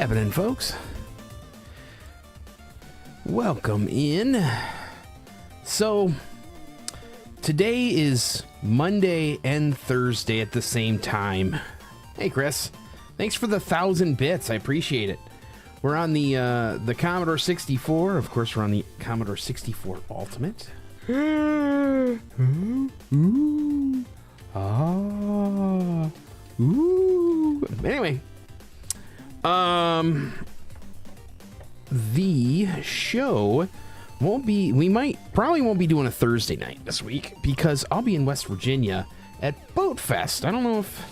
happening, folks? Welcome in. So, today is Monday and Thursday at the same time. Hey, Chris. Thanks for the 1,000 bits. I appreciate it. We're on the Commodore 64. Of course, we're on the Commodore 64 Ultimate. Ooh. Ah. Ooh. Anyway. The show probably won't be doing a Thursday night this week because I'll be in West Virginia at Boat Fest. I don't know if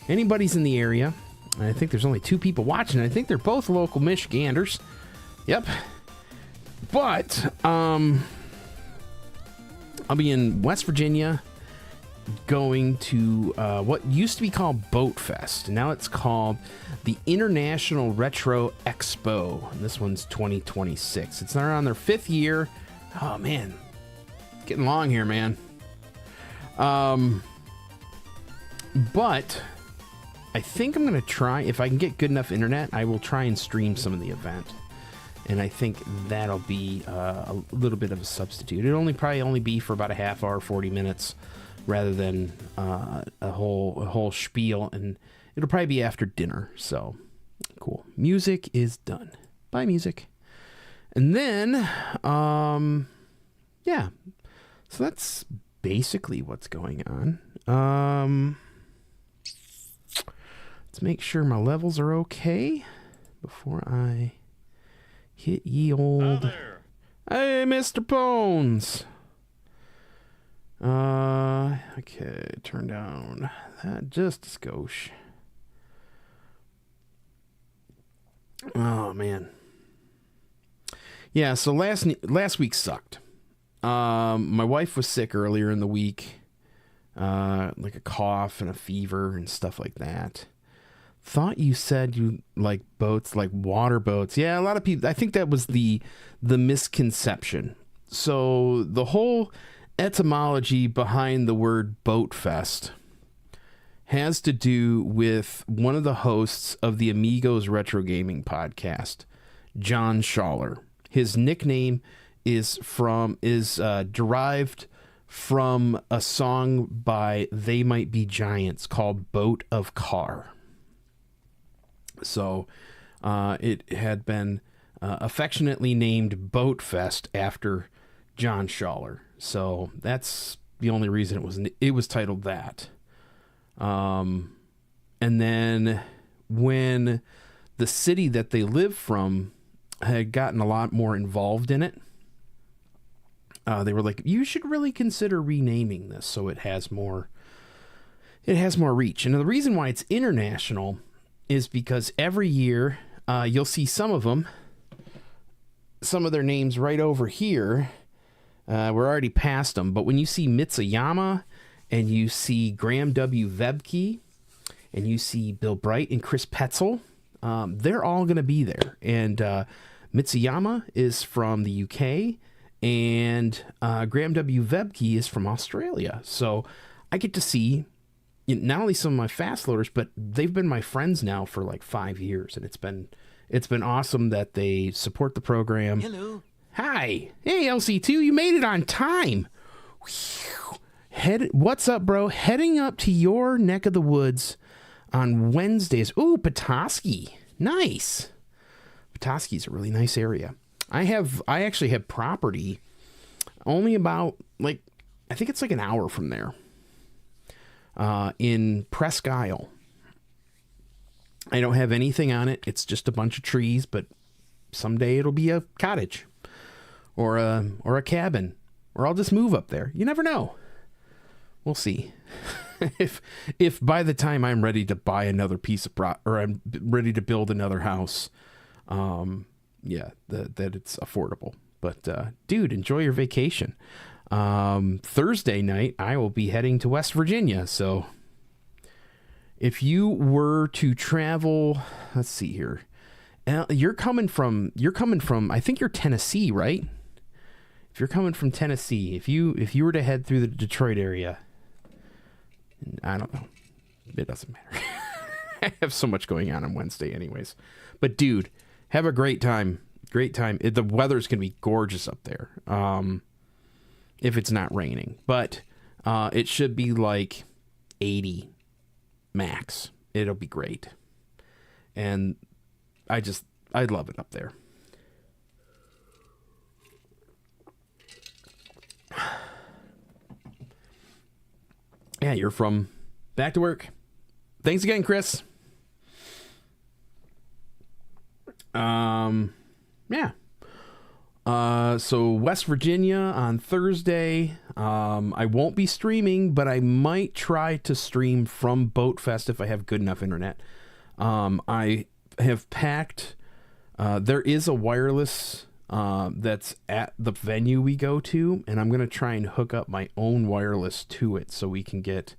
anybody's in the area. I think there's only 2 people watching. I think they're both local Michiganders. Yep. But, I'll be in West Virginia going to what used to be called Boat Fest. Now it's called the International Retro Expo. And this one's 2026. It's on their 5th year. Oh, man. Getting long here, man. But I think I'm going to try, if I can get good enough internet, I will try and stream some of the event. And I think that'll be a little bit of a substitute. It'll probably only be for about a half hour, 40 minutes, rather than a whole spiel. And it'll probably be after dinner. So, cool. Music is done. Bye, music. And then, yeah. So that's basically what's going on. Let's make sure my levels are okay before I hit ye old. Hey, Mr. Bones. Okay, turn down that just a skosh. Oh, man. Yeah, so last week sucked. My wife was sick earlier in the week. Like a cough and a fever and stuff like that. Thought you said you like boats, like water boats. Yeah, a lot of people, I think that was the misconception. So the whole etymology behind the word Boat Fest has to do with one of the hosts of the Amigos Retro Gaming podcast, John Schaller. His nickname is derived from a song by They Might Be Giants called Boat of Car. So it had been affectionately named Boat Fest after John Schaller. So that's the only reason it was titled that. And then when the city that they live from had gotten a lot more involved in it, they were like, you should really consider renaming this so it has more reach. And the reason why it's international is because every year you'll see some of their names right over here. We're already past them, but when you see Mitsuyama and you see Graham W. Vebke and you see Bill Bright and Chris Petzel, they're all going to be there. And Mitsuyama is from the UK and Graham W. Vebke is from Australia. So I get to see not only some of my fast loaders, but they've been my friends now for like 5 years, and it's been awesome that they support the program. Hello. Hi. Hey, LC2, you made it on time. What's up, bro? Heading up to your neck of the woods on Wednesdays. Ooh, Petoskey. Nice. Petoskey's a really nice area. I actually have property only about, like, I think it's like an hour from there. In Presque Isle. I don't have anything on it. It's just a bunch of trees, but someday it'll be a cottage or a cabin, or I'll just move up there. You never know. We'll see. if by the time I'm ready to buy another piece of or I'm ready to build another house, that it's affordable. But dude, enjoy your vacation. Thursday night, I will be heading to West Virginia. So if you were to travel, let's see here. You're coming from, I think you're Tennessee, right? If you're coming from Tennessee, if you were to head through the Detroit area, I don't know. It doesn't matter. I have so much going on Wednesday anyways. But dude, have a great time. Great time. The weather's going to be gorgeous up there. If it's not raining. But it should be like 80 max. It'll be great. And I love it up there. Yeah, you're from back to work. Thanks again, Chris. Yeah. So West Virginia on Thursday. I won't be streaming, but I might try to stream from Boat Fest if I have good enough internet. I have packed. There is a wireless that's at the venue we go to, and I'm going to try and hook up my own wireless to it so we can get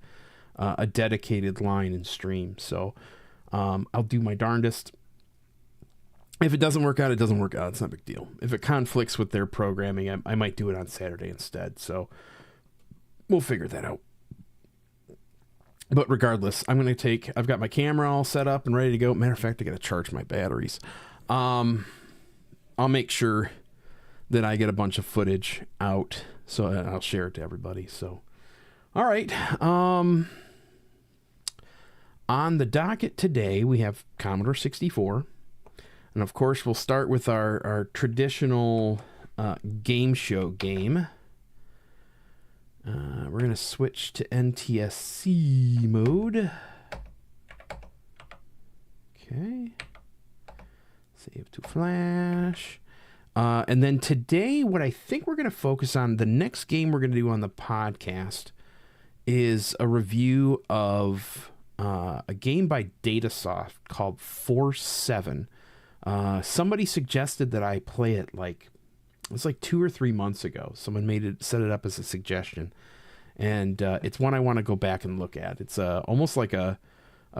a dedicated line and stream. So I'll do my darndest. If it doesn't work out, it doesn't work out. It's not a big deal. If it conflicts with their programming, I might do it on Saturday instead. So we'll figure that out. But regardless, I've got my camera all set up and ready to go. Matter of fact, I got to charge my batteries. I'll make sure that I get a bunch of footage out, so I'll share it to everybody. So, all right. On the docket today, we have Commodore 64. And of course, we'll start with our traditional game show game. We're going to switch to NTSC mode. Okay. Save to flash. And then today, what I think we're going to focus on, the next game we're going to do on the podcast is a review of a game by Datasoft called Force 7. Somebody suggested that I play it it was like 2 or 3 months ago. Someone set it up as a suggestion. And it's one I want to go back and look at. It's almost like a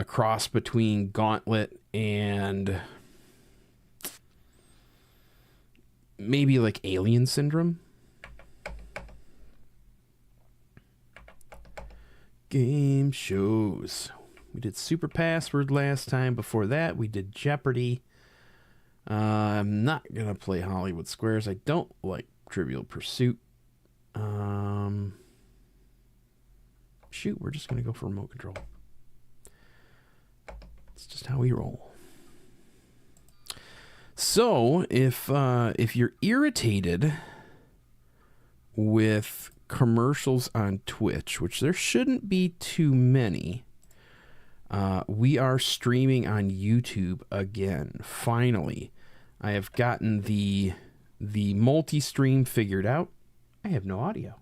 cross between Gauntlet and maybe like Alien Syndrome. Game shows. We did Super Password last time. Before that, we did Jeopardy. I'm not going to play Hollywood Squares. I don't like Trivial Pursuit. Shoot, we're just going to go for remote control. It's just how we roll. So, if you're irritated with commercials on Twitch, which there shouldn't be too many, we are streaming on YouTube again. Finally, I have gotten the multi-stream figured out. I have no audio.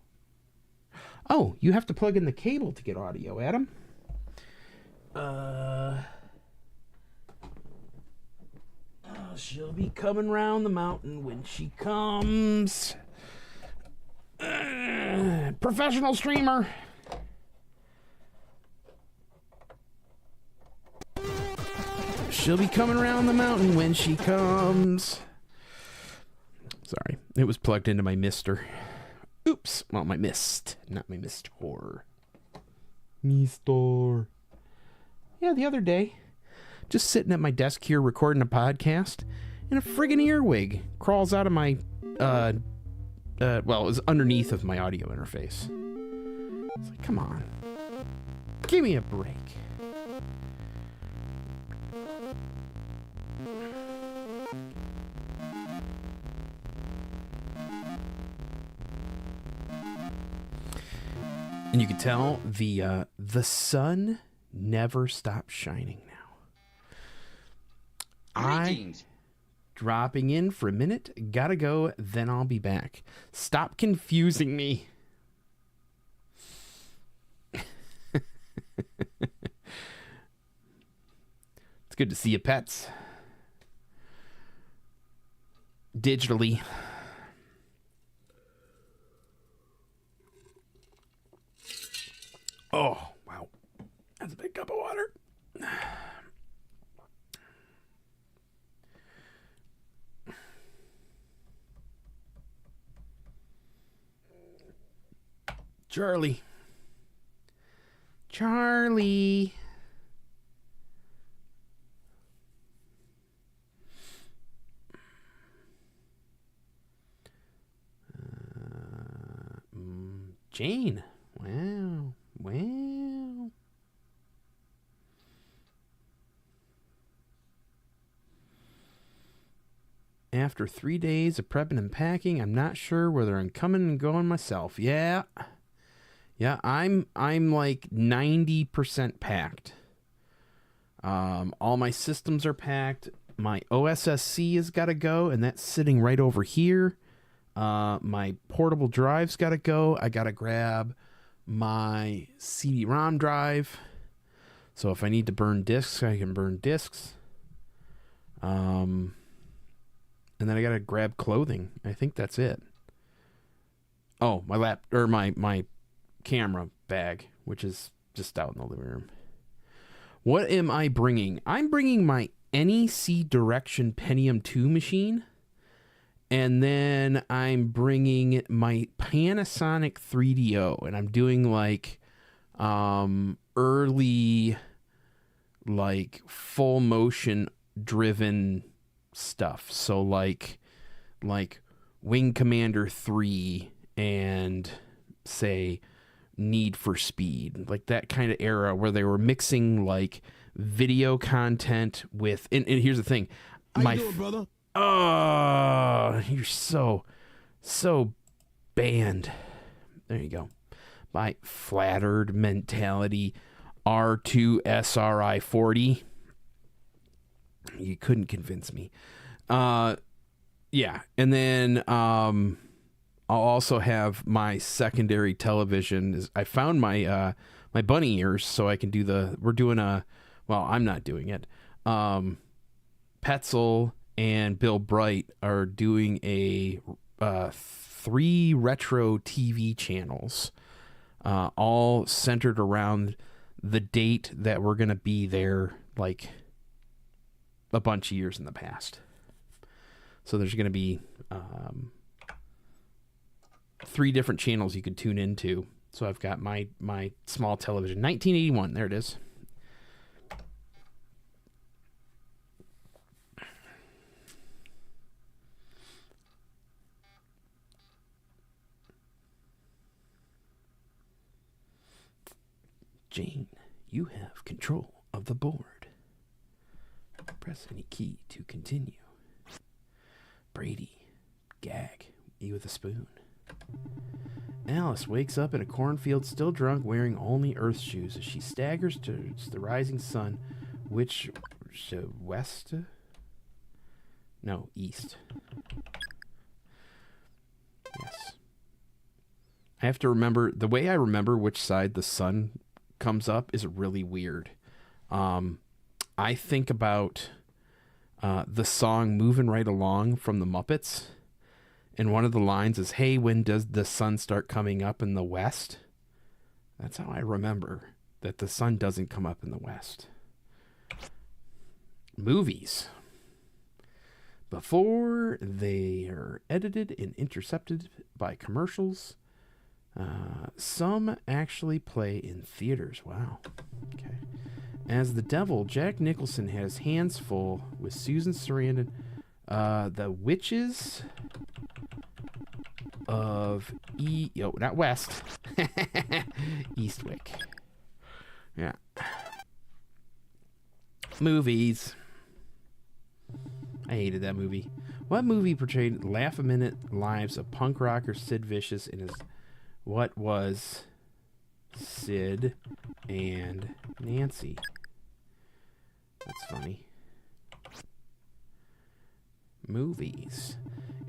Oh, you have to plug in the cable to get audio, Adam. She'll be coming round the mountain when she comes. Professional streamer. She'll be coming around the mountain when she comes. Sorry, it was plugged into my Mister. Oops. Well, my Mist, not my Mister. Mister. Yeah, the other day, just sitting at my desk here recording a podcast, and a friggin' earwig crawls out of my, well, it was underneath of my audio interface. It's like, come on. Give me a break. And you can tell the sun never stops shining now. Greetings. Dropping in for a minute. Gotta go, then I'll be back. Stop confusing me. It's good to see you, pets. Digitally. Oh, wow. That's a big cup of water. Charlie. Charlie. Jane. Wow. Wow. After 3 days of prepping and packing, I'm not sure whether I'm coming and going myself. Yeah. Yeah, I'm like 90% packed. All my systems are packed. My OSSC has got to go, and that's sitting right over here. My portable drive's got to go. I got to grab my CD-ROM drive. So if I need to burn discs, I can burn discs. And then I got to grab clothing. I think that's it. Oh, my camera bag, which is just out in the living room. What am I bringing? I'm bringing my NEC Direction Pentium 2 machine. And then I'm bringing my Panasonic 3DO. And I'm doing like early, like full motion driven stuff. So like Wing Commander 3 and say Need for Speed, like that kind of era where they were mixing like video content with, and here's the thing, How you doing, brother? Oh, you're so banned. There you go. My Flattered Mentality R2 SRI 40. You couldn't convince me. Yeah, and then I'll also have my secondary television. I found my my bunny ears, so I can do we're doing I'm not doing it. Petzel and Bill Bright are doing a 3 retro TV channels, all centered around the date that we're going to be there, like a bunch of years in the past. So there's going to be 3 different channels you could tune into. So I've got my small television, 1981. There it is. Jane, you have control of the board. Press any key to continue. Brady, gag, eat with a spoon. Alice wakes up in a cornfield, still drunk, wearing only earth shoes as she staggers towards the rising sun, which west? No, east. Yes. I have to remember, the way I remember which side the sun comes up is really weird. I think about the song Moving Right Along from the Muppets. And one of the lines is, hey, when does the sun start coming up in the west? That's how I remember that the sun doesn't come up in the west. Movies. Before they are edited and intercepted by commercials, some actually play in theaters. Wow. Okay. As the devil, Jack Nicholson has hands full with Susan Sarandon, the witches of not West. Eastwick. Yeah. Movies. I hated that movie. What movie portrayed laugh-a-minute lives of punk rocker Sid Vicious in his What Was Sid and Nancy? That's funny. Movies.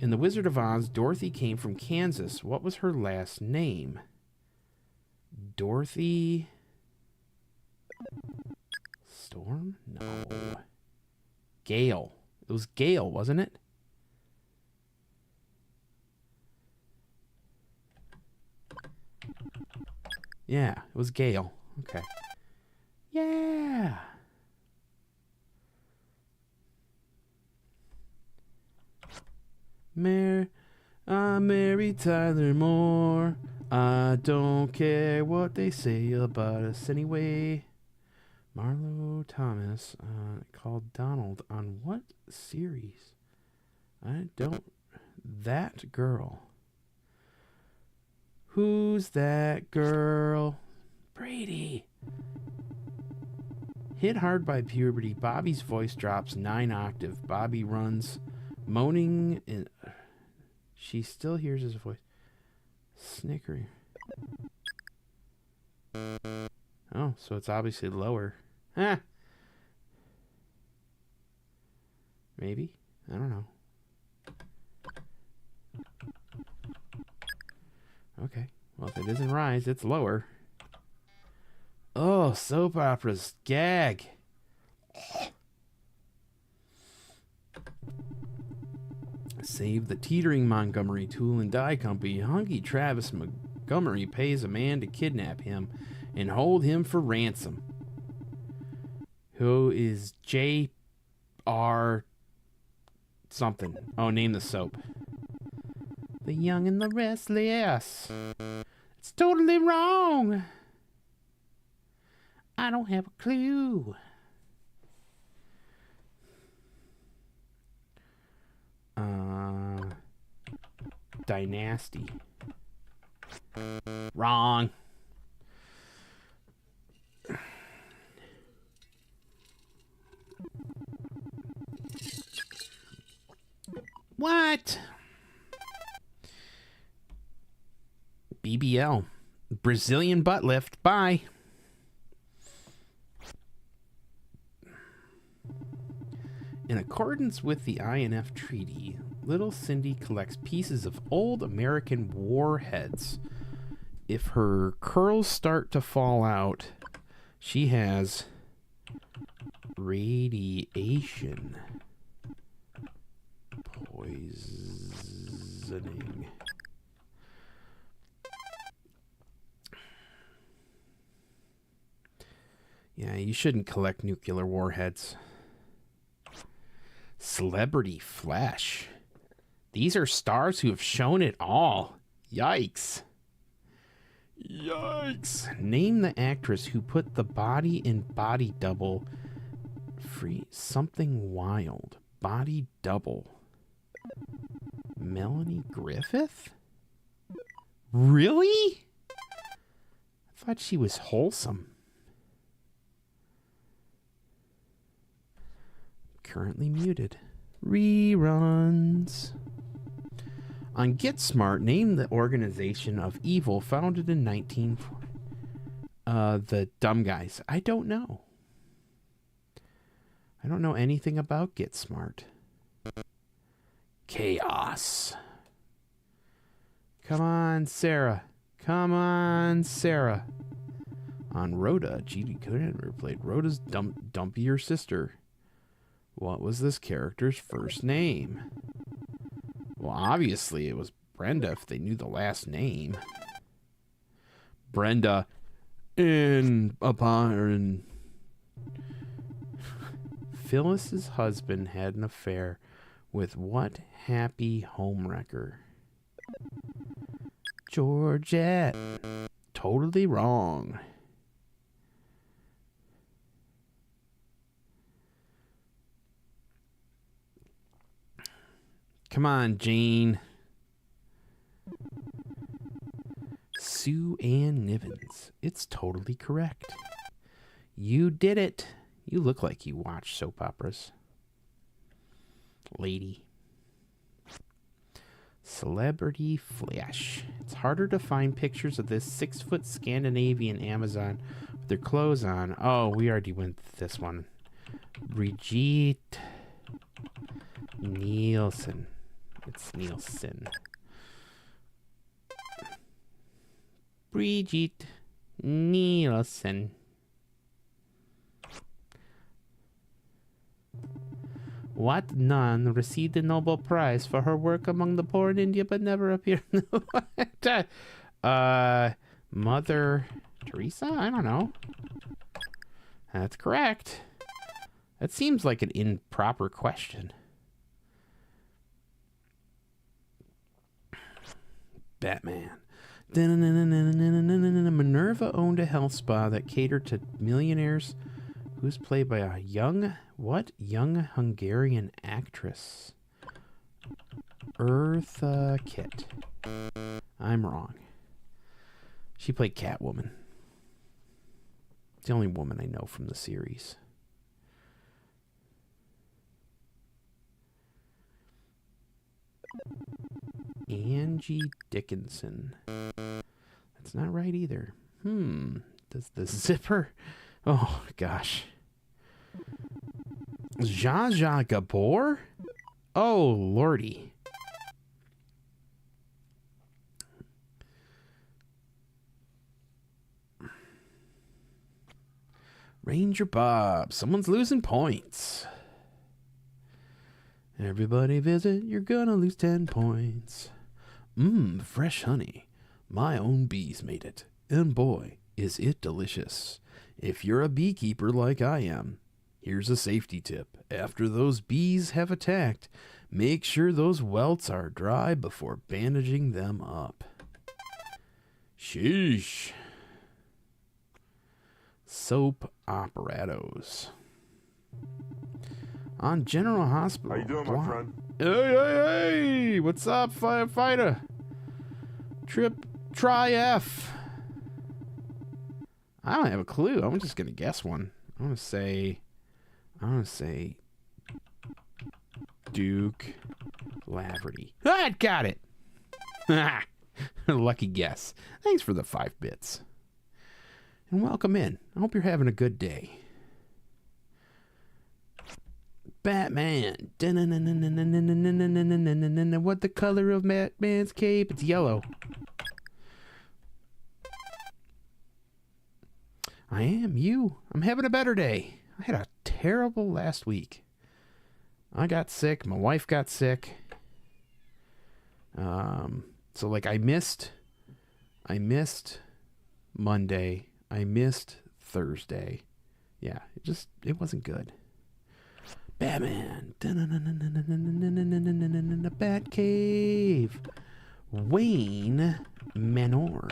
In The Wizard of Oz, Dorothy came from Kansas. What was her last name? Dorothy Storm? No. Gale. It was Gale, wasn't it? Yeah, it was Gale. Okay. Yeah. Mary Tyler Moore. I don't care what they say about us anyway. Marlo Thomas called Donald on what series? I don't. That girl. Who's that girl? Brady. Hit hard by puberty, Bobby's voice drops 9 octave. Bobby runs, moaning, and she still hears his voice. Snickering. Oh, so it's obviously lower. Ah. Maybe? I don't know. Okay. Well, if it isn't rise, it's lower. Oh, soap operas. Gag. Save the teetering Montgomery Tool and Die Company. Hunky Travis Montgomery pays a man to kidnap him and hold him for ransom. Who is J.R. something? Oh, name the soap. The Young and the Restless. It's totally wrong. I don't have a clue. Dynasty. Wrong. What? BBL. Brazilian butt lift. Bye. In accordance with the INF Treaty, little Cindy collects pieces of old American warheads. If her curls start to fall out, she has radiation poisoning. Yeah, you shouldn't collect nuclear warheads. Celebrity flesh. These are stars who have shown it all. Yikes. Yikes. Name the actress who put the body in Body Double. Free something wild. Body Double. Melanie Griffith? Really? I thought she was wholesome. Currently muted. Reruns. On Get Smart, name the organization of evil founded in 1940. The Dumb Guys. I don't know. I don't know anything about Get Smart. Chaos. Come on, Sarah. Come on, Sarah. On Rhoda, G.D. Clearer played Rhoda's dumpier sister. What was this character's first name? Well, obviously it was Brenda if they knew the last name. Brenda upon Phyllis's husband had an affair with what happy homewrecker? Georgette. Totally wrong. Come on, Jane. Sue Ann Nivens. It's totally correct. You did it. You look like you watch soap operas. Lady. Celebrity flesh. It's harder to find pictures of this 6-foot Scandinavian Amazon with their clothes on. Oh, we already went this one. Brigitte Nielsen. It's Nielsen. Brigitte Nielsen. What nun received the Nobel Prize for her work among the poor in India but never appeared in the Mother Teresa? I don't know. That's correct. That seems like an improper question. Batman. Minerva owned a health spa that catered to millionaires. Who's played by a young Hungarian actress? Eartha Kitt. I'm wrong. She played Catwoman. It's the only woman I know from the series. Angie Dickinson. That's not right either. Does the zipper... Oh, gosh. Zsa Zsa Gabor? Oh, lordy. Ranger Bob. Someone's losing points. Everybody visit, you're gonna lose 10 points. Fresh honey. My own bees made it. And boy, is it delicious. If you're a beekeeper like I am, here's a safety tip. After those bees have attacked, make sure those welts are dry before bandaging them up. Sheesh. Soap operatos. On General Hospital. How you doing, my friend? Hey! What's up, firefighter? Try F. I don't have a clue. I'm just gonna guess one. I'm gonna say Duke Laverty. I got it. Lucky guess. Thanks for the 5 bits. And welcome in. I hope you're having a good day. Batman. What the color of Batman's cape? It's yellow. I am you. I'm having a better day. I had a terrible last week. I got sick. My wife got sick. So like I missed Monday. I missed Thursday. Yeah, it wasn't good. Batman. The Batcave. Wayne Manor.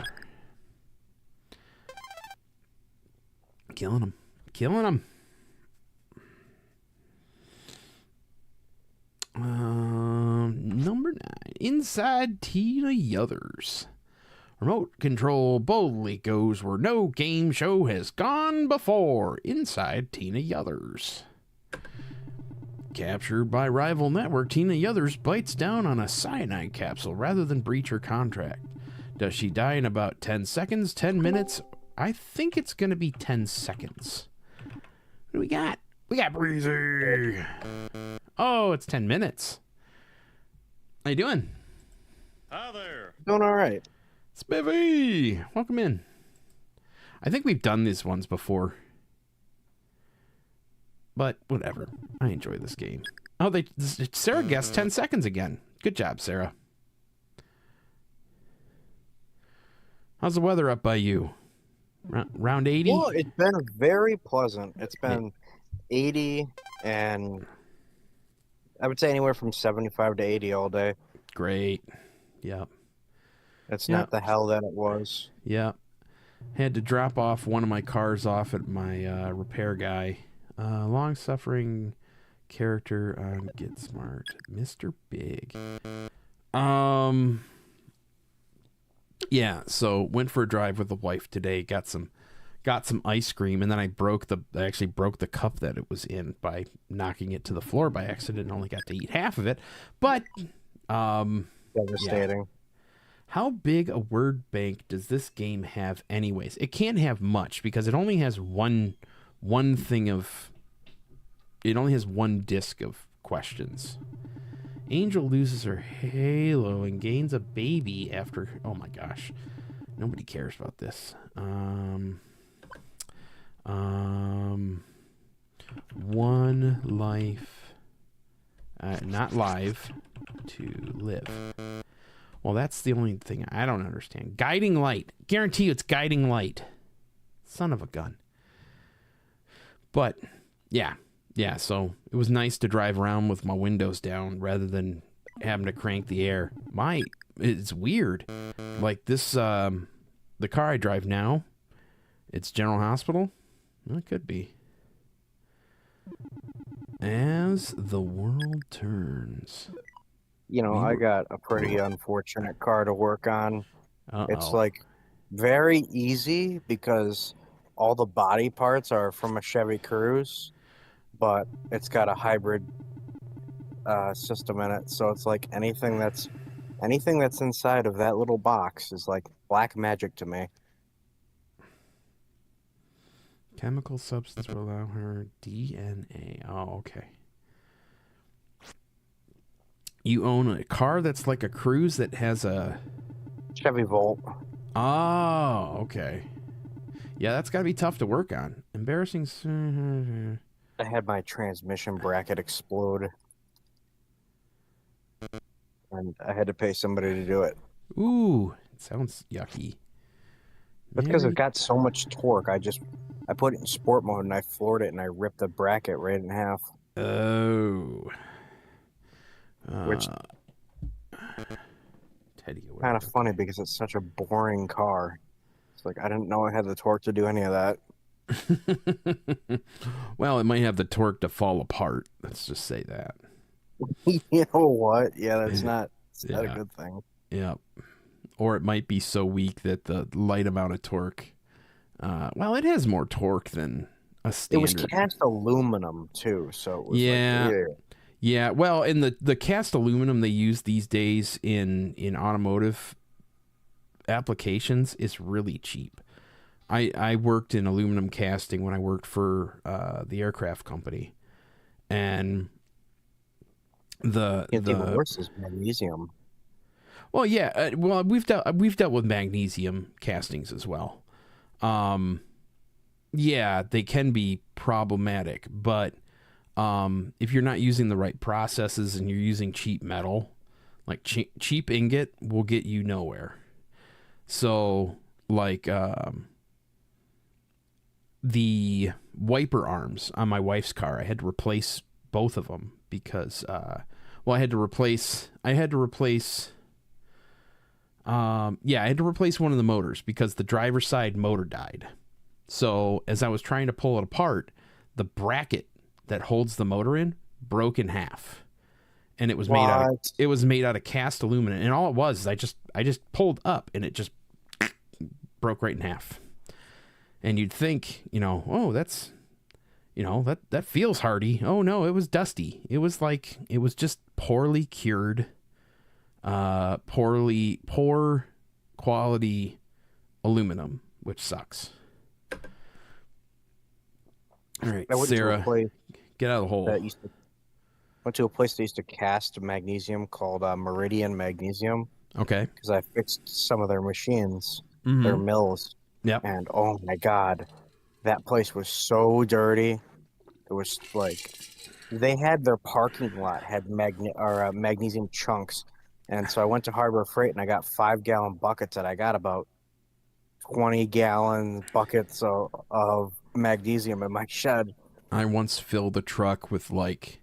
Killing him. Number 9. Inside Tina Yothers. Remote control boldly goes where no game show has gone before. Inside Tina Yothers. Captured by rival network, Tina Yothers bites down on a cyanide capsule rather than breach her contract. Does she die in about 10 seconds, 10 minutes? I think it's going to be 10 seconds. What do we got? We got Breezy. Oh, it's 10 minutes. How you doing? Hi there. Doing all right. Spiffy, welcome in. I think we've done these ones before. But whatever. I enjoy this game. Oh, Sarah guessed 10 seconds again. Good job, Sarah. How's the weather up by you? Round 80? Well, it's been very pleasant. It's been 80 and I would say anywhere from 75 to 80 all day. Great. Yep. It's not the hell that it was. Yep. Had to drop off one of my cars off at my repair guy. Long-suffering character on Get Smart. Mr. Big. Yeah, so went for a drive with the wife today, got some ice cream, and then I actually broke the cup that it was in by knocking it to the floor by accident and only got to eat half of it. But devastating. Yeah. How big a word bank does this game have anyways? It can't have much because it only has one disc of questions. Angel loses her halo and gains a baby after... Oh my gosh. Nobody cares about this. One life... not live. To live. Well, that's the only thing I don't understand. Guiding light. Guarantee you it's guiding light. Son of a gun. But, yeah. Yeah, so it was nice to drive around with my windows down rather than having to crank the air. It's weird. Like this, the car I drive now, it's General Hospital. Well, it could be. As the world turns. You know, I got a pretty unfortunate car to work on. Uh-oh. It's like very easy because all the body parts are from a Chevy Cruze, but it's got a hybrid system in it. So it's like anything that's inside of that little box is like black magic to me. Chemical substance will allow her DNA. Oh, okay. You own a car that's like a Cruze that has a... Chevy Volt. Oh, okay. Yeah, that's got to be tough to work on. Embarrassing. I had my transmission bracket explode, and I had to pay somebody to do it. Ooh, it sounds yucky. That's because it Mary. got so much torque. I put it in sport mode and I floored it and I ripped the bracket right in half. Oh. Which Teddy away. kind of funny because it's such a boring car. It's like I didn't know I had the torque to do any of that. Well, it might have the torque to fall apart. Let's just say that. You know what? Yeah, that's not a Yeah. good thing. Yeah. Or it might be so weak that the light amount of torque. Well, it has more torque than a It was standard. cast aluminum too, so it was Yeah. like, yeah. Yeah, well, in the cast aluminum they use these days in automotive applications is really cheap. I worked in aluminum casting when I worked for the aircraft company, and Even worse is magnesium. well, yeah, well we've dealt with magnesium castings as well. Yeah, they can be problematic, but if you're not using the right processes and you're using cheap metal, like cheap ingot will get you nowhere. So, like the wiper arms on my wife's car, I had to replace both of them because, well, I had to replace yeah, I had to replace one of the motors because the driver's side motor died. So as I was trying to pull it apart, the bracket that holds the motor in broke in half, and it was made out of cast aluminum. And all it was is I just pulled up, and it just broke right in half. And you'd think, oh, that's, that feels hardy. Oh no, it was dusty. It was just poorly cured, poor quality aluminum, which sucks. All right, Sarah, get out of the hole. Went to a place that used to cast magnesium called Meridian Magnesium. Okay. Because I fixed some of their machines, Mm-hmm. their mills. Yep. And oh my God, that place was so dirty. It was like they had their parking lot had magnesium chunks. And so I went to Harbor Freight and I got 5-gallon buckets, and I got about 20-gallon buckets of magnesium in my shed. I once filled a truck with like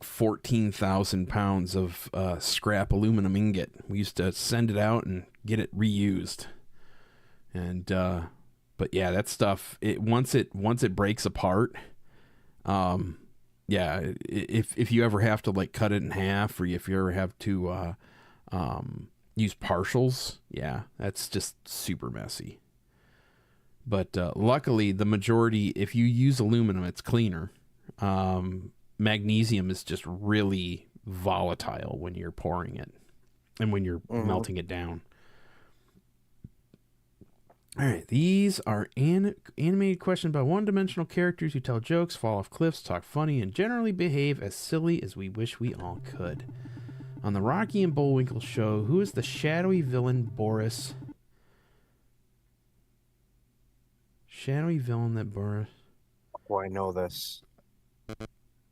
14,000 pounds of scrap aluminum ingot. We used to send it out and get it reused. And but yeah, that stuff, once it breaks apart, yeah, if you ever have to like cut it in half, or if you ever have to use partials, yeah, that's just super messy. But luckily, the majority, if you use aluminum, it's cleaner. Magnesium is just really volatile when you're pouring it and when you're melting it down. All right, these are animated questions about one-dimensional characters who tell jokes, fall off cliffs, talk funny, and generally behave as silly as we wish we all could. On the Rocky and Bullwinkle show, who is the shadowy villain Boris? Shadowy villain that Boris... Oh, I know this.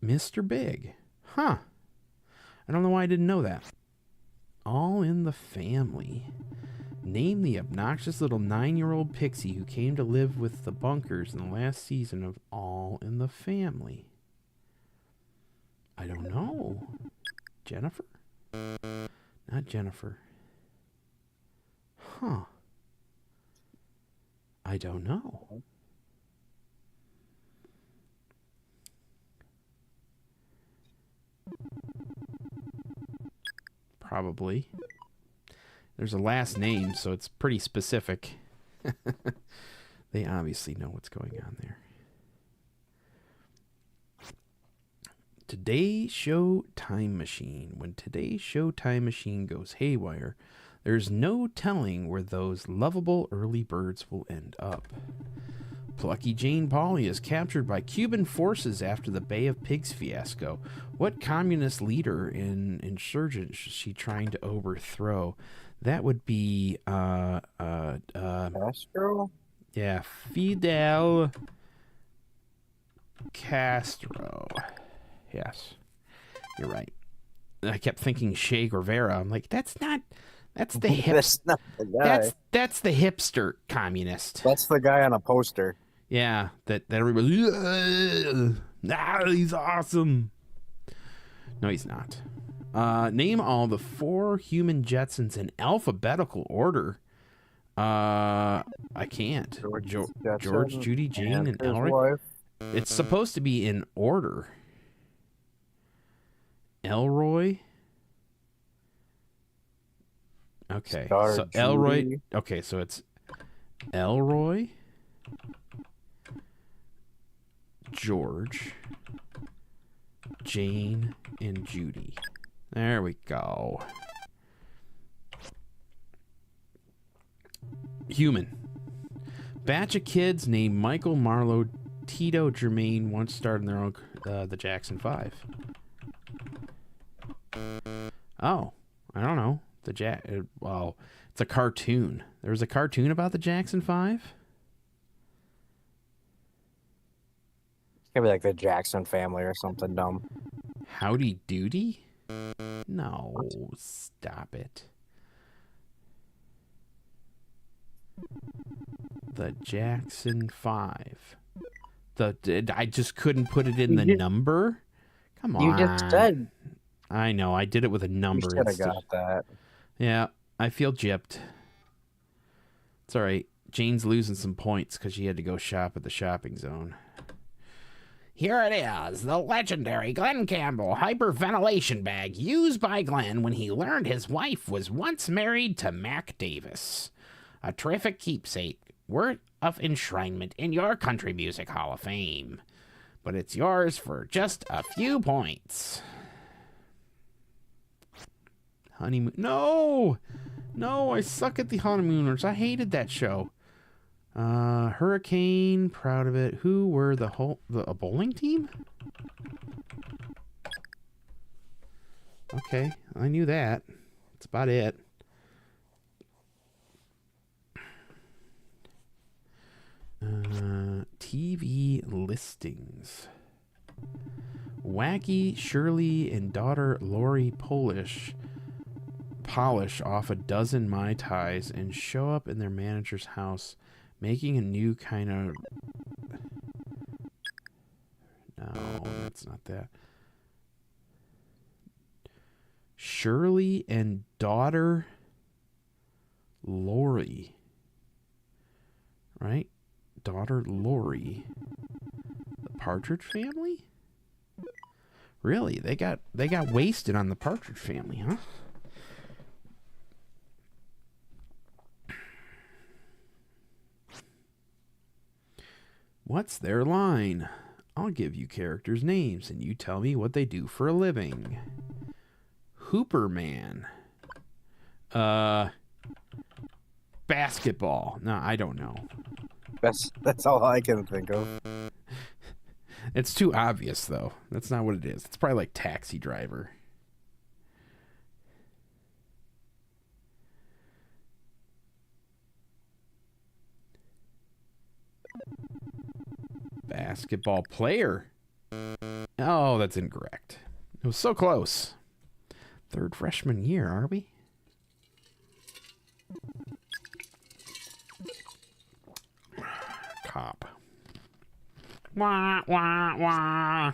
Mr. Big. Huh. I don't know why I didn't know that. All in the Family. Name the obnoxious little 9-year-old pixie who came to live with the Bunkers in the last season of All in the Family. I don't know. Jennifer? Not Jennifer. Huh. I don't know. Probably. There's a last name, so it's pretty specific. They obviously know what's going on there. Today's Show Time Machine. When Today's Show Time Machine goes haywire, there's no telling where those lovable early birds will end up. Plucky Jane Pauley is captured by Cuban forces after the Bay of Pigs fiasco. What communist leader and insurgent is she trying to overthrow? That would be Castro? yeah, Fidel Castro. Yes, you're right. I kept thinking Che Guevara. I'm like, that's the That's not the guy. That's the hipster communist. That's the guy on a poster. Yeah, that everybody. He's awesome. No, he's not. Name all the 4 human Jetsons in alphabetical order. I can't. George, Judy, Jane, and Elroy. It's supposed to be in order. Elroy. Okay, so Elroy. Okay, so it's Elroy, George, Jane, and Judy. There we go. Human. Batch of kids named Michael, Marlo, Tito, Jermaine once starred in their own the Jackson 5. Oh, I don't know. Well, it's a cartoon. There was a cartoon about the Jackson 5? It's gonna be like the Jackson Family or something dumb. Howdy Doody? No, stop it. The Jackson 5. I just couldn't put it in the number? Come on. You just said. I know, I did it with a number. You should have got that. Yeah, I feel gypped. It's all right. Jane's losing some points because she had to go shop at the shopping zone. Here it is, the legendary Glenn Campbell hyperventilation bag used by Glenn when he learned his wife was once married to Mac Davis. A terrific keepsake, worth of enshrinement in your country music hall of fame. But it's yours for just a few points. Honeymoon. No, I suck at the Honeymooners. I hated that show. Hurricane, proud of it. Who were a bowling team? Okay, I knew that. That's about it. TV listings. Wacky Shirley and daughter Lori polish off a dozen Mai Tais and show up in their manager's house making a new kind of... No, that's not that. Shirley and daughter Lori. Right? Daughter Lori. The Partridge Family? Really? They got wasted on the Partridge Family, huh? What's their line? I'll give you characters' names and you tell me what they do for a living. Hooper Man. Basketball. No, I don't know. That's all I can think of. It's too obvious, though. That's not what it is. It's probably like Taxi Driver. Basketball player. Oh, that's incorrect. It was so close. Third freshman year, are we? Cop. Wah, wah, wah.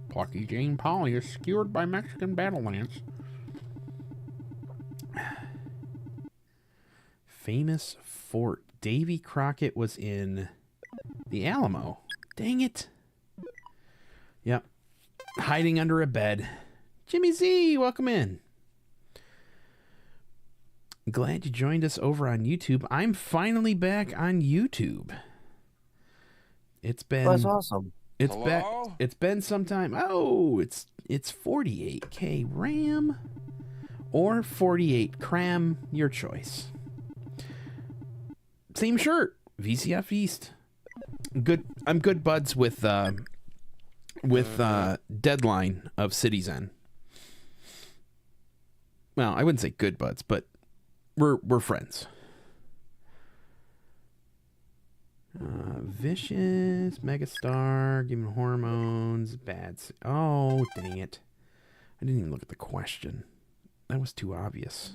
Plucky Jane Pauley is skewered by Mexican battle lance. Famous fort. Davy Crockett was in the Alamo. Dang it. Yep. Hiding under a bed. Jimmy Z, welcome in. Glad you joined us over on YouTube. I'm finally back on YouTube. It's been That's awesome. It's been some time. Oh, it's 48K RAM or 48 cram, your choice. Same shirt, VCF East. Good. I'm good buds with Deadline of Citizen. Well, I wouldn't say good buds, but we're friends. Vicious, Megastar, giving hormones, bad. Oh, dang it. I didn't even look at the question. That was too obvious.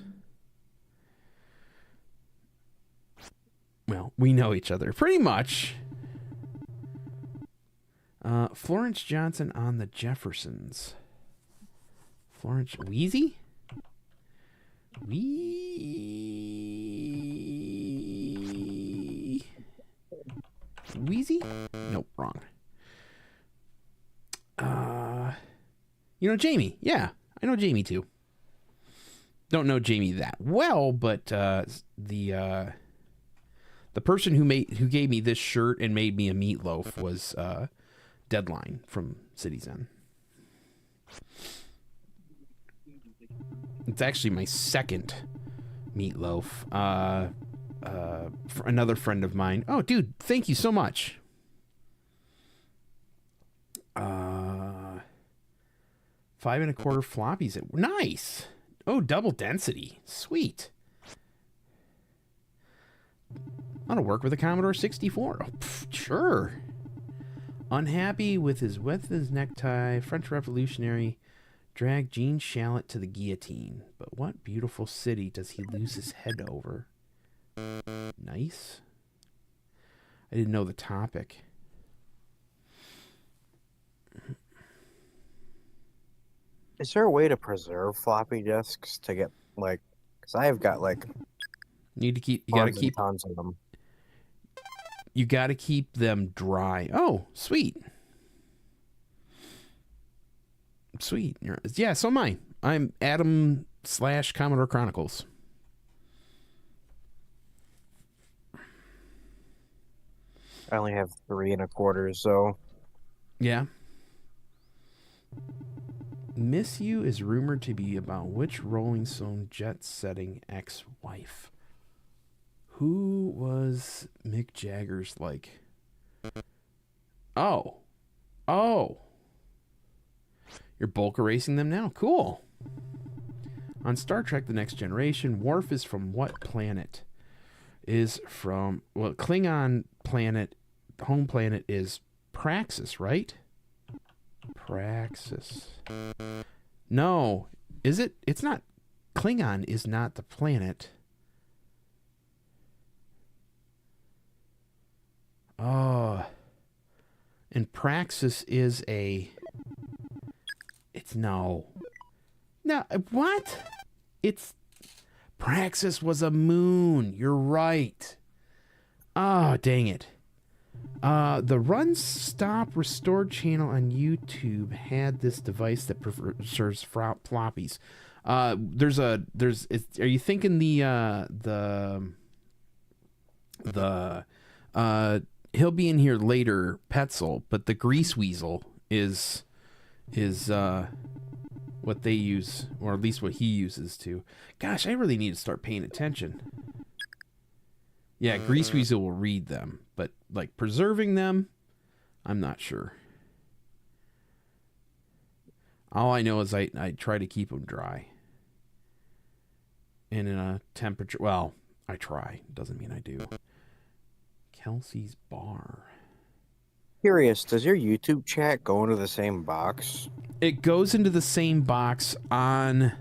Well, we know each other pretty much. Florence Johnson on the Jeffersons. Florence Wheezy? Wheezy? Nope, wrong. Jamie. Yeah, I know Jamie too. Don't know Jamie that well, but the person who gave me this shirt and made me a meatloaf was Deadline from Citizen. It's actually my second meatloaf. For another friend of mine. Oh, dude, thank you so much. 5 1/4 floppies. Nice. Oh, double density. Sweet. That'll work with a Commodore 64. Oh, sure. Unhappy with his necktie, French Revolutionary dragged Jean Shalit to the guillotine. But what beautiful city does he lose his head over? Nice. I didn't know the topic. Is there a way to preserve floppy disks to get because I've got You gotta keep tons of them. You gotta keep them dry. Oh, sweet. Sweet. Yeah, so am I. I'm Adam / Commodore Chronicles. I only have 3 1/4, so. Yeah. Miss You is rumored to be about which Rolling Stone jet-setting ex-wife? Who was Mick Jagger's like? Oh. You're bulk erasing them now? Cool. On Star Trek The Next Generation, Worf is from what planet? Klingon planet, home planet is Praxis, right? Praxis. No. Is it? It's not. Klingon is not the planet. Oh. And Praxis is no, what? Praxis was a moon. You're right. Oh, dang it. The Run Stop Restore channel on YouTube had this device that preserves floppies. Are you thinking he'll be in here later, Petzel, but the Grease Weasel is what they use, or at least what he uses too. Gosh, I really need to start paying attention. Yeah, Grease Weasel will read them, but preserving them, I'm not sure. All I know is I try to keep them dry. And in a temperature, well, I try. Doesn't mean I do. Kelsey's Bar. Curious, does your YouTube chat go into the same box? It goes into the same box on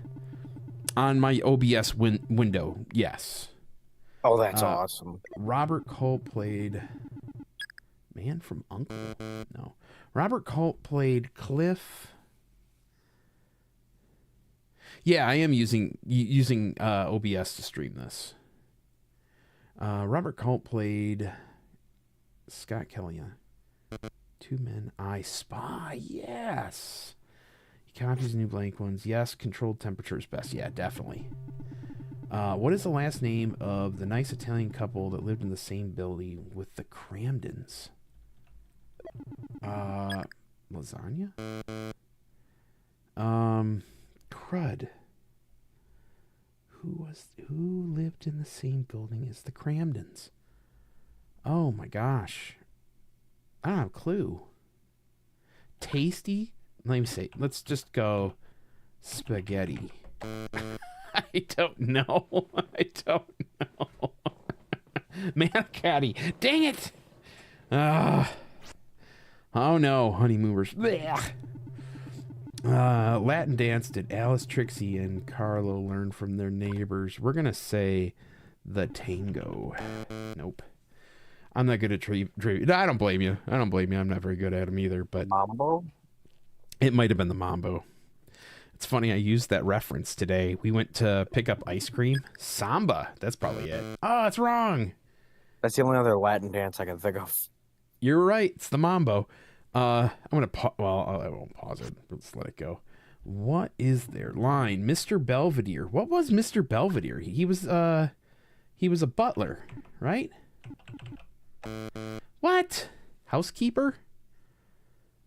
my OBS window, yes. Oh, that's awesome. Robert Colt played Man from U.N.C.L.E. No. Robert Colt played Cliff. Yeah, I am using OBS to stream this. Robert Colt played Scott Kelly. Two Men, I Spy. Yes. He copies new blank ones. Yes. Controlled temperature is best. Yeah, definitely. What is the last name of the nice Italian couple that lived in the same building with the Cramdens? Lasagna? Crud. Who lived in the same building as the Cramdens? Oh my gosh. I don't have a clue. Tasty? Let me see. Let's just go spaghetti. I don't know. I don't know. Manicotti. Dang it. Oh no, honeymooners. Latin dance did Alice, Trixie, and Carlo learn from their neighbors? We're going to say the tango. Nope. I'm not good at trivia. I don't blame you. I'm not very good at them either, but Mambo? It might have been the Mambo. It's funny, I used that reference today. We went to pick up ice cream. Samba. That's probably it. Oh, it's wrong. That's the only other Latin dance I can think of. You're right. It's the Mambo. I'm going to I won't pause it. Let's let it go. What is their line? Mr. Belvedere. What was Mr. Belvedere? He was a butler, right? What? Housekeeper?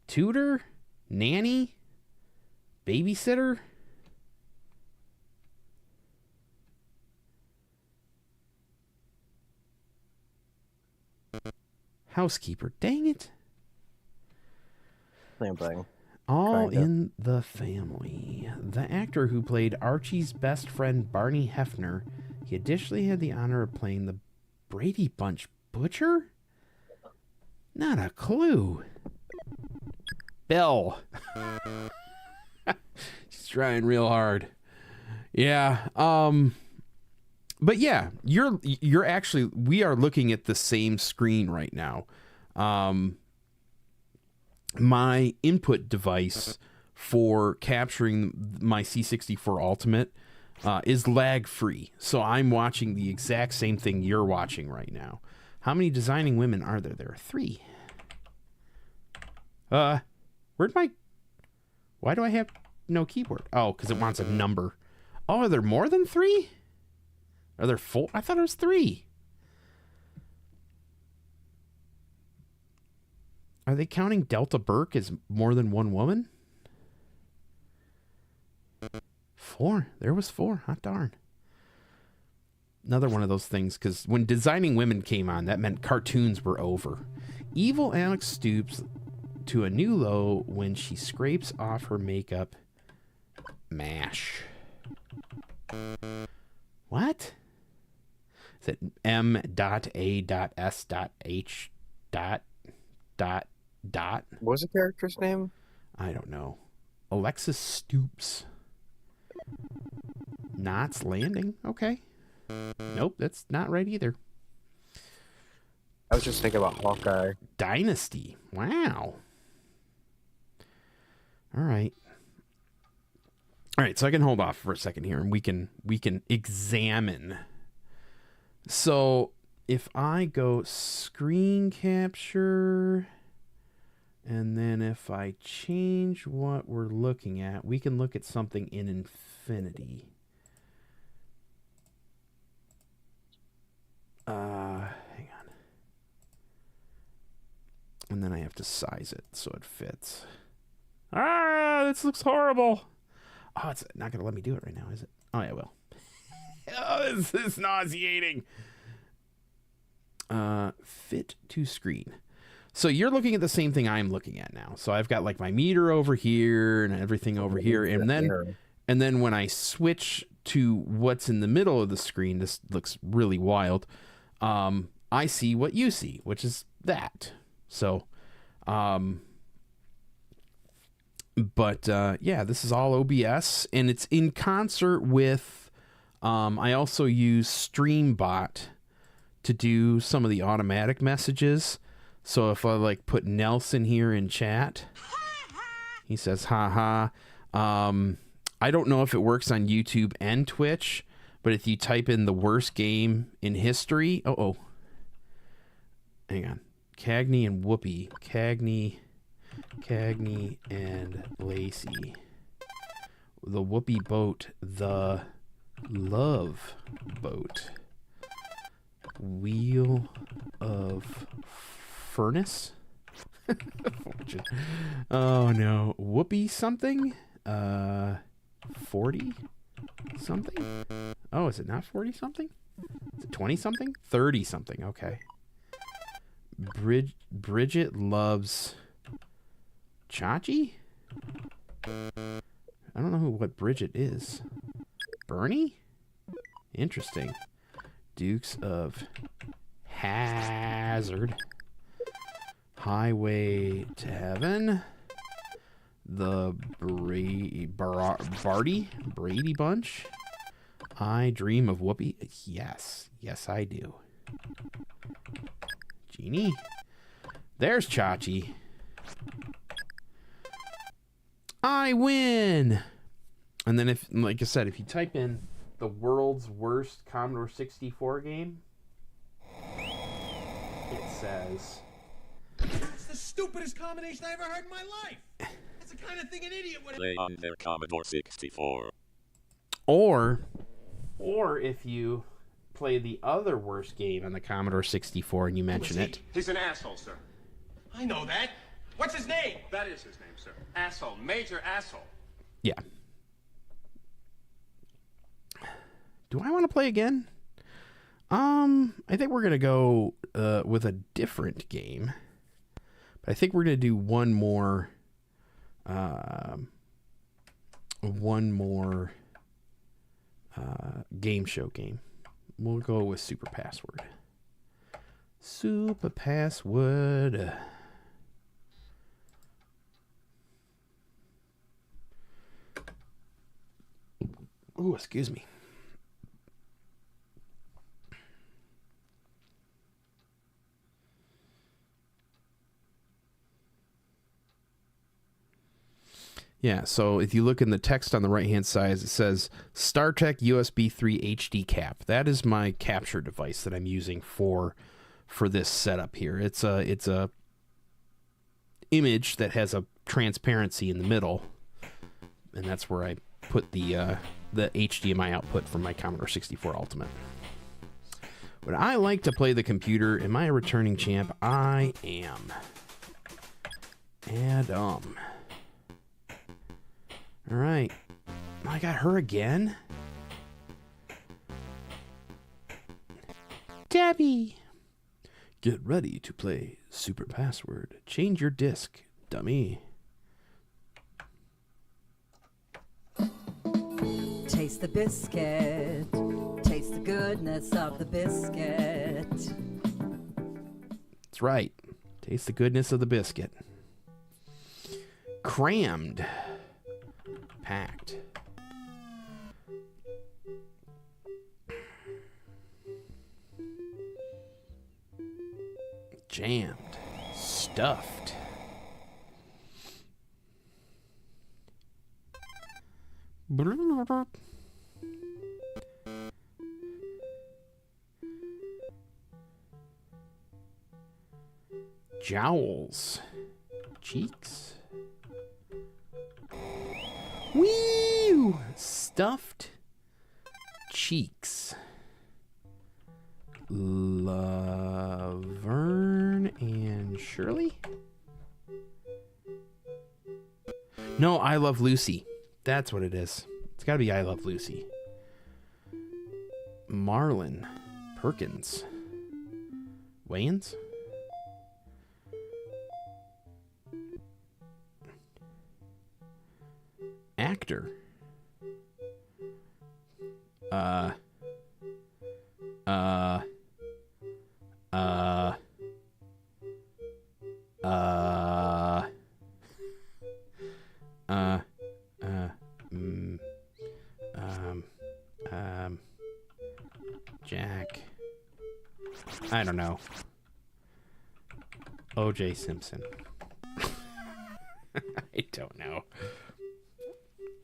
Tutor? Nanny? Babysitter? Housekeeper. Dang it. Same thing. All Kinda. in the Family. The actor who played Archie's best friend Barney Hefner, he additionally had the honor of playing the Brady Bunch butcher? Not a clue. Bill. She's trying real hard. Yeah. But yeah, you're actually, we are looking at the same screen right now. My input device for capturing my C64 Ultimate is lag free. So I'm watching the exact same thing you're watching right now. How many designing women are there? There are 3. Why do I have no keyboard? Oh, because it wants a number. Oh, are there more than 3? Are there 4? I thought it was 3. Are they counting Delta Burke as more than one woman? 4. There was 4. Hot darn. Another one of those things, because when Designing Women came on, that meant cartoons were over. Evil Alex stoops to a new low when she scrapes off her makeup. MASH. What? Is it M.A.S.H. Dot. What was the character's name? I don't know. Alexis Stoops. Knots Landing. Okay. Nope, that's not right either. I was just thinking about Hawkeye. Dynasty. Wow. All right. All right, so I can hold off for a second here and we can examine. So, if I go screen capture, and then if I change what we're looking at, we can look at something in infinity. Hang on. And then I have to size it so it fits. This looks horrible. Oh, it's not going to let me do it right now, is it? Oh, yeah, it will. Oh, this is nauseating. Fit to screen. So you're looking at the same thing I'm looking at now. So I've got like my meter over here and everything over here. And then when I switch to what's in the middle of the screen, this looks really wild. I see what you see, which is that. So, yeah, this is all OBS and it's in concert with, I also use StreamBot to do some of the automatic messages. So if I like put Nelson here in chat, he says, haha. I don't know if it works on YouTube and Twitch, but if you type in the worst game in history, hang on. Cagney and Whoopi. Cagney and Lacey. The Whoopi boat, the Love Boat. Wheel of Furnace. Fortune. Oh no. Whoopee something? 40 something? Oh, is it not 40 something? Is it 20 something? 30 something. Okay. Bridget loves Chachi? I don't know what Bridget is. Bernie? Interesting. Dukes of Hazard. Highway to Heaven. The Brady Bunch. I Dream of Whoopi. Yes. Yes, I do. Genie. There's Chachi. I win. And then if, like I said, if you type in the world's worst Commodore 64 game, it says... That's the stupidest combination I ever heard in my life. That's the kind of thing an idiot would Play on their Commodore 64. Or if you play the other worst game on the Commodore 64 and you mention it. He's an asshole, sir. I know that. What's his name? That is his name, sir. Asshole. Major asshole. Yeah. Do I want to play again? I think we're going to go with a different game. But I think we're going to do one more game show game. We'll go with Super Password. Super Password. Ooh, excuse me. Yeah, so if you look in the text on the right-hand side, it says StarTech USB 3 HD cap. That is my capture device that I'm using for this setup here. It's a image that has a transparency in the middle, and that's where I put the HDMI output from my Commodore 64 Ultimate. Would I like to play the computer? Am I a returning champ? I am. Adam. All right. I got her again. Debbie. Get ready to play Super Password. Change your disc, dummy. Taste the biscuit. Taste the goodness of the biscuit. That's right. Taste the goodness of the biscuit. Crammed. Packed. Jammed. Stuffed. Jowls. Cheeks. Wee! Stuffed cheeks. Laverne and Shirley? No, I Love Lucy. That's what it is. It's gotta be I Love Lucy. Marlon Perkins. Wayans? Actor. Jack. I don't know. O.J. Simpson. I don't know.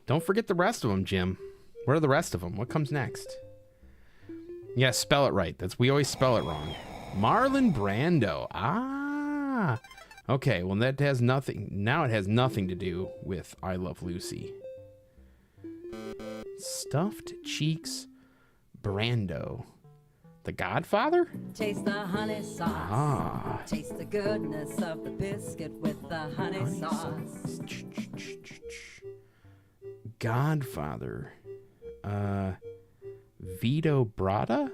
Don't forget the rest of them, Jim. What are the rest of them? What comes next? Yeah, spell it right. We always spell it wrong. Marlon Brando. Ah. Okay, well that has nothing. Now it has nothing to do with I Love Lucy. Stuffed cheeks Brando. The Godfather? Taste the honey sauce. Ah. Taste the goodness of the biscuit with the honey sauce. Godfather. Vito Bratta?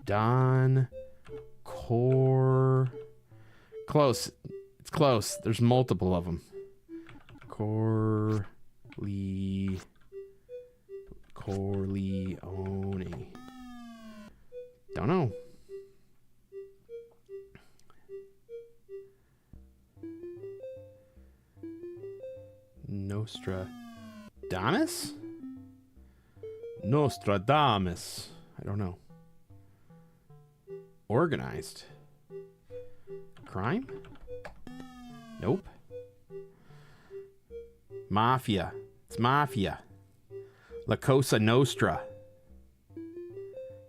Don Cor... Close. It's close. There's multiple of them. Corleone. Don't know. Nostradamus? Nostradamus. I don't know. Organized. Crime? Nope. Mafia. It's Mafia. La Cosa Nostra.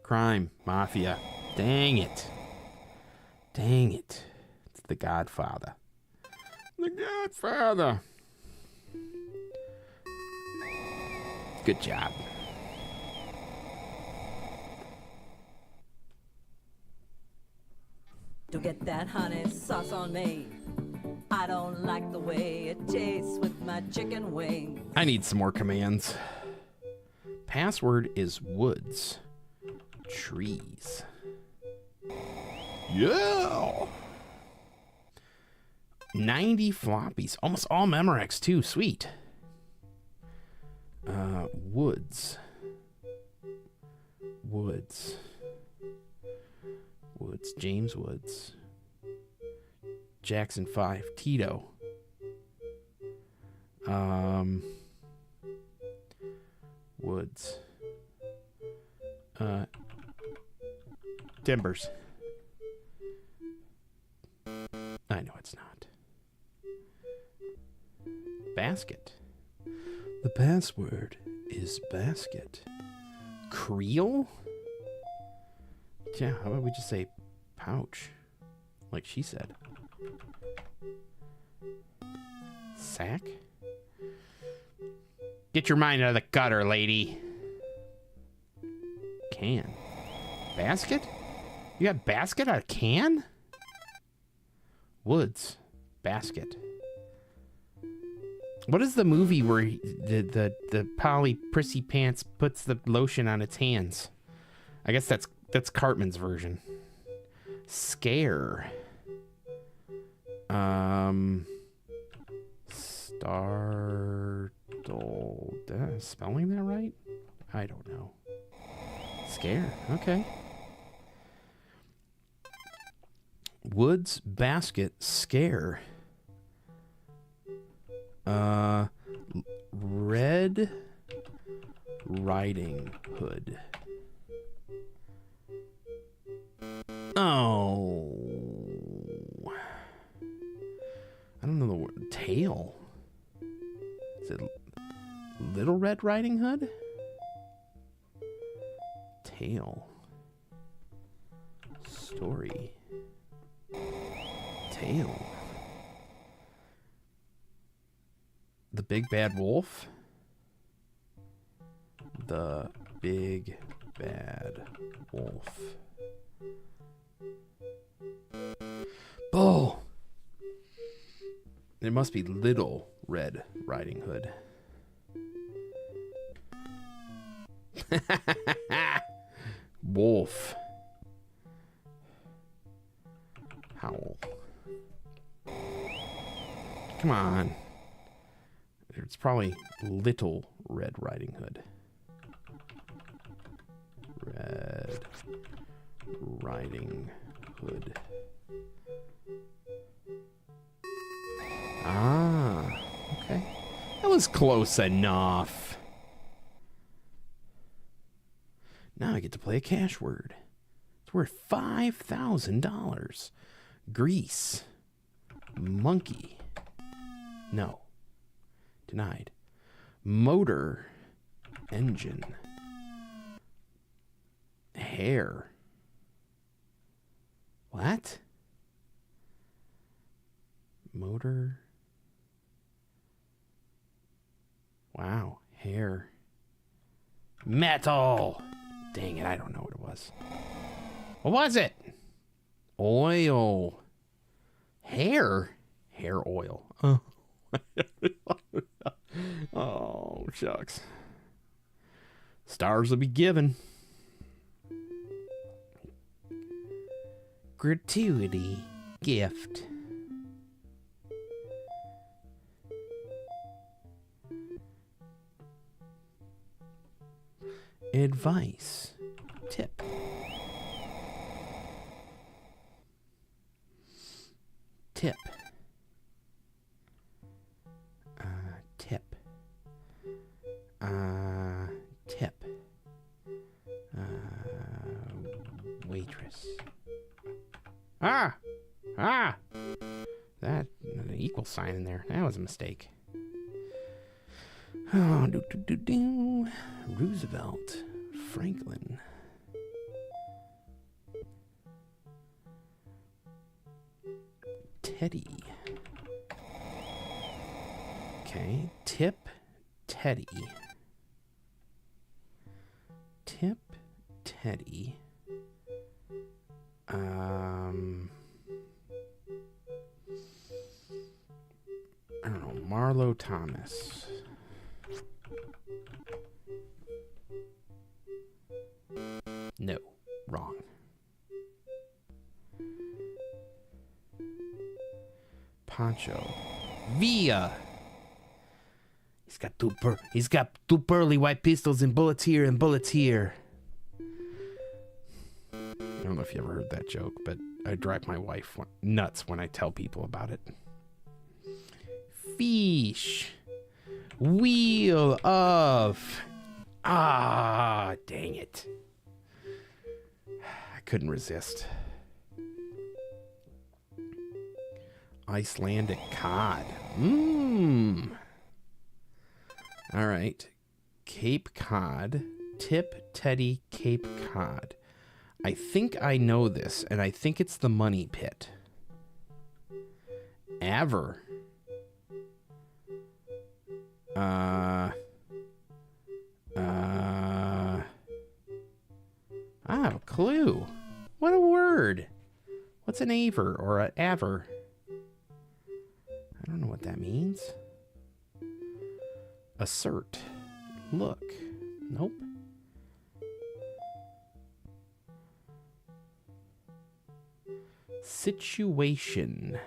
Crime. Mafia. Dang it. Dang it. It's The Godfather. The Godfather. Good job. To get that honey sauce on me. I don't like the way it tastes with my chicken wings. I need some more commands. Password is woods. Trees. Yeah! 90 floppies. Almost all Memorex too. Sweet. Woods. Woods. Woods. James Woods. Jackson 5. Tito. Woods. Timbers. I know it's not. Basket. The password is basket. Creel? Yeah, how about we just say pouch? Like she said. Sack? Get your mind out of the gutter, lady. Can. Basket? You got basket out of can? Woods. Basket. What is the movie where the Polly Prissy Pants puts the lotion on its hands? I guess that's Cartman's version. Scare. Startled. Spelling that right? I don't know. Scare. Okay. Woods, basket, scare. Red Riding Hood. Oh. I don't know the word. Tail. Is it Little Red Riding Hood? Tail. Story. Tail. The Big Bad Wolf. The Big Bad Wolf. Bull. It must be Little Red Riding Hood. Wolf. Howl. Come on. It's probably Little Red Riding Hood. Red Riding Hood. Ah, okay. That was close enough. Now I get to play a cash word. It's worth $5,000. Grease. Monkey. No. Denied. Motor. Engine. Hair. What? Motor. Wow. Hair. Metal. Dang it, I don't know what it was. What was it? Oil. Hair? Hair oil. Oh. Oh, shucks. Stars will be given. Gratuity gift. Advice. Tip. Tip. Tip. Tip. Waitress. Ah! That an equal sign in there. That was a mistake. Oh, Roosevelt. Franklin. Teddy. Okay. Tip. Teddy. Tip. Teddy. I don't know. Marlo Thomas. No. Wrong. Poncho. Villa. He's got two pearly white pistols and bullets here and bullets here. I don't know if you ever heard that joke, but I drive my wife nuts when I tell people about it. Fish. Wheel of. Ah, dang it. I couldn't resist. Icelandic cod. Mmm. All right. Cape Cod. Tip Teddy Cape Cod. I think I know this, and I think it's the Money Pit. Aver. I have a clue. What a word. What's an aver or an aver? I don't know what that means. Assert. Look. Nope. Situation.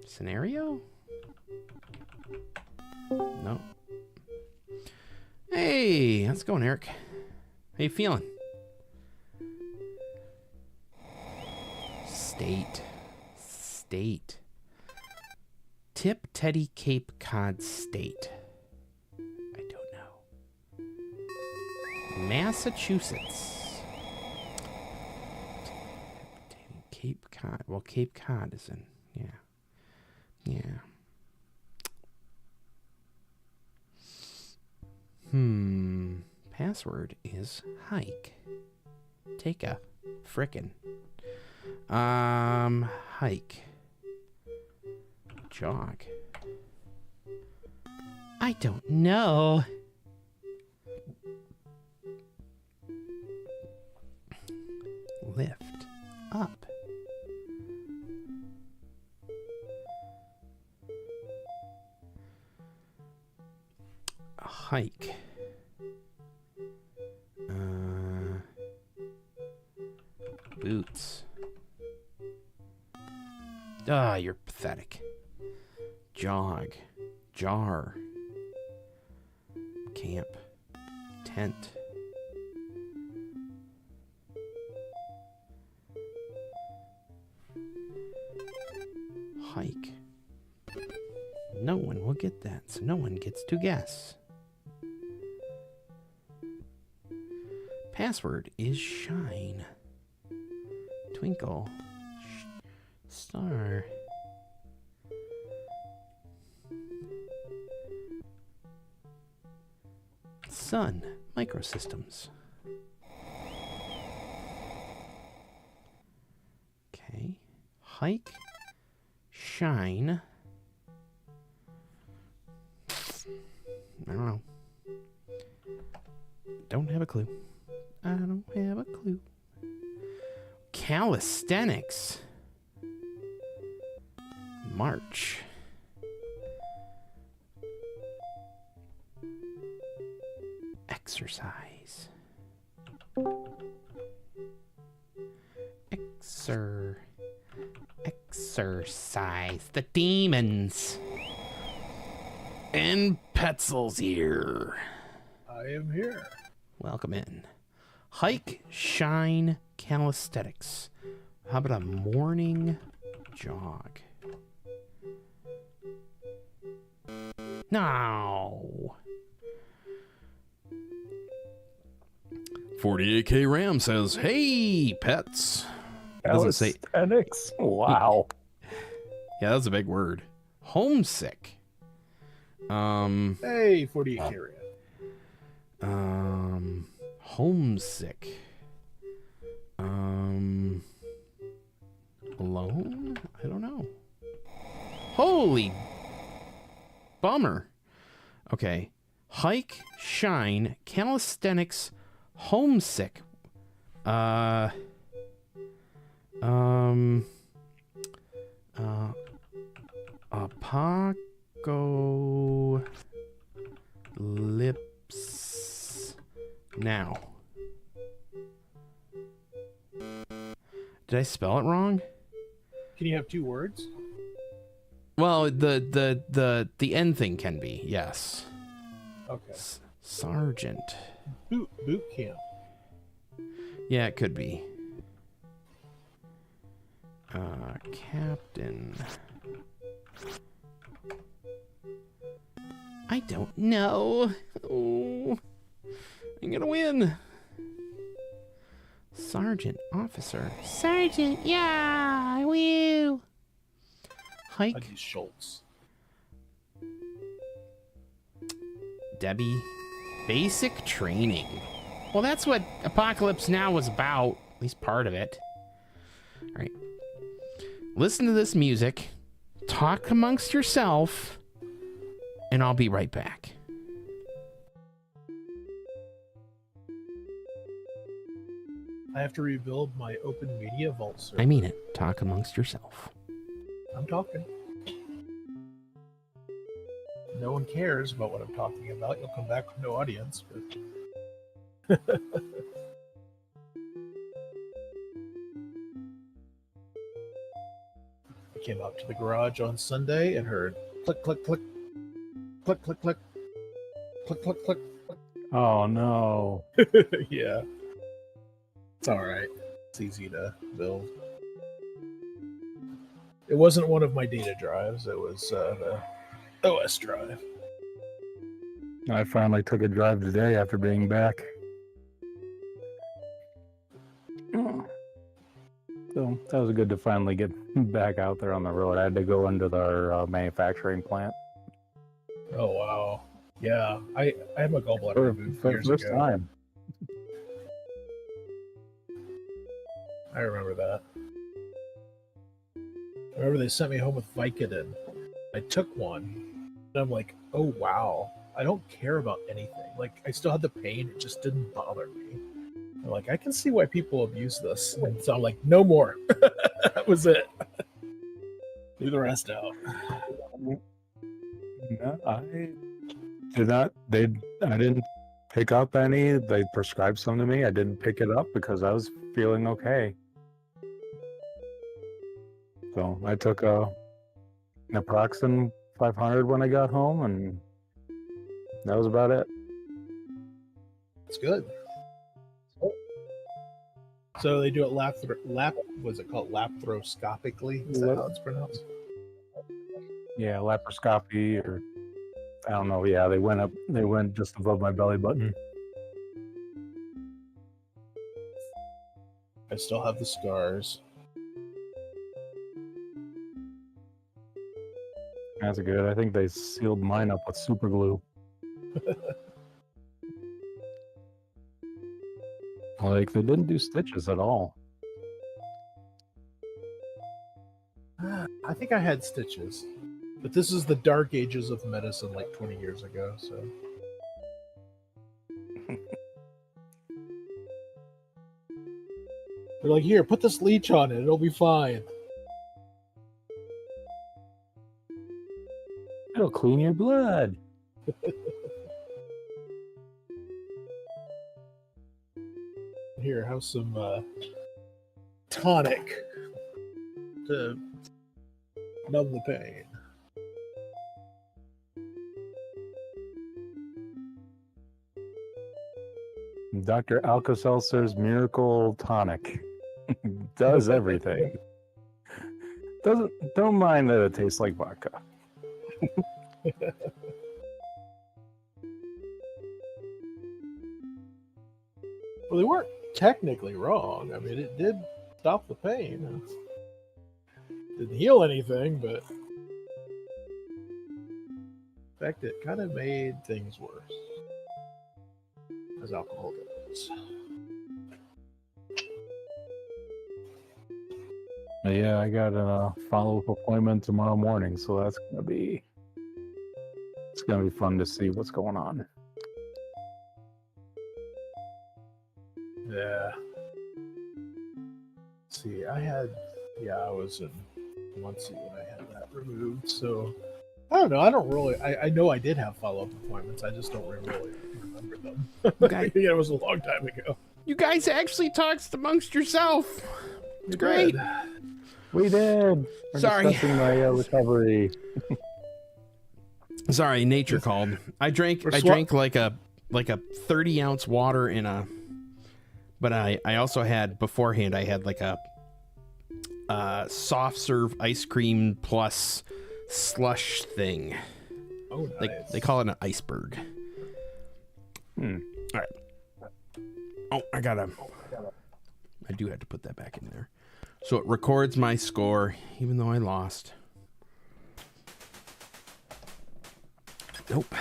Scenario? No. Hey, how's it going, Eric? How you feeling? State. Tip Teddy Cape Cod State. I don't know. Massachusetts. Cape Cod. Well, Cape Cod is in. Yeah. Password is hike. Take a frickin'. Hike. Jog. I don't know. Lift up. Hike. Boots. Ah, you're pathetic. Jog. Jar. Camp. Tent. Hike. No one will get that, so no one gets to guess. Password is shine. Twinkle. Star. Sun. Microsystems. Okay. Hike. Shine. I don't know. Don't have a clue. I don't have a clue. Calisthenics. March. Exercise. Exercise. The demons. And Petzel's here. I am here. Welcome in. Hike, shine, calisthenics. How about a morning jog? No. 48K Ram says, "Hey, pets." Doesn't say. Calisthenics. Wow. Yeah, that's a big word. Homesick. Hey, 48K Ram. Homesick. Alone? I don't know. Holy bummer. Okay. Hike, shine, calisthenics, homesick. Apocalypse now. Did I spell it wrong? Can you have two words? Well, the end thing can be, yes. Okay. Sergeant. Boot camp. Yeah, it could be. Captain. I don't know. Oh, I'm gonna win. Sergeant, officer. Sergeant, yeah, woo. Hike. I'd use Schultz. Debbie. Basic training. Well, that's what Apocalypse Now was about. At least part of it. All right. Listen to this music. Talk amongst yourself. And I'll be right back. I have to rebuild my open media vault server. I mean it. Talk amongst yourself. I'm talking. No one cares about what I'm talking about. You'll come back with no audience. But... I came out to the garage on Sunday and heard click, click, click, click, click, click, click, click, click. Oh no. Yeah. It's alright. It's easy to build. It wasn't one of my data drives. It was the OS drive. I finally took a drive today after being back. So that was good to finally get back out there on the road. I had to go into our manufacturing plant. Oh, wow. Yeah. I had my gallbladder removed years First ago. time. I remember that. I remember they sent me home with Vicodin. I took one, and I'm like, oh wow, I don't care about anything. Like, I still had the pain, it just didn't bother me. I'm like, I can see why people abuse this. And so I'm like, no more. That was it. Leave the rest out. No, I did not. I didn't pick up any. They prescribed some to me. I didn't pick it up because I was feeling okay. So I took a naproxen 500 when I got home, and that was about it. It's good. So they do it was it called laparoscopically? Is that how it's pronounced? Yeah, laparoscopy, or I don't know. Yeah, they went just above my belly button. I still have the scars. That's good. I think they sealed mine up with super glue. Like, they didn't do stitches at all. I think I had stitches. But this is the dark ages of medicine, like 20 years ago. So they're like, here, put this leech on it; it'll be fine. It'll clean your blood. Here, have some tonic to numb the pain. Dr. Alka-Seltzer's Miracle Tonic does everything. Don't mind that it tastes like vodka. Well, they weren't technically wrong. I mean, it did stop the pain. Didn't heal anything, but in fact, it kind of made things worse, as alcohol does. Yeah, I got a follow-up appointment tomorrow morning, so it's gonna be fun to see what's going on. Yeah. Let's see, I was in Muncie when I had that removed, so I don't know. I don't really. I know I did have follow-up appointments. I just don't really remember them. Okay. Yeah, it was a long time ago. You guys actually talked amongst yourself. It's We great. did. We did. We're Sorry. discussing my recovery. Sorry, nature called. I drank like a 30-ounce water in a, but I also had beforehand. I had like a soft serve ice cream plus slush thing. Oh, nice. They call it an iceberg. All right. Oh, I do have to put that back in there. So it records my score, even though I lost. Nope.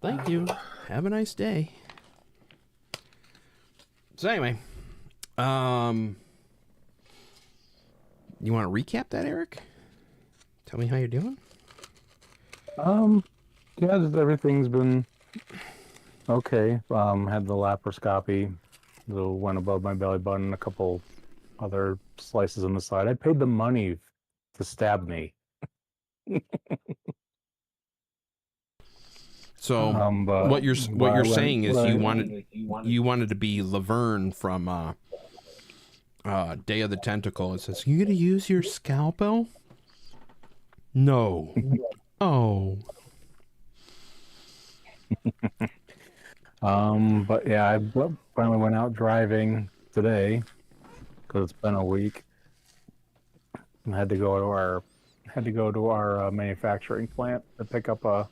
Thank you. Have a nice day. So anyway, you want to recap that, Eric? Tell me how you're doing. Yeah, just everything's been okay. Had the laparoscopy, went above my belly button, a couple other slices on the side. I paid the money to stab me. So but what you're saying is you wanted wanted to be Laverne from Day of the Tentacle. It says, "You gonna use your scalpel?" No. Oh. But yeah, I finally went out driving today because it's been a week. I had to go to our manufacturing plant to pick up a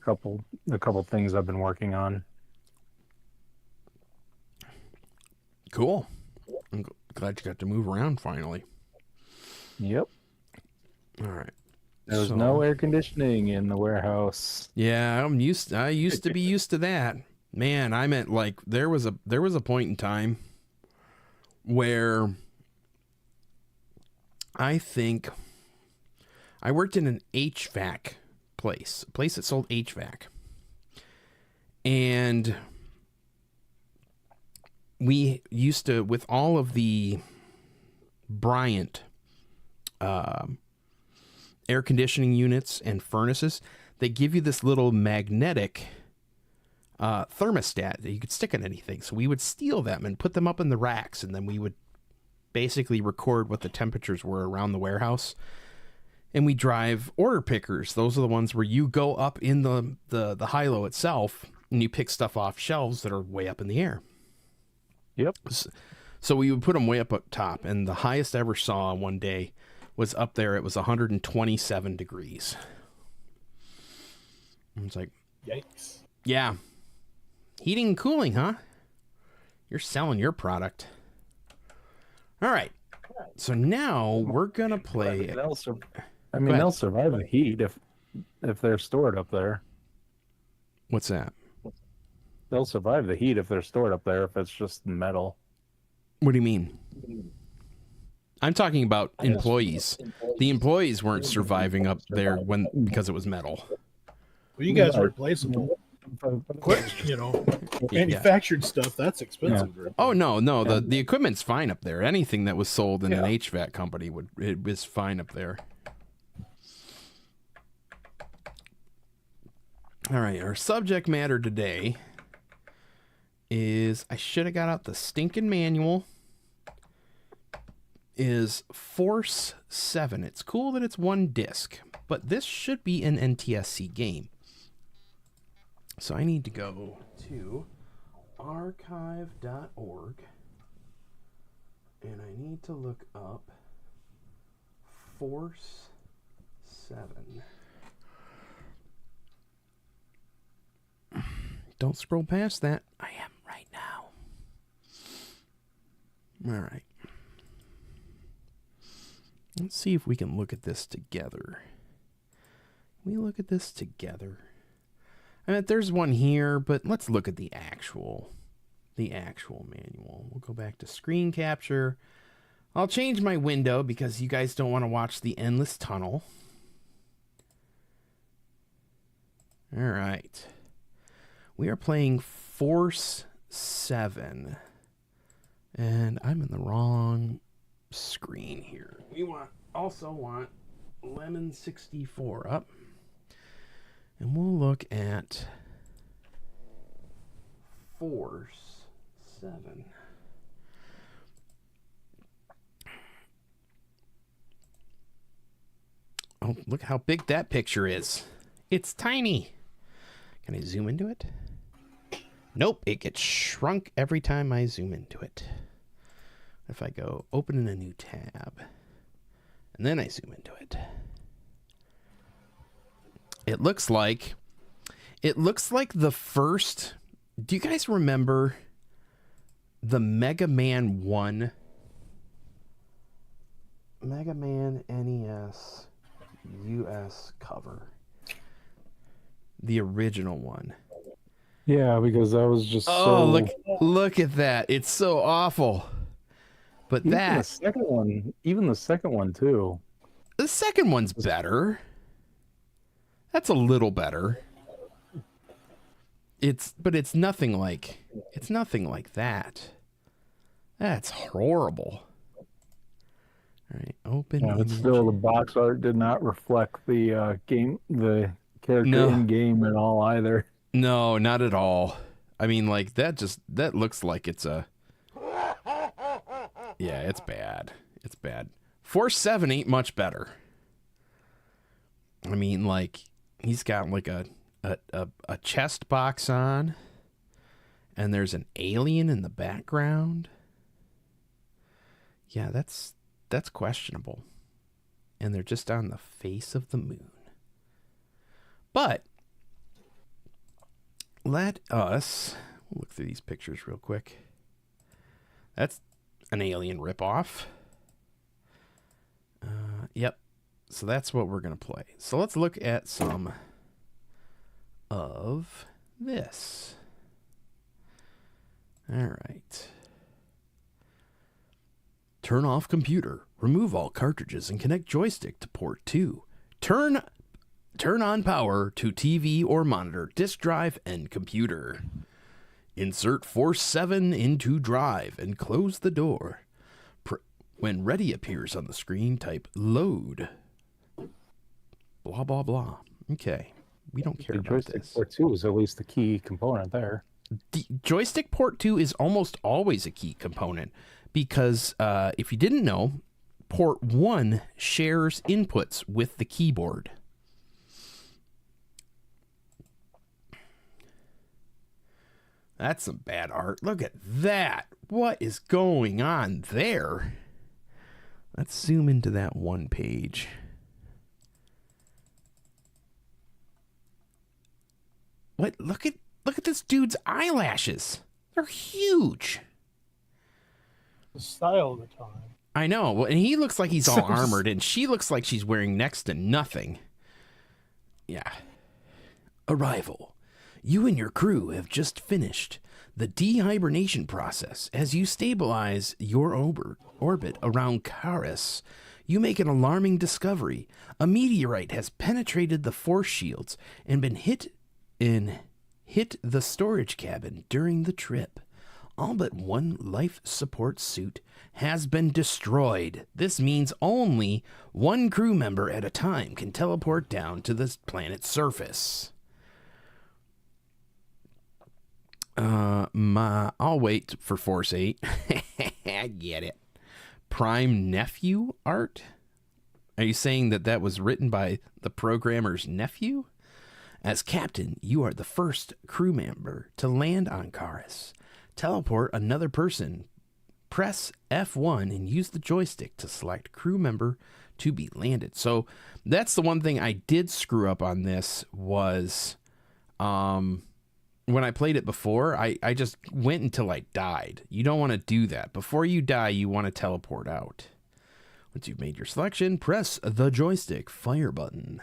couple things I've been working on. Cool. I'm glad you got to move around finally. Yep. All right. There was no air conditioning in the warehouse. Yeah, I used to be used to that. Man, I meant like there was a point in time where I think I worked in an HVAC place, a place that sold HVAC. And we used to, with all of the Bryant air conditioning units and furnaces, they give you this little magnetic thermostat that you could stick on anything. So we would steal them and put them up in the racks, and then we would basically record what the temperatures were around the warehouse. And we drive order pickers. Those are the ones where you go up in the high-low itself and you pick stuff off shelves that are way up in the air. Yep. So we would put them way up top, and the highest I ever saw one day was up there. It was 127 degrees. I was like, Yikes. yeah. Heating and cooling, huh? You're selling your product. All right. So now we're going to play. They'll survive the heat if they're stored up there. What's that? They'll survive the heat if they're stored up there, if it's just metal. What do you mean? I'm talking about employees. The employees weren't surviving up there because it was metal. Well, you guys are replaceable. Quick, manufactured stuff, that's expensive. Yeah. Oh no, the equipment's fine up there. Anything that was sold in an HVAC company was fine up there. All right, our subject matter today is, I should have got out the stinking manual, is Force 7. It's cool that it's one disc, but this should be an NTSC game. So I need to go to archive.org and I need to look up Force 7. Don't scroll past that. I am right now. All right. Let's see if we can look at this together. Can we look at this together? I mean, there's one here, but let's look at the actual manual. We'll go back to screen capture. I'll change my window because you guys don't want to watch the endless tunnel. All right. We are playing Force 7. And I'm in the wrong screen here. We also want Lemon 64 up. And we'll look at Force 7. Oh, look how big that picture is. It's tiny. Can I zoom into it? Nope, it gets shrunk every time I zoom into it. If I go open in a new tab, and then I zoom into it, it looks like the first. Do you guys remember the Mega Man 1? Mega Man NES US cover. The original one. Yeah, because that was just look at that. It's so awful. But even the second one too. The second one's better. That's a little better. But it's nothing like that. That's horrible. All right, open. Yeah, but still, the box art did not reflect the the character in game at all either. No, not at all. I mean, like that looks like it's a. Yeah, it's bad. It's bad. Force 7 ain't much better. I mean, like he's got like a chest box on, and there's an alien in the background. Yeah, that's questionable. And they're just on the face of the moon. But let us look through these pictures real quick. That's an alien ripoff. Yep. So that's what we're going to play. So let's look at some of this. All right. Turn off computer. Remove all cartridges and connect joystick to port 2. Turn on power to TV or monitor, disk drive, and computer. Insert Force 7 into drive and close the door. When ready appears on the screen, type load. Blah, blah, blah. Okay. We don't care about joystick this. port 2 is at least the key component there. The joystick port 2 is almost always a key component because if you didn't know, port 1 shares inputs with the keyboard. That's some bad art. Look at that. What is going on there? Let's zoom into that one page. What? Look at this dude's eyelashes. They're huge. The style of the time. I know. Well, and he looks like he's all armored, and she looks like she's wearing next to nothing. Yeah. Arrival. You and your crew have just finished the dehibernation process. As you stabilize your orbit around Karis, you make an alarming discovery. A meteorite has penetrated the force shields and been hit the storage cabin during the trip. All but one life support suit has been destroyed. This means only one crew member at a time can teleport down to this planet's surface. I'll wait for Force 8. I get it. Prime Nephew art? Are you saying that was written by the programmer's nephew? As captain, you are the first crew member to land on Karis. Teleport another person. Press F1 and use the joystick to select crew member to be landed. So that's the one thing I did screw up on this was when I played it before, I just went until I died. You don't want to do that. Before you die, you want to teleport out. Once you've made your selection, press the joystick fire button.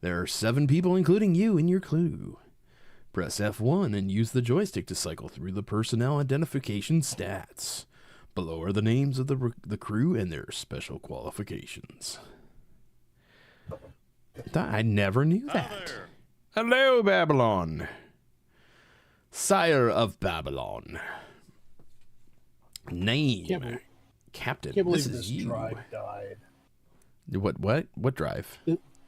There are 7 people, including you, in your crew. Press F1 and use the joystick to cycle through the personnel identification stats. Below are the names of the crew and their special qualifications. I never knew that. Hello, Babylon. Sire of Babylon. Name. Captain. Can't believe this is this you. drive died. What drive?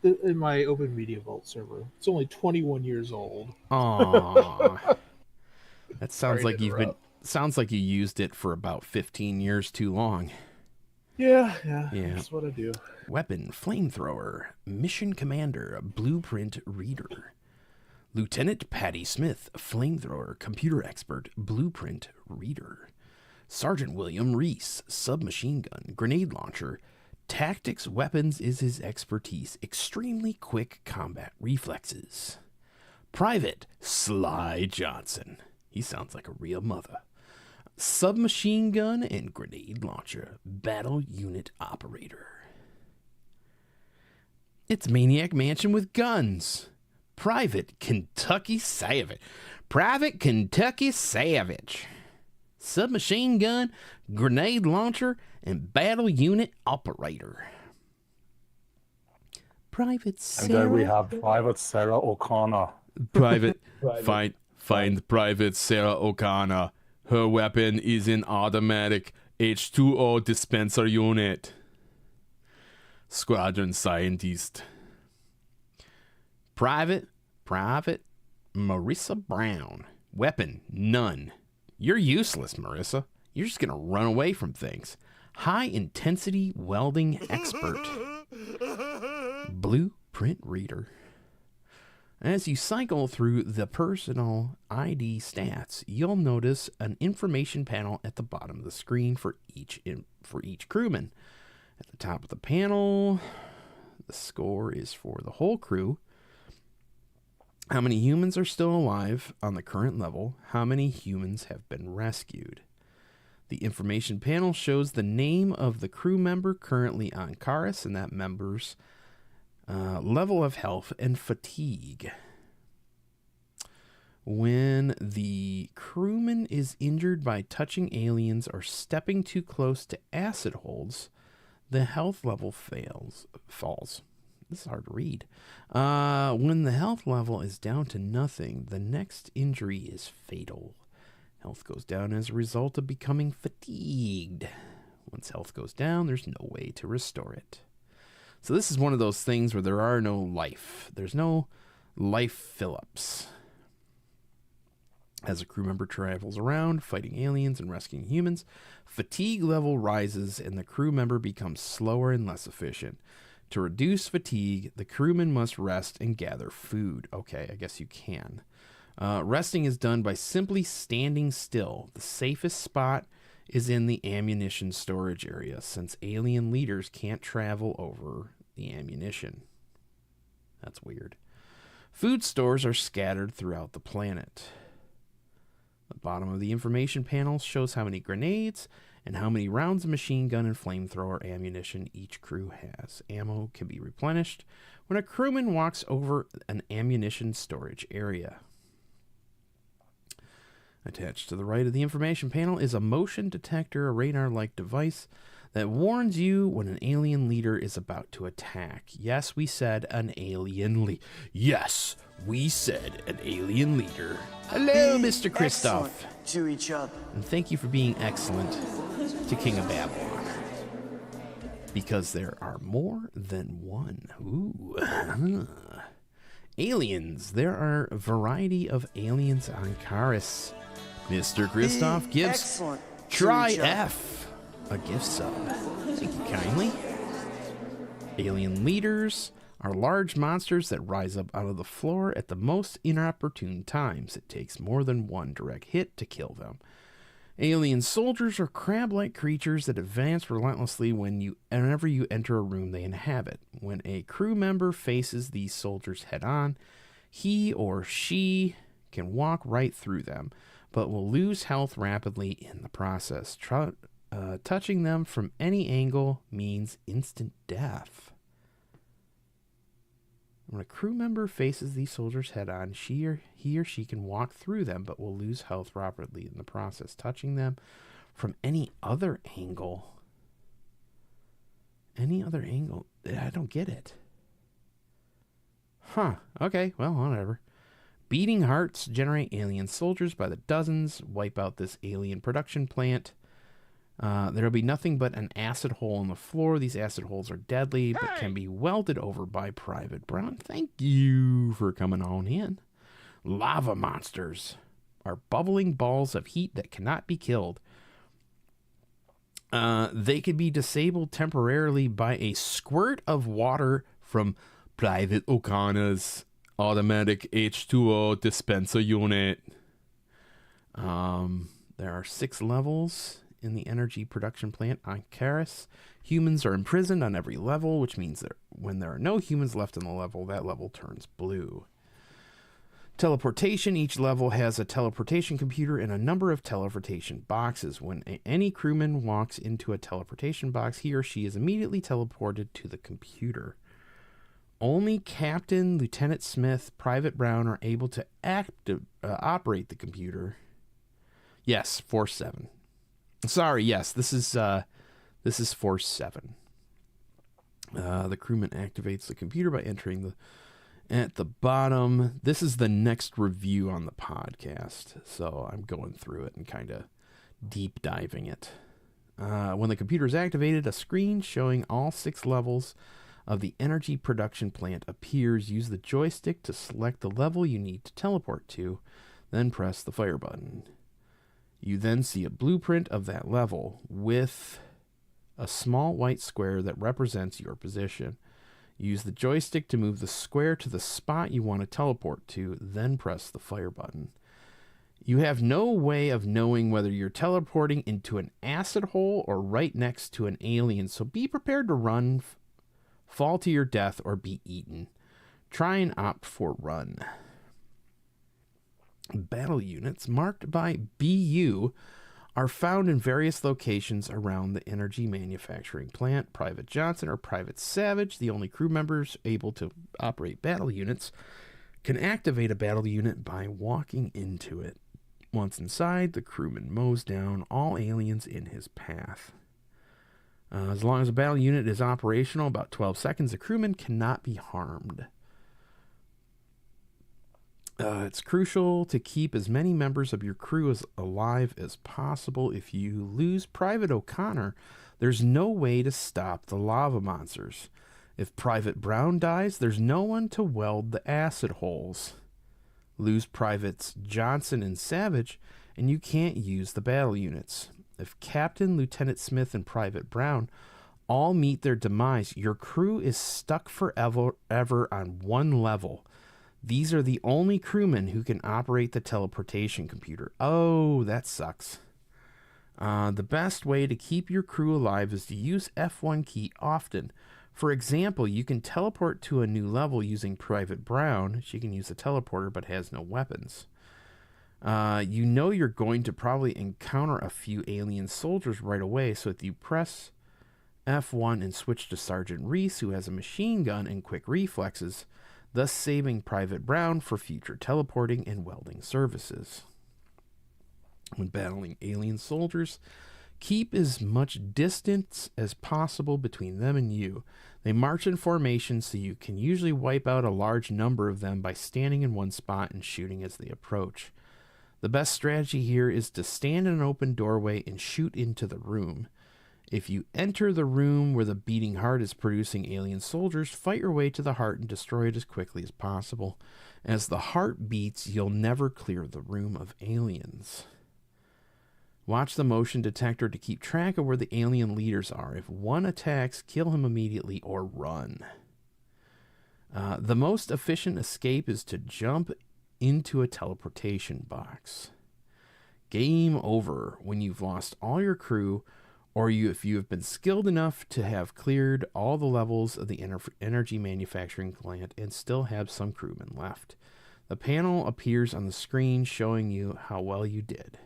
In my Open Media Vault server. It's only 21 years old. Aww. That sounds Sorry like to you've been. interrupt. Sounds like you used it for about 15 years too long. Yeah. Yeah. That's what I do. Weapon, flamethrower, mission commander, blueprint reader. Lieutenant Patty Smith, flamethrower, computer expert, blueprint reader. Sergeant William Reese, submachine gun, grenade launcher. Tactics weapons is his expertise. Extremely quick combat reflexes. Private Sly Johnson. He sounds like a real mother. Submachine gun and grenade launcher. Battle unit operator. It's Maniac Mansion with guns. Private Kentucky Savage. Private Kentucky Savage. Submachine gun, grenade launcher, and battle unit operator. Private Sarah. And then we have Private Sarah O'Connor. Private. Find Private Sarah O'Connor. Her weapon is an automatic H2O dispenser unit. Squadron scientist. Private Marissa Brown. Weapon, none. You're useless, Marissa. You're just going to run away from things. High intensity welding expert. Blueprint reader. As you cycle through the personal ID stats, you'll notice an information panel at the bottom of the screen for each crewman. At the top of the panel, the score is for the whole crew. How many humans are still alive on the current level? How many humans have been rescued? The information panel shows the name of the crew member currently on Karis and that member's level of health and fatigue. When the crewman is injured by touching aliens or stepping too close to acid holds, the health level falls. This is hard to read. When the health level is down to nothing, the next injury is fatal. Health goes down as a result of becoming fatigued. Once health goes down, there's no way to restore it. So this is one of those things where there are no life. There's no life fill-ups. As a crew member travels around, fighting aliens and rescuing humans, fatigue level rises and the crew member becomes slower and less efficient. To reduce fatigue, the crewman must rest and gather food. Okay, I guess you can. Resting is done by simply standing still. The safest spot is in the ammunition storage area, since alien leaders can't travel over the ammunition. That's weird. Food stores are scattered throughout the planet. The bottom of the information panel shows how many grenades and how many rounds of machine gun and flamethrower ammunition each crew has. Ammo can be replenished when a crewman walks over an ammunition storage area. Attached to the right of the information panel is a motion detector, a radar-like device that warns you when an alien leader is about to attack. Yes, we said an alien leader. Yes, we said an alien leader. Hello, Mr. Kristoff. To each other. And thank you for being excellent to King of Babylon. Because there are more than one. Ooh. Aliens. There are a variety of aliens on Karis. Mr. Kristoff gives Try F a gift sub. Thank you kindly. Alien leaders are large monsters that rise up out of the floor at the most inopportune times. It takes more than one direct hit to kill them. Alien soldiers are crab-like creatures that advance relentlessly whenever you enter a room they inhabit. When a crew member faces these soldiers head-on, he or she can walk right through them, but will lose health rapidly in the process. Touching them from any angle means instant death. When a crew member faces these soldiers head-on, he or she can walk through them, but will lose health rapidly in the process. Touching them from any other angle. Any other angle? I don't get it. Huh. Okay, well, whatever. Beating hearts generate alien soldiers by the dozens. Wipe out this alien production plant. There'll be nothing but an acid hole in the floor. These acid holes are deadly, but can be welded over by Private Brown. Thank you for coming on in. Lava monsters are bubbling balls of heat that cannot be killed. They could be disabled temporarily by a squirt of water from Private O'Connor's automatic H2O dispenser unit. There are 6 levels in the energy production plant on Karis. Humans are imprisoned on every level, which means that when there are no humans left on the level, that level turns blue. Teleportation. Each level has a teleportation computer and a number of teleportation boxes. When any crewman walks into a teleportation box, he or she is immediately teleported to the computer. Only Captain, Lieutenant Smith, Private Brown are able to operate the computer. Yes, Force 7. Sorry, yes, this is Force 7. The crewman activates the computer by entering at the bottom. This is the next review on the podcast, so I'm going through it and kind of deep diving it. When the computer is activated, a screen showing all 6 levels of the energy production plant appears. Use the joystick to select the level you need to teleport to, then press the fire button. You then see a blueprint of that level with a small white square that represents your position. Use the joystick to move the square to the spot you want to teleport to, then press the fire button. You have no way of knowing whether you're teleporting into an acid hole or right next to an alien, so be prepared to run, fall to your death, or be eaten. Try and opt for run. Battle units marked by BU are found in various locations around the energy manufacturing plant. Private Johnson or Private Savage, the only crew members able to operate battle units, can activate a battle unit by walking into it. Once inside, the crewman mows down all aliens in his path. As long as a battle unit is operational, about 12 seconds, the crewman cannot be harmed. It's crucial to keep as many members of your crew alive as possible. If you lose Private O'Connor, there's no way to stop the lava monsters. If Private Brown dies, there's no one to weld the acid holes. Lose Privates Johnson and Savage, and you can't use the battle units. If Captain, Lieutenant Smith, and Private Brown all meet their demise, your crew is stuck forever on one level. These are the only crewmen who can operate the teleportation computer. Oh, that sucks. The best way to keep your crew alive is to use F1 key often. For example, you can teleport to a new level using Private Brown. She can use the teleporter but has no weapons. You know you're going to probably encounter a few alien soldiers right away, so if you press F1 and switch to Sergeant Reese, who has a machine gun and quick reflexes, thus saving Private Brown for future teleporting and welding services. When battling alien soldiers, keep as much distance as possible between them and you. They march in formation, so you can usually wipe out a large number of them by standing in one spot and shooting as they approach. The best strategy here is to stand in an open doorway and shoot into the room. If you enter the room where the beating heart is producing alien soldiers, fight your way to the heart and destroy it as quickly as possible. As the heart beats, you'll never clear the room of aliens. Watch the motion detector to keep track of where the alien leaders are. If one attacks, kill him immediately or run. The most efficient escape is to jump into a teleportation box. Game over when you've lost all your crew, or if you have been skilled enough to have cleared all the levels of the energy manufacturing plant and still have some crewmen left. The panel appears on the screen showing you how well you did.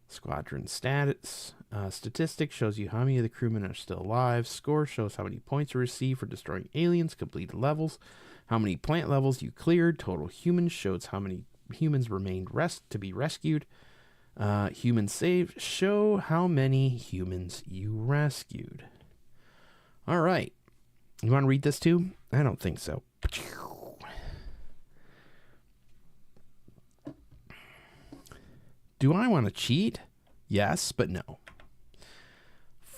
Squadron statistics shows you how many of the crewmen are still alive. Score shows how many points you received for destroying aliens, completed levels, how many plant levels you cleared. Total humans shows how many humans remained to be rescued. Humans saved show how many humans you rescued. All right. You want to read this too? I don't think so. Do I want to cheat? Yes, but no.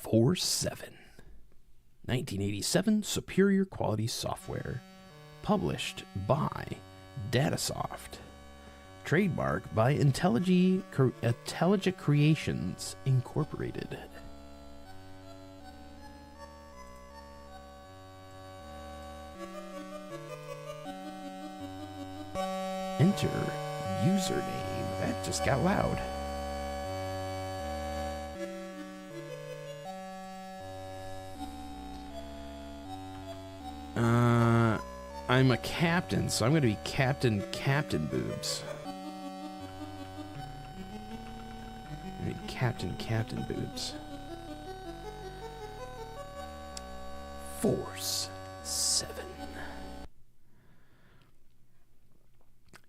4.7. 1987 Superior Quality Software. Published by Datasoft. Trademark by Intelligent Creations Incorporated. Enter username. That just got loud. I'm a captain, so I'm going to be Captain Boobs. Captain Boobs. Force 7.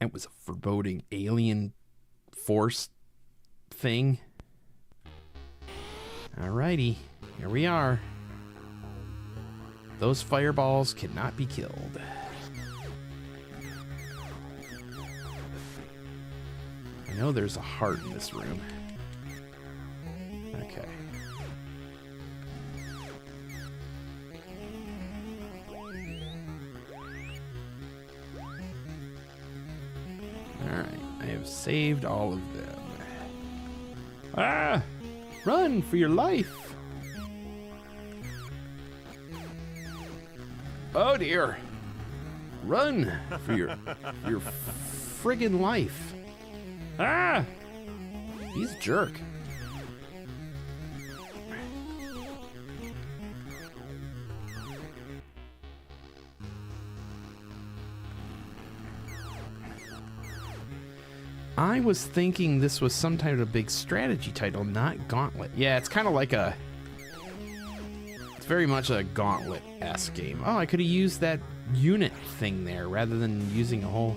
It was a foreboding alien force thing. Alrighty, here we are. Those fireballs cannot be killed. I know there's a heart in this room. Okay. Alright, I have saved all of them. Ah! Run for your life! Oh dear! Run for your friggin' life! Ah! He's a jerk. I was thinking this was some type of big strategy title, not Gauntlet. Yeah, it's kind of like a... It's very much a Gauntlet-esque game. Oh, I could have used that unit thing there rather than using a whole...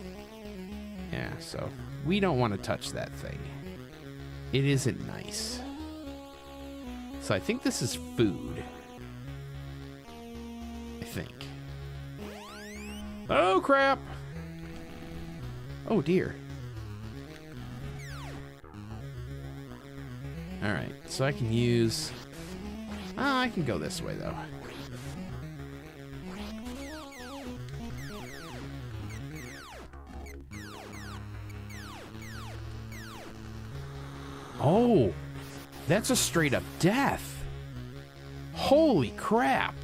Yeah, so we don't want to touch that thing. It isn't nice. So I think this is food. I think. Oh, crap! Oh, dear. Alright, so I can use... I can go this way, though. Oh! That's a straight-up death! Holy crap!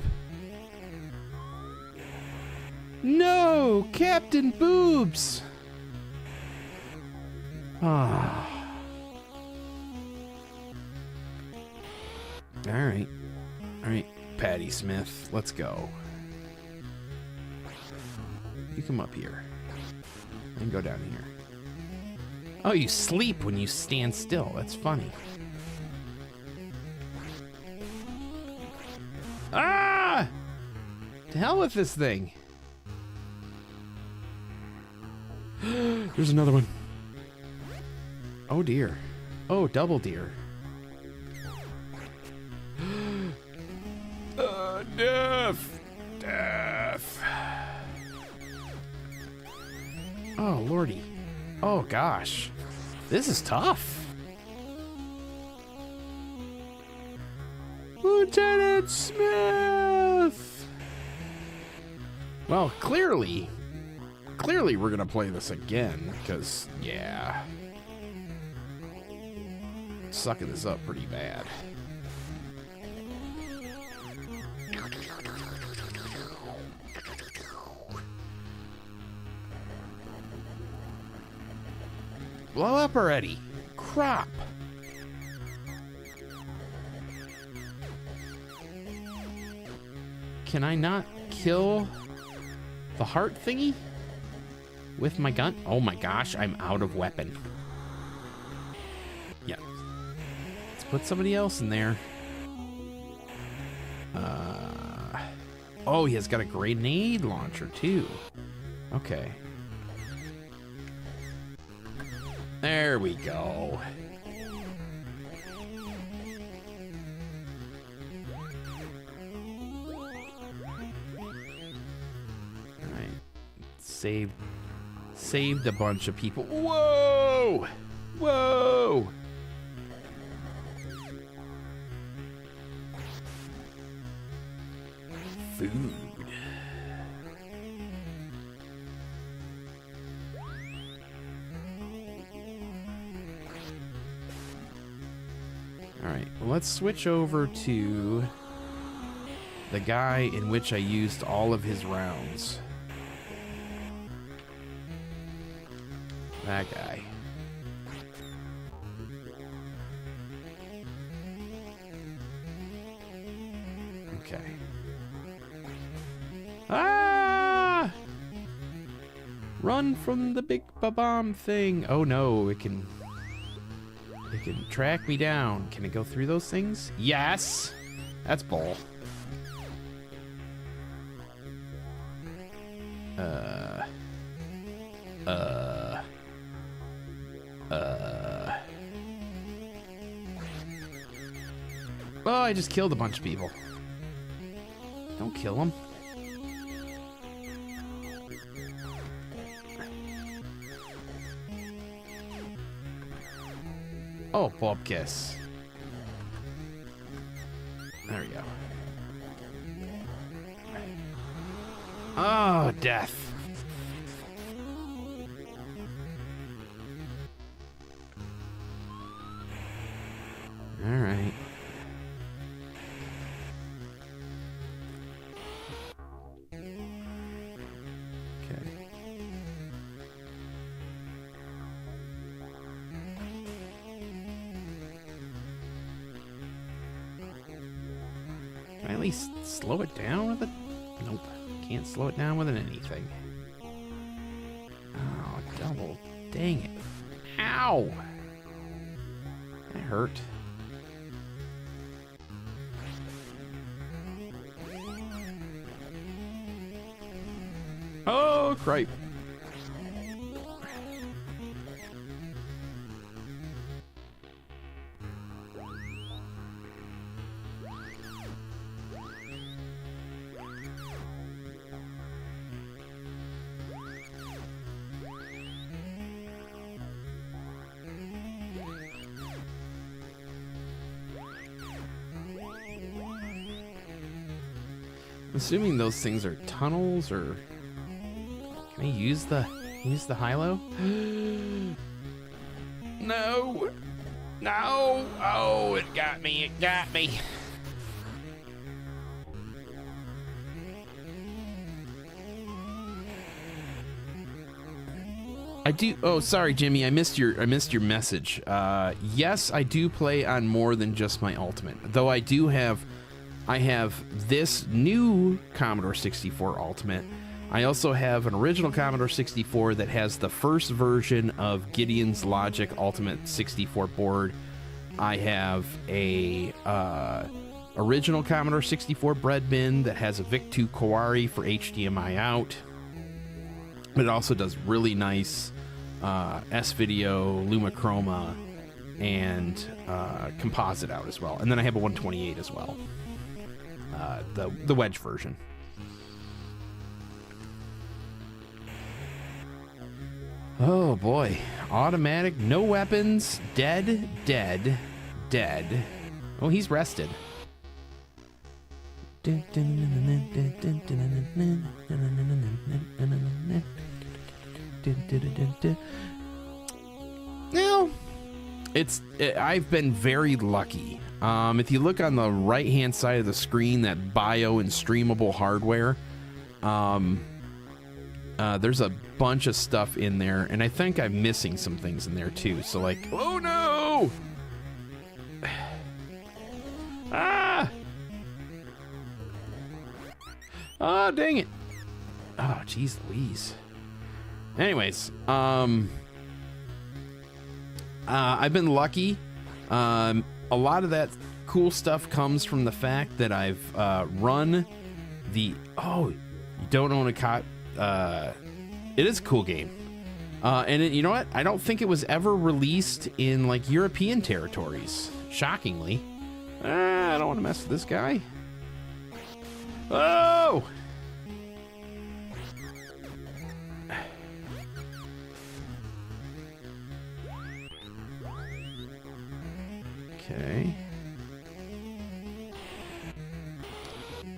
No! Captain Boobs! Ah... Alright. Alright, Patty Smith, let's go. You come up here. And go down here. Oh, you sleep when you stand still. That's funny. Ah! To hell with this thing. There's another one. Oh dear. Oh, double deer. Death! Death! Oh, lordy. Oh, gosh. This is tough. Lieutenant Smith! Well, clearly we're gonna play this again, because, yeah. Sucking this up pretty bad. Blow up already. Crap. Can I not kill the heart thingy with my gun? Oh my gosh, I'm out of weapon. Yeah. Let's put somebody else in there. Oh, he has got a grenade launcher too. Okay. There we go. Alright. Saved a bunch of people. Whoa! Whoa! Food. Alright, well, let's switch over to the guy in which I used all of his rounds. That guy. Okay. Ah! Run from the big bomb thing. Oh no, it can track me down. Can it go through those things? Yes! That's bull. Oh, I just killed a bunch of people. Don't kill them. Oh, Bob Kiss. There we go. Oh, death. All right. Okay. Can I at least slow it down with it? Nope. Can't slow it down with anything. Oh, double. Dang it. Ow! That hurt. Oh, cripe. Assuming those things are tunnels, or can I use the high-low? No, no! Oh, it got me! It got me! I do. Oh, sorry, Jimmy. I missed your message. Yes, I do play on more than just my ultimate. Though I have this new Commodore 64 Ultimate. I also have an original Commodore 64 that has the first version of Gideon's Logic Ultimate 64 board. I have a original Commodore 64 bread bin that has a VIC-2 Kawari for HDMI out. It also does really nice S-Video, Lumachroma and composite out as well. And then I have a 128 as well. The wedge version. Oh boy. Automatic, no weapons, dead. Oh, he's rested. Now, I've been very lucky. If you look on the right-hand side of the screen, that bio and streamable hardware, there's a bunch of stuff in there, and I think I'm missing some things in there too. So like, oh no! Ah! Oh, dang it. Oh, jeez Louise. Anyways, I've been lucky. A lot of that cool stuff comes from the fact that I've run the... Oh, you don't own a cot... it is a cool game. And you know what? I don't think it was ever released in, like, European territories. Shockingly. I don't want to mess with this guy. Oh! Okay.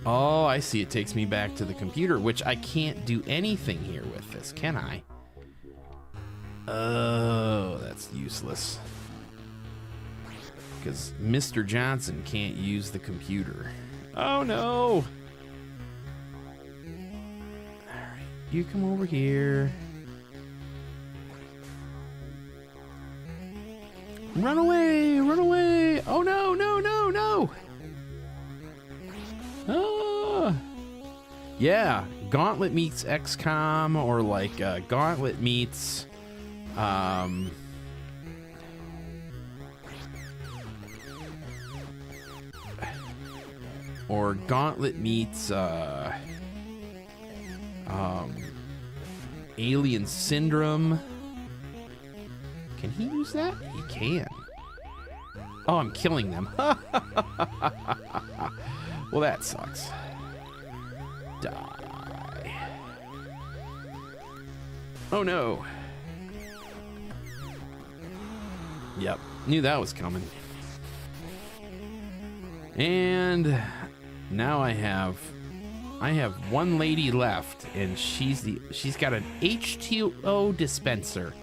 Oh, I see. It takes me back to the computer, which I can't do anything here with this, can I? Oh, that's useless. Because Mr. Johnson can't use the computer. Oh, no! Alright, you come over here. Run away! Run away! Oh, no, no, no, no! Oh! Yeah, Gauntlet meets XCOM, or like Gauntlet meets... or Gauntlet meets Alien Syndrome. Can he use that? He can. Oh, I'm killing them. Well, that sucks. Die. Oh no. Yep, knew that was coming. And now I have one lady left, and she's got an H2O dispenser.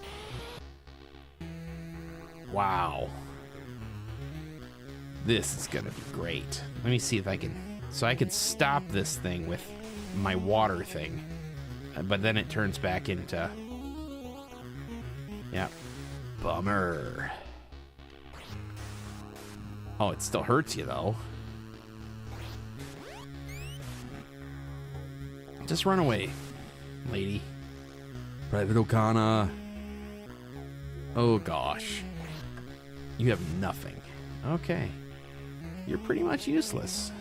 Wow. This is gonna be great. Let me see if I can... So I could stop this thing with my water thing. But then it turns back into... Yeah. Bummer. Oh, it still hurts you, though. Just run away, lady. Private O'Connor. Oh, gosh. You have nothing. Okay. You're pretty much useless.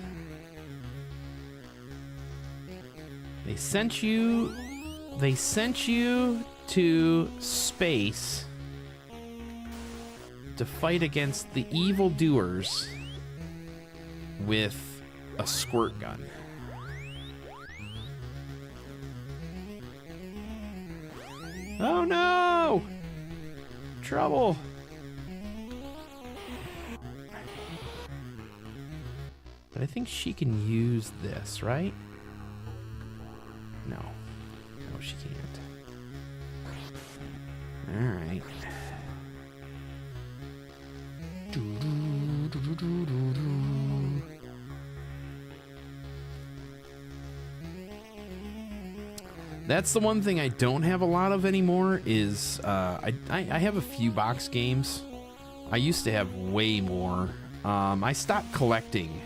They sent you to space to fight against the evildoers with a squirt gun. Oh no! Trouble! But I think she can use this, right? No. No, she can't. Alright. That's the one thing I don't have a lot of anymore is I have a few box games. I used to have way more. I stopped collecting.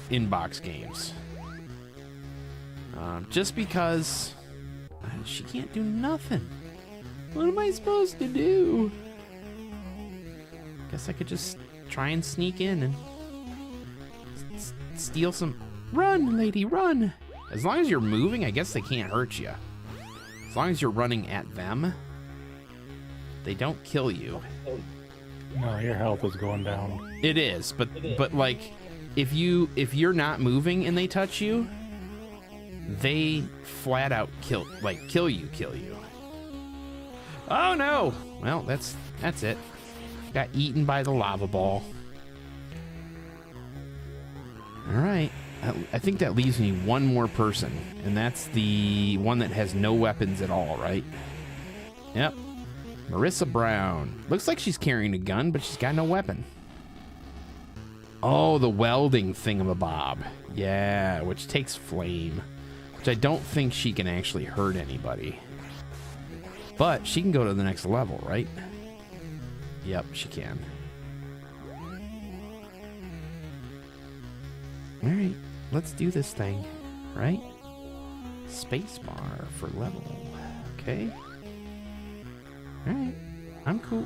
In box games. Just because she can't do nothing. What am I supposed to do? Guess I could just try and sneak in and steal some. Run, lady, run! As long as you're moving, I guess they can't hurt you. As long as you're running at them. They don't kill you. No, your health is going down. It is, but like, if you're not moving and they touch you, they flat out kill you. Oh no! Well, that's it. Got eaten by the lava ball. All right. I think that leaves me one more person, and that's the one that has no weapons at all, right? Yep. Marissa Brown. Looks like she's carrying a gun, but she's got no weapon. Oh, the welding thingamabob. Yeah, which takes flame. Which I don't think she can actually hurt anybody. But she can go to the next level, right? Yep, she can. All right, let's do this thing, right? Spacebar for level. Okay. All right, I'm cool.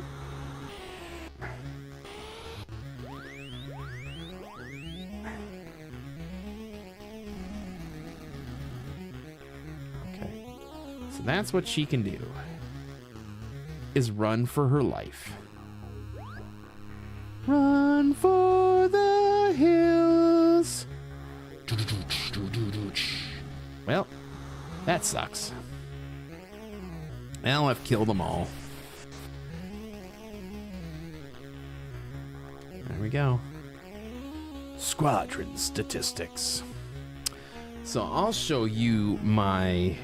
Okay, so that's what she can do, is run for her life. Run for the hills. Well, that sucks. Well, I've killed them all. There we go. Squadron statistics. So I'll show you my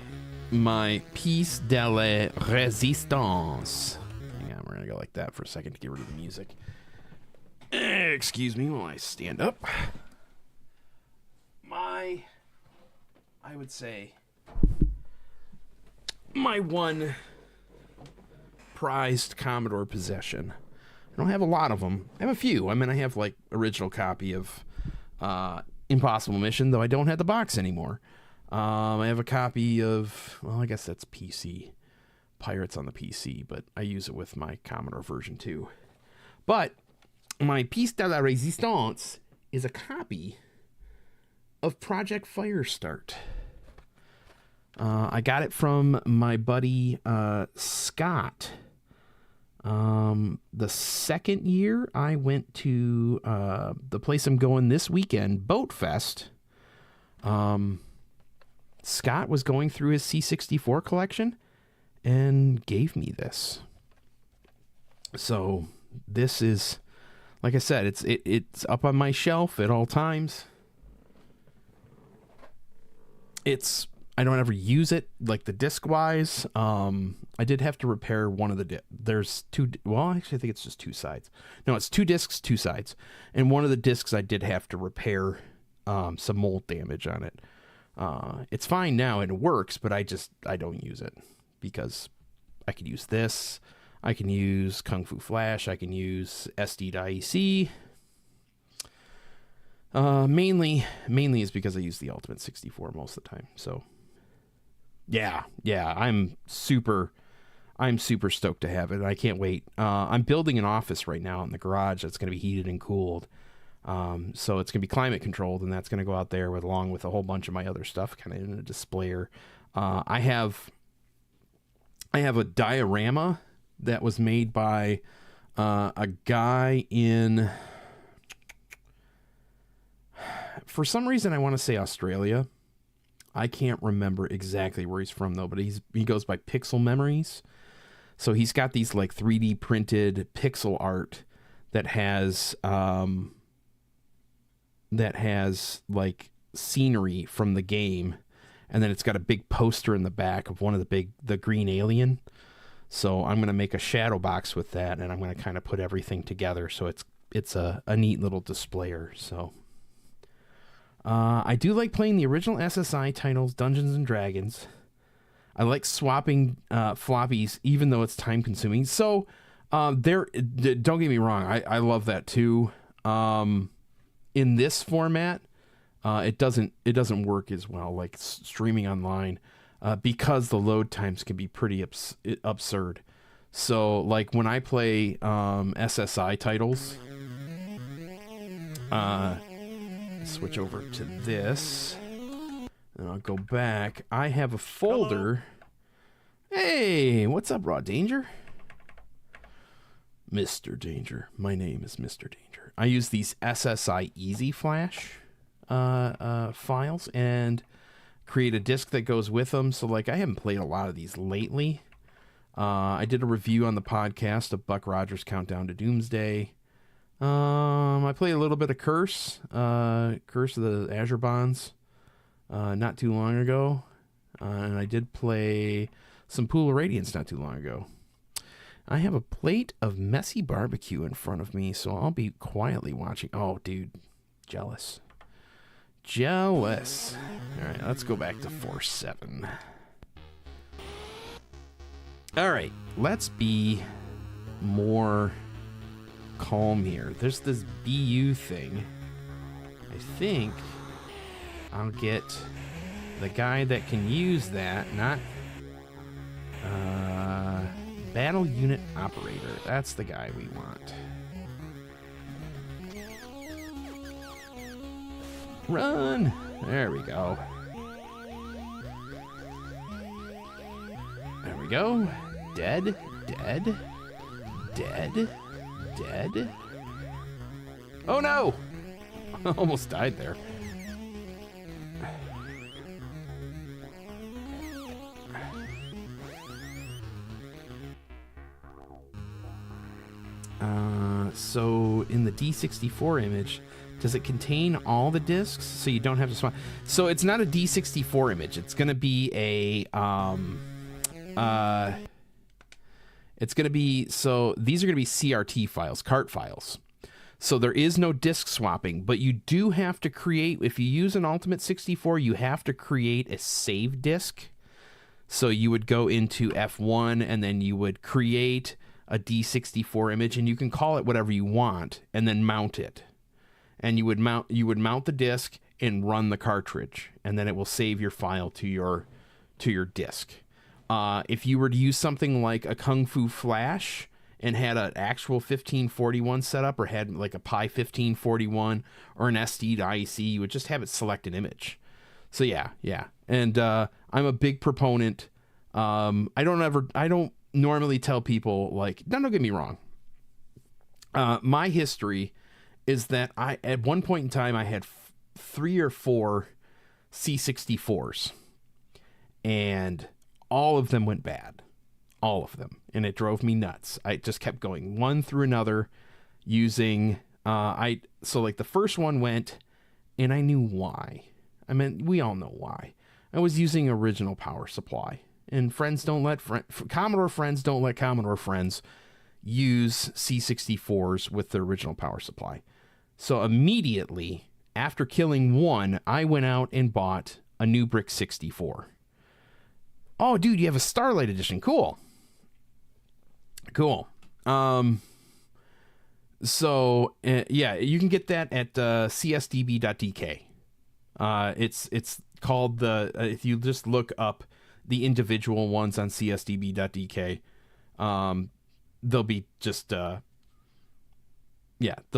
piece de la résistance. Hang on, we're gonna go like that for a second to get rid of the music. Excuse me while I stand up. I would say, my one prized Commodore possession. I don't have a lot of them. I have a few. I mean, I have like original copy of Impossible Mission, though I don't have the box anymore. I have a copy of, well, I guess that's PC. Pirates on the PC, but I use it with my Commodore version too. But my piece de la résistance is a copy of Project Firestart. I got it from my buddy Scott. The second year I went to the place I'm going this weekend, Boat Fest. Scott was going through his C64 collection and gave me this. So this is, like I said, it's up on my shelf at all times. I don't ever use it, like the disc wise. I did have to repair one of the there's two, well, actually I think it's just two sides. No, it's two discs, two sides. And one of the discs I did have to repair some mold damage on it. It's fine now and it works, but I don't use it because I could use this. I can use Kung Fu Flash. I can use SD.IEC. Mainly is because I use the Ultimate 64 most of the time. So yeah, I'm super stoked to have it. I can't wait. I'm building an office right now in the garage that's going to be heated and cooled. So it's going to be climate controlled, and that's going to go out there along with a whole bunch of my other stuff kind of in a displayer. I have a diorama that was made by a guy in, for some reason I want to say Australia. I can't remember exactly where he's from though, but he goes by Pixel Memories. So he's got these like 3D printed pixel art that has like scenery from the game, and then it's got a big poster in the back of one of the green alien. So I'm going to make a shadow box with that, and I'm going to kind of put everything together so it's a neat little displayer. So I do like playing the original SSI titles, Dungeons and Dragons. I like swapping floppies, even though it's time consuming. So don't get me wrong, I love that too. In this format, it doesn't work as well, like streaming online, because the load times can be pretty absurd. So like when I play SSI titles, switch over to this, and I'll go back. I have a folder. Hello. Hey, what's up, Raw Danger? Mr. Danger. My name is Mr. Danger. I use these SSI Easy Flash files and create a disc that goes with them. So, like, I haven't played a lot of these lately. I did a review on the podcast of Buck Rogers' Countdown to Doomsday. I played a little bit of Curse of the Azure Bonds, not too long ago. And I did play some Pool of Radiance not too long ago. I have a plate of messy barbecue in front of me, so I'll be quietly watching. Oh, dude. Jealous. Jealous. All right, let's go back to 4-7. All right, let's be more calm here. There's this BU thing. I think I'll get the guy that can use that, not battle unit operator. That's the guy we want. Run! There we go. There we go. Dead, dead, dead, dead. Oh no! Almost died there. So in the D64 image, does it contain all the discs so you don't have to swap? So it's not a D64 image. It's going to be a it's going to be, so these are going to be CRT files, cart files. So there is no disc swapping, but you do have to create, if you use an Ultimate 64, you have to create a save disc. So you would go into F1 and then you would create a D64 image, and you can call it whatever you want, and then mount it. And you would mount the disc and run the cartridge, and then it will save your file to your disc. If you were to use something like a Kung Fu Flash and had an actual 1541 setup, or had like a Pi 1541 or an SD to IEC, you would just have it select an image. So yeah. And I'm a big proponent. I don't normally tell people, like, don't get me wrong. My history is that at one point in time, I had 3 or 4 C64s, and all of them went bad. All of them. And it drove me nuts. I just kept going one through another using, so like the first one went, and I knew why. I mean, we all know why. I was using original power supply. And Commodore friends don't let Commodore friends use C64s with the original power supply. So immediately after killing one, I went out and bought a new brick 64. Oh, dude, you have a Starlight Edition. Cool. So yeah, you can get that at csdb.dk. It's called if you just look up the individual ones on csdb.dk, they'll be just they'll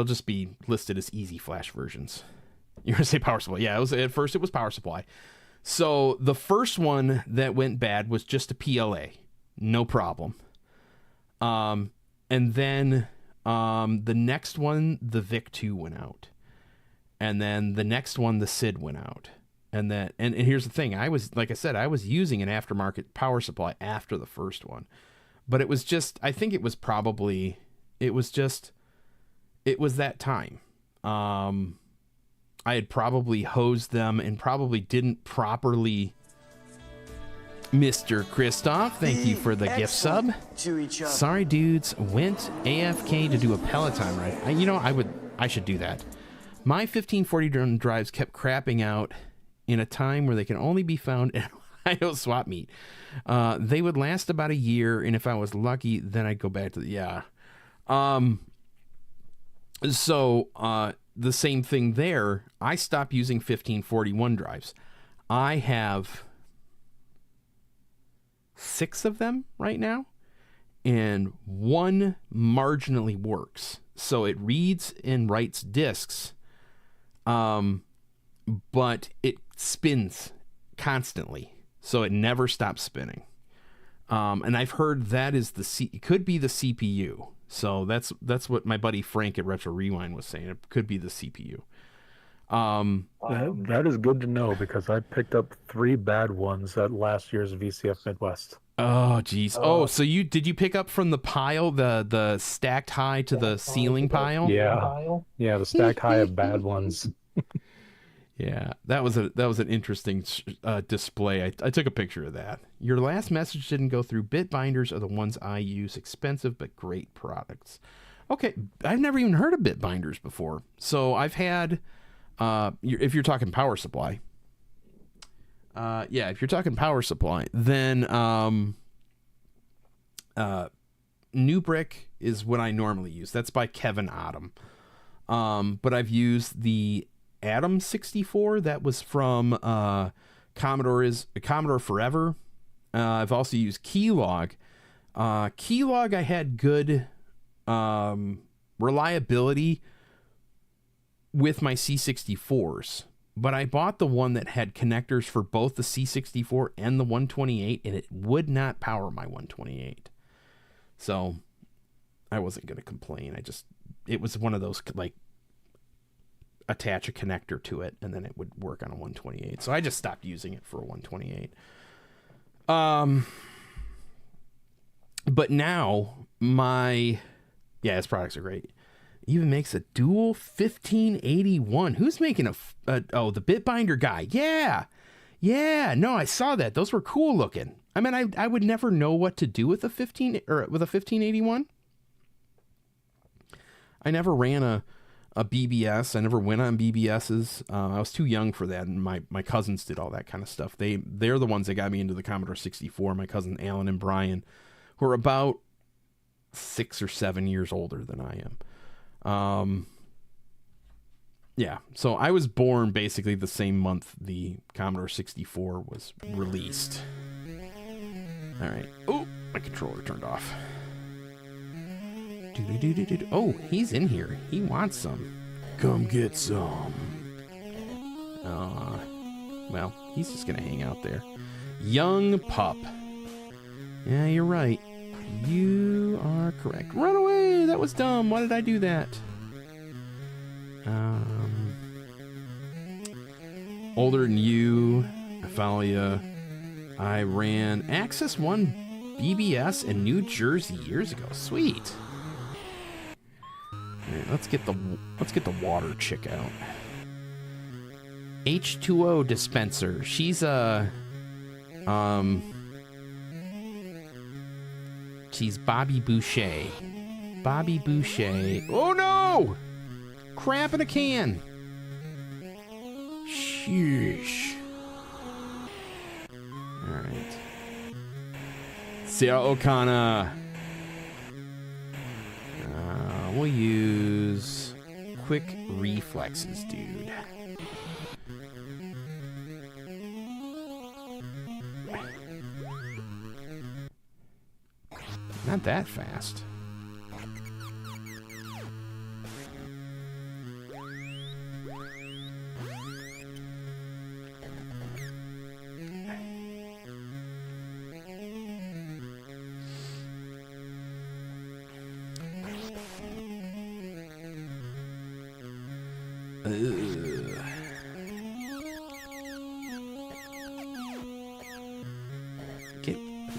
just be listed as easy flash versions. You're gonna say power supply. Yeah, at first it was power supply. So the first one that went bad was just a PLA, no problem. And then the next one, the VIC-2 went out, and then the next one, the SID went out. And here's the thing, I was using an aftermarket power supply after the first one, but it was just, I think it was that time. I had probably hosed them and probably didn't properly. Mr. Christoph, thank you for the gift sub. Sorry dudes, went AFK to do a Peloton ride. I should do that. My 1540 drives kept crapping out in a time where they can only be found at Ohio swap meet. They would last about a year, and if I was lucky, then I'd go back to the same thing there. I stopped using 1541 drives. I have 6 of them right now, and one marginally works. So it reads and writes discs, but it spins constantly, so it never stops spinning. And I've heard that is it could be the CPU. So that's what my buddy Frank at Retro Rewind was saying. It could be the CPU. That is good to know because I picked up 3 bad ones at last year's VCF Midwest. Oh, geez. Oh, so did you pick up from the pile, the stacked high to the ceiling pile? Yeah, the stacked high of bad ones. Yeah, that was an interesting display. I took a picture of that. Your last message didn't go through. Bit binders are the ones I use. Expensive but great products. Okay, I've never even heard of bit binders before. So I've had, if you're talking power supply, if you're talking power supply, then New Brick is what I normally use. That's by Kevin Adam. But I've used the Atom 64. That was from Commodore Forever. I've also used Keylog. Keylog, I had good reliability with my C64s, but I bought the one that had connectors for both the C64 and the 128, and it would not power my 128. So I wasn't going to complain. It was one of those, like, attach a connector to it and then it would work on a 128. So I just stopped using it for a 128. But now his products are great. Even makes a dual 1581. Who's making the Bitbinder guy? Yeah. No, I saw that. Those were cool looking. I mean, I would never know what to do with a 1581. I never ran a BBS. I never went on BBSs. I was too young for that, and my cousins did all that kind of stuff. They're the ones that got me into the Commodore 64. My cousin Alan and Brian, who are about 6 or 7 years older than I am. So I was born basically the same month the Commodore 64 was released. All right. Oh, my controller turned off. Oh, he's in here. He wants some. Come get some. Well, he's just going to hang out there. Young pup. Yeah, you're right. You are correct. Run away! That was dumb. Why did I do that? Older than you. I follow you. I ran Access 1 BBS in New Jersey years ago. Sweet. Right, let's get the water chick out. H2O dispenser. She's she's Bobby Boucher. Bobby Boucher. Oh no! Crap in a can. Sheesh. All right. Sarah O'Connor. We'll use quick reflexes, dude. Not that fast.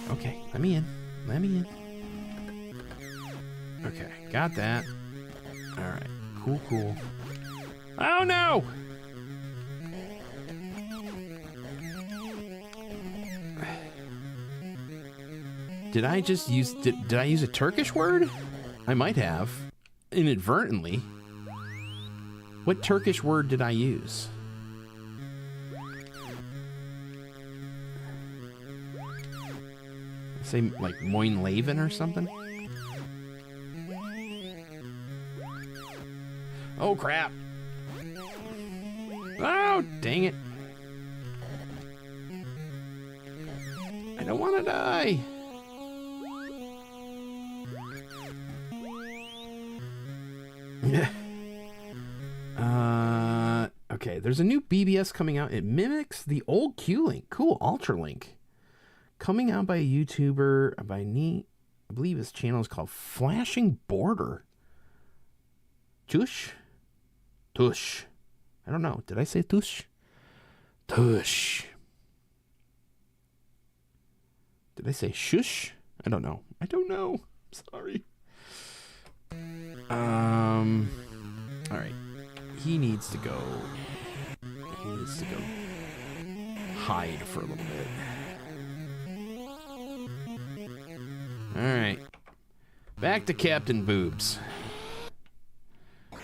Okay, let me in. Okay, got that. All right, cool. Oh no! Did I use a Turkish word? I might have, inadvertently. What Turkish word did I use? Say like Moin Laven or something? Oh crap. Oh, dang it. I don't want to die. Okay, there's a new BBS coming out. It mimics the old Q-Link. Cool, Ultralink. Coming out by a YouTuber by I believe his channel is called Flashing Border. Tush? Tush. I don't know. Did I say tush? Tush. Did I say shush? I don't know. I don't know. Sorry. All right. He needs to go. He needs to go hide for a little bit. All right. Back to Captain Boobs. All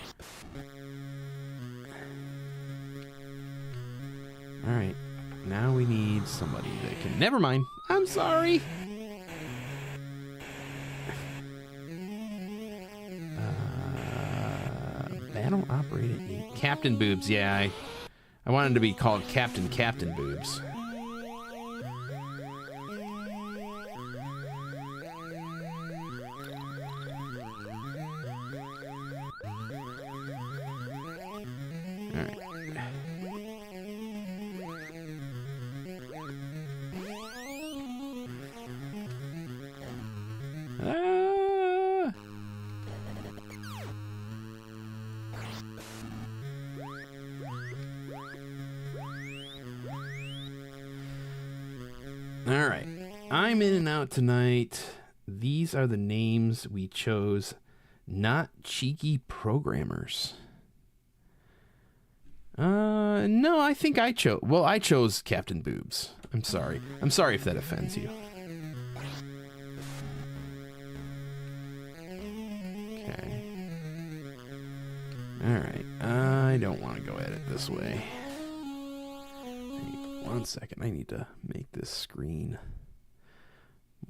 right. Now we need somebody that can... Never mind. I'm sorry. Battle operated... Captain Boobs. Yeah, I wanted to be called Captain Boobs. All right, I'm in and out tonight. These are the names we chose. Not cheeky programmers. No, I think I chose. Well, I chose Captain Boobs. I'm sorry. I'm sorry if that offends you. Okay. All right. I don't want to go at it this way. 1 second. I need to make this screen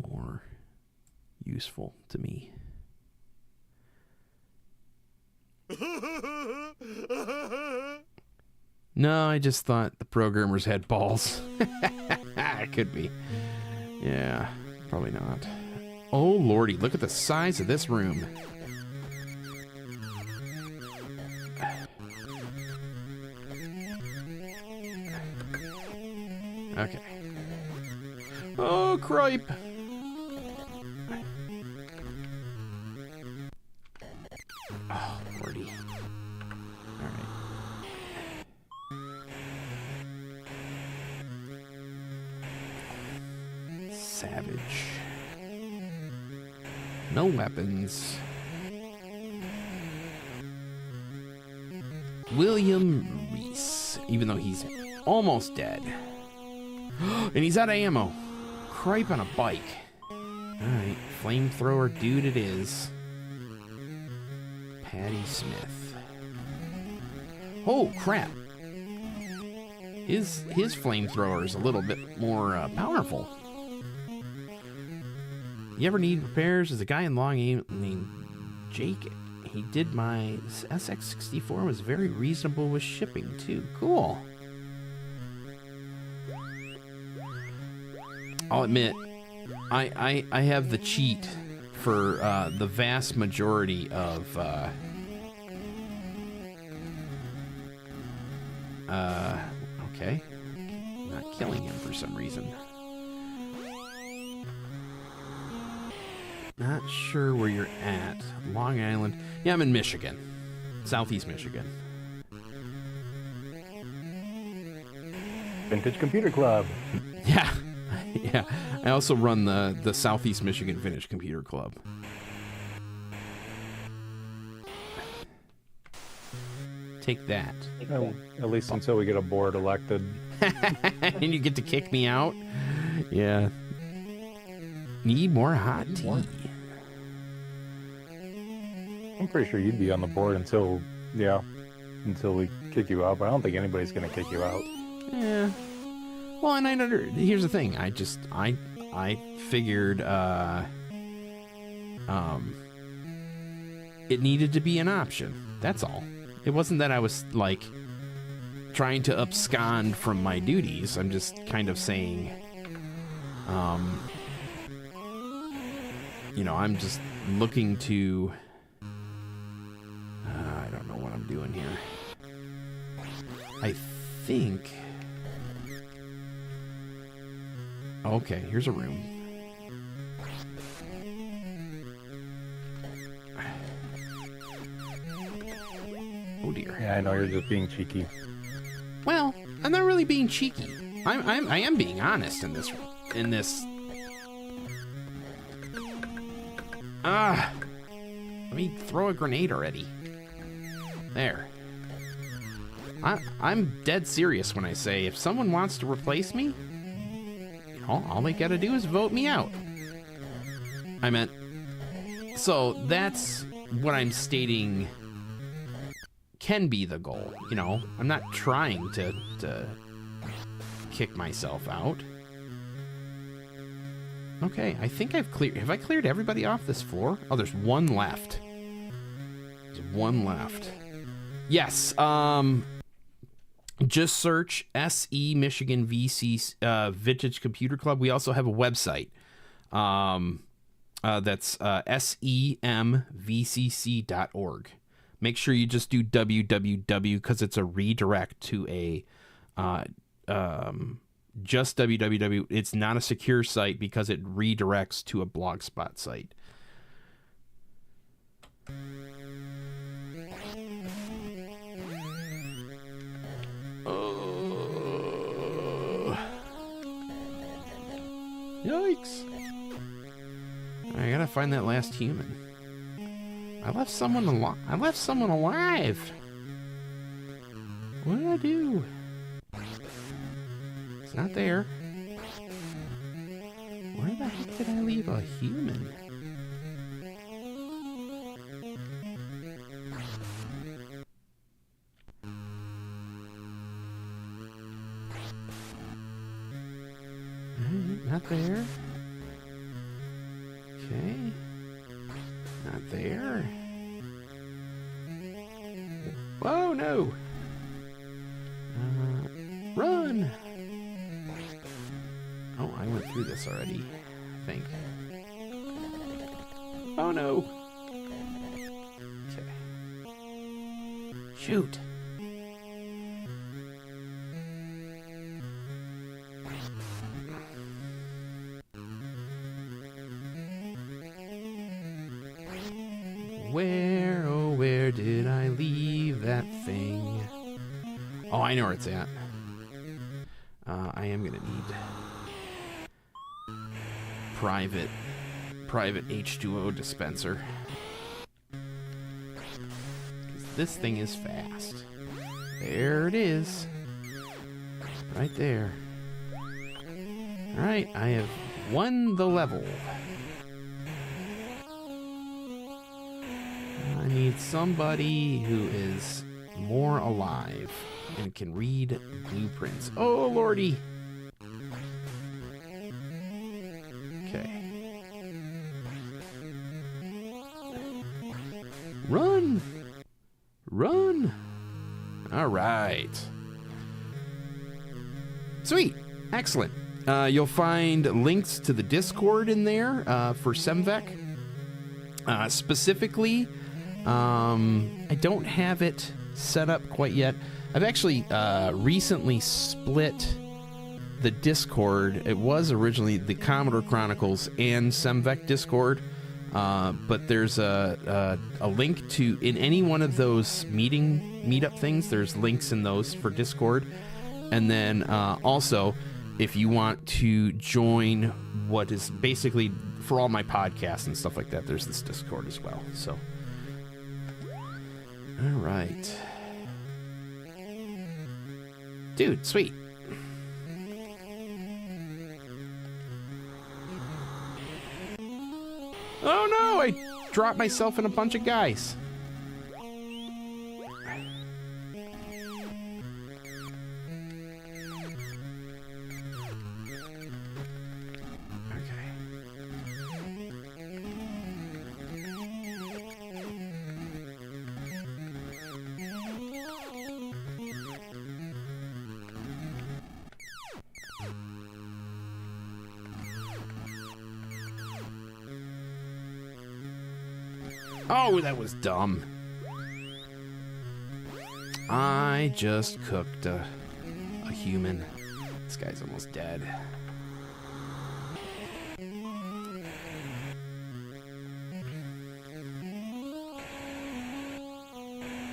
more useful to me. No, I just thought the programmers had balls. It could be. Yeah, probably not. Oh, lordy, look at the size of this room. Okay. Oh, cripe. Oh, lordy. All right. Savage. No weapons. William Reese, even though he's almost dead. And he's out of ammo. Cripe on a bike. Alright, flamethrower dude it is. Patty Smith. Oh, crap. His flamethrower is a little bit more powerful. You ever need repairs? There's a guy in Long Aim named Jake. He did my SX64. Was very reasonable with shipping, too. Cool. I'll admit, I have the cheat for the vast majority of okay, not killing him for some reason. Not sure where you're at. Long Island. Yeah, I'm in Michigan, Southeast Michigan. Vintage Computer Club. Yeah. Yeah, I also run the Southeast Michigan Vintage Computer Club. Take that. Well, at least until we get a board elected. And you get to kick me out? Yeah. Need more hot tea. I'm pretty sure you'd be on the board until we kick you out, but I don't think anybody's going to kick you out. Yeah. Well, and here's the thing. I figured it needed to be an option. That's all. It wasn't that I was like trying to abscond from my duties. I'm just kind of saying, I'm just looking to. I don't know what I'm doing here. I think. Okay, here's a room. Yeah, I know you're just being cheeky. Well, I'm not really being cheeky. I am being honest in this. Let me throw a grenade already. There. I'm dead serious when I say if someone wants to replace me, all they gotta do is vote me out. I meant, so that's what I'm stating can be the goal, you know? I'm not trying to kick myself out. Okay, I think I've cleared... Have I cleared everybody off this floor? Oh, there's one left. There's one left. Yes, just search SE Michigan VC Vintage Computer Club. We also have a website. That's semvcc.org. Make sure you just do www because it's a redirect to a just www. It's not a secure site because it redirects to a Blogspot site. Yikes. I gotta find that last human. I left someone alive. What did I do? It's not there. Where the heck did I leave a human? Not there. Okay. Not there. Whoa, no. Run. Oh, I went through this already, I think. Oh, no. Okay. Shoot. Where, oh, where did I leave that thing? Oh, I know where it's at. I am gonna need private H2O dispenser. 'Cause this thing is fast. There it is. Right there. Alright, I have won the level. I need somebody who is more alive and can read blueprints. Oh, lordy. Okay. Run! Run! All right. Sweet. Excellent. You'll find links to the Discord in there for Semvec. Specifically, I don't have it set up quite yet. I've actually recently split the Discord. It was originally the Commodore Chronicles and Semvec Discord, but there's a link to, in any one of those meetup things, there's links in those for Discord. And then also, if you want to join what is basically for all my podcasts and stuff like that, there's this Discord as well. So, all right. Dude, sweet. Oh no, I dropped myself in a bunch of guys. Oh, that was dumb. I just cooked a human. This guy's almost dead.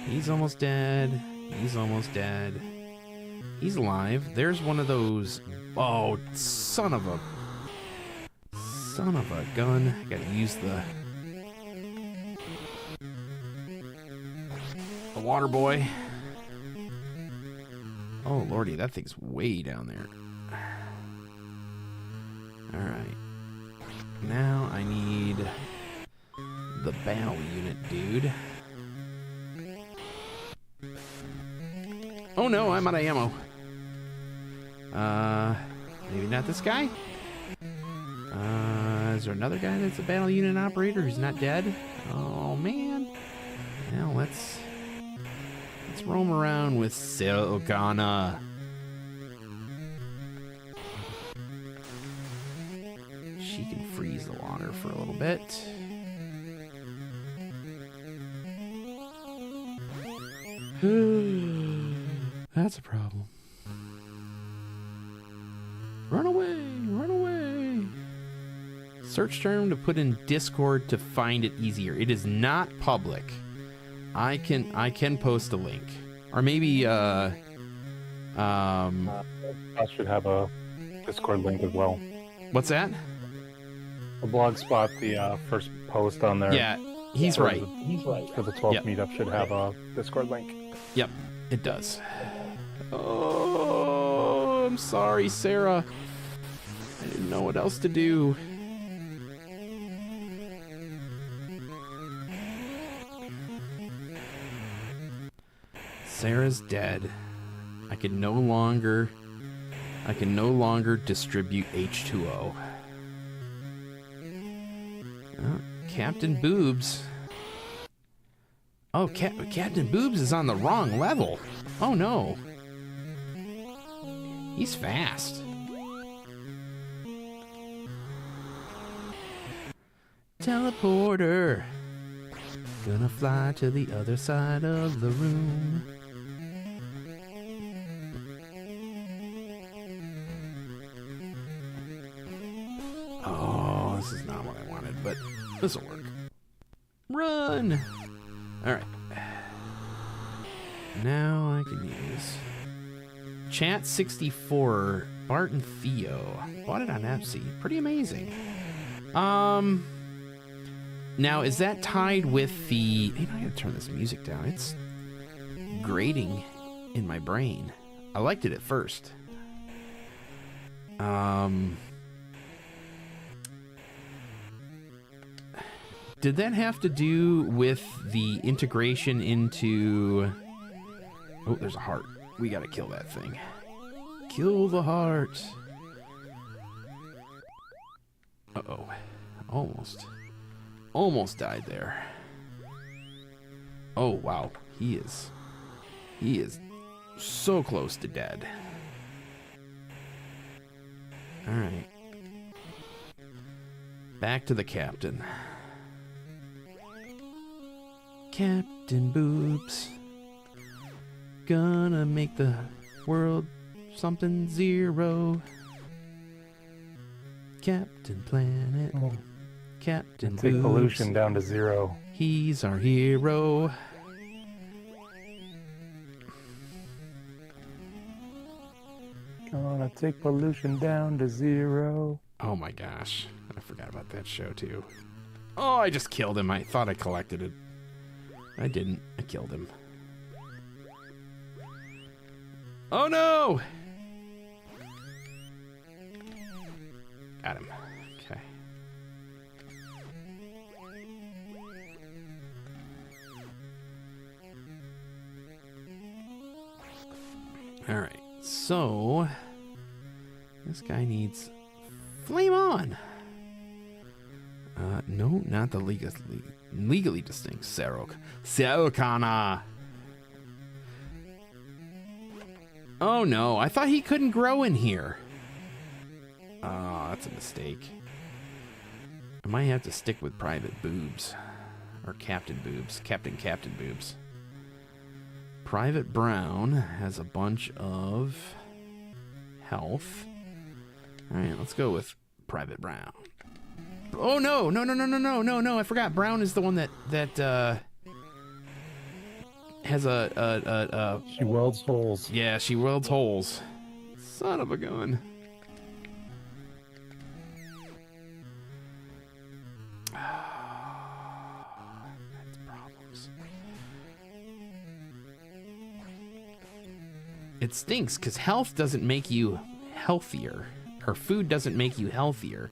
He's almost dead. He's almost dead. He's alive. There's one of those. Oh, son of a gun. Gotta use the water boy. Oh, lordy, that thing's way down there. Alright. Now I need the battle unit, dude. Oh no, I'm out of ammo. Maybe not this guy? Is there another guy that's a battle unit operator who's not dead? Oh man. Now let's roam around with Silkana. She can freeze the water for a little bit. That's a problem. Run away! Run away! Search term to put in Discord to find it easier. It is not public. I can post a link. Or maybe I should have a Discord link as well. what's that? The blog spot, the first post on there. Yeah, he's right. For the 12th Yep. meetup should have a Discord link. Yep, it does. Oh, I'm sorry, Sarah. I didn't know what else to do. Sarah's dead. I can no longer distribute H2O. Oh, Captain Boobs. Oh, Captain Boobs is on the wrong level. Oh no. He's fast. Teleporter. Gonna fly to the other side of the room. Oh, this is not what I wanted, but this'll work. Run! Alright. Now I can use Chat 64, Bart and Theo. Bought it on Etsy. Pretty amazing. Now is that tied with the... Maybe I gotta turn this music down. It's grating in my brain. I liked it at first. Did that have to do with the integration into... Oh, there's a heart. We gotta kill that thing. Kill the heart. Uh-oh. Almost died there. Oh, wow. He is so close to dead. Alright. Back to the captain. Captain Boobs. Gonna make the world something zero. Captain Planet. Oh. Captain Take Boobs. pollution down to 0. He's our hero. Gonna take pollution down to 0. Oh my gosh. I forgot about that show too. Oh, I just killed him. I thought I collected it. I didn't. I killed him. Oh no! Got him. Okay. Alright, so this guy needs flame on. No, not the legally distinct Sarokana. Oh no, I thought he couldn't grow in here. Oh, that's a mistake. I might have to stick with Private Boobs. Or Captain Boobs. Captain Boobs. Private Brown has a bunch of health. Alright, let's go with Private Brown. Oh no, no, I forgot. Brown is the one that has a She welds holes. yeah, she welds holes. Son of a gun. That's problems. It stinks because health doesn't make you healthier. Or food doesn't make you healthier.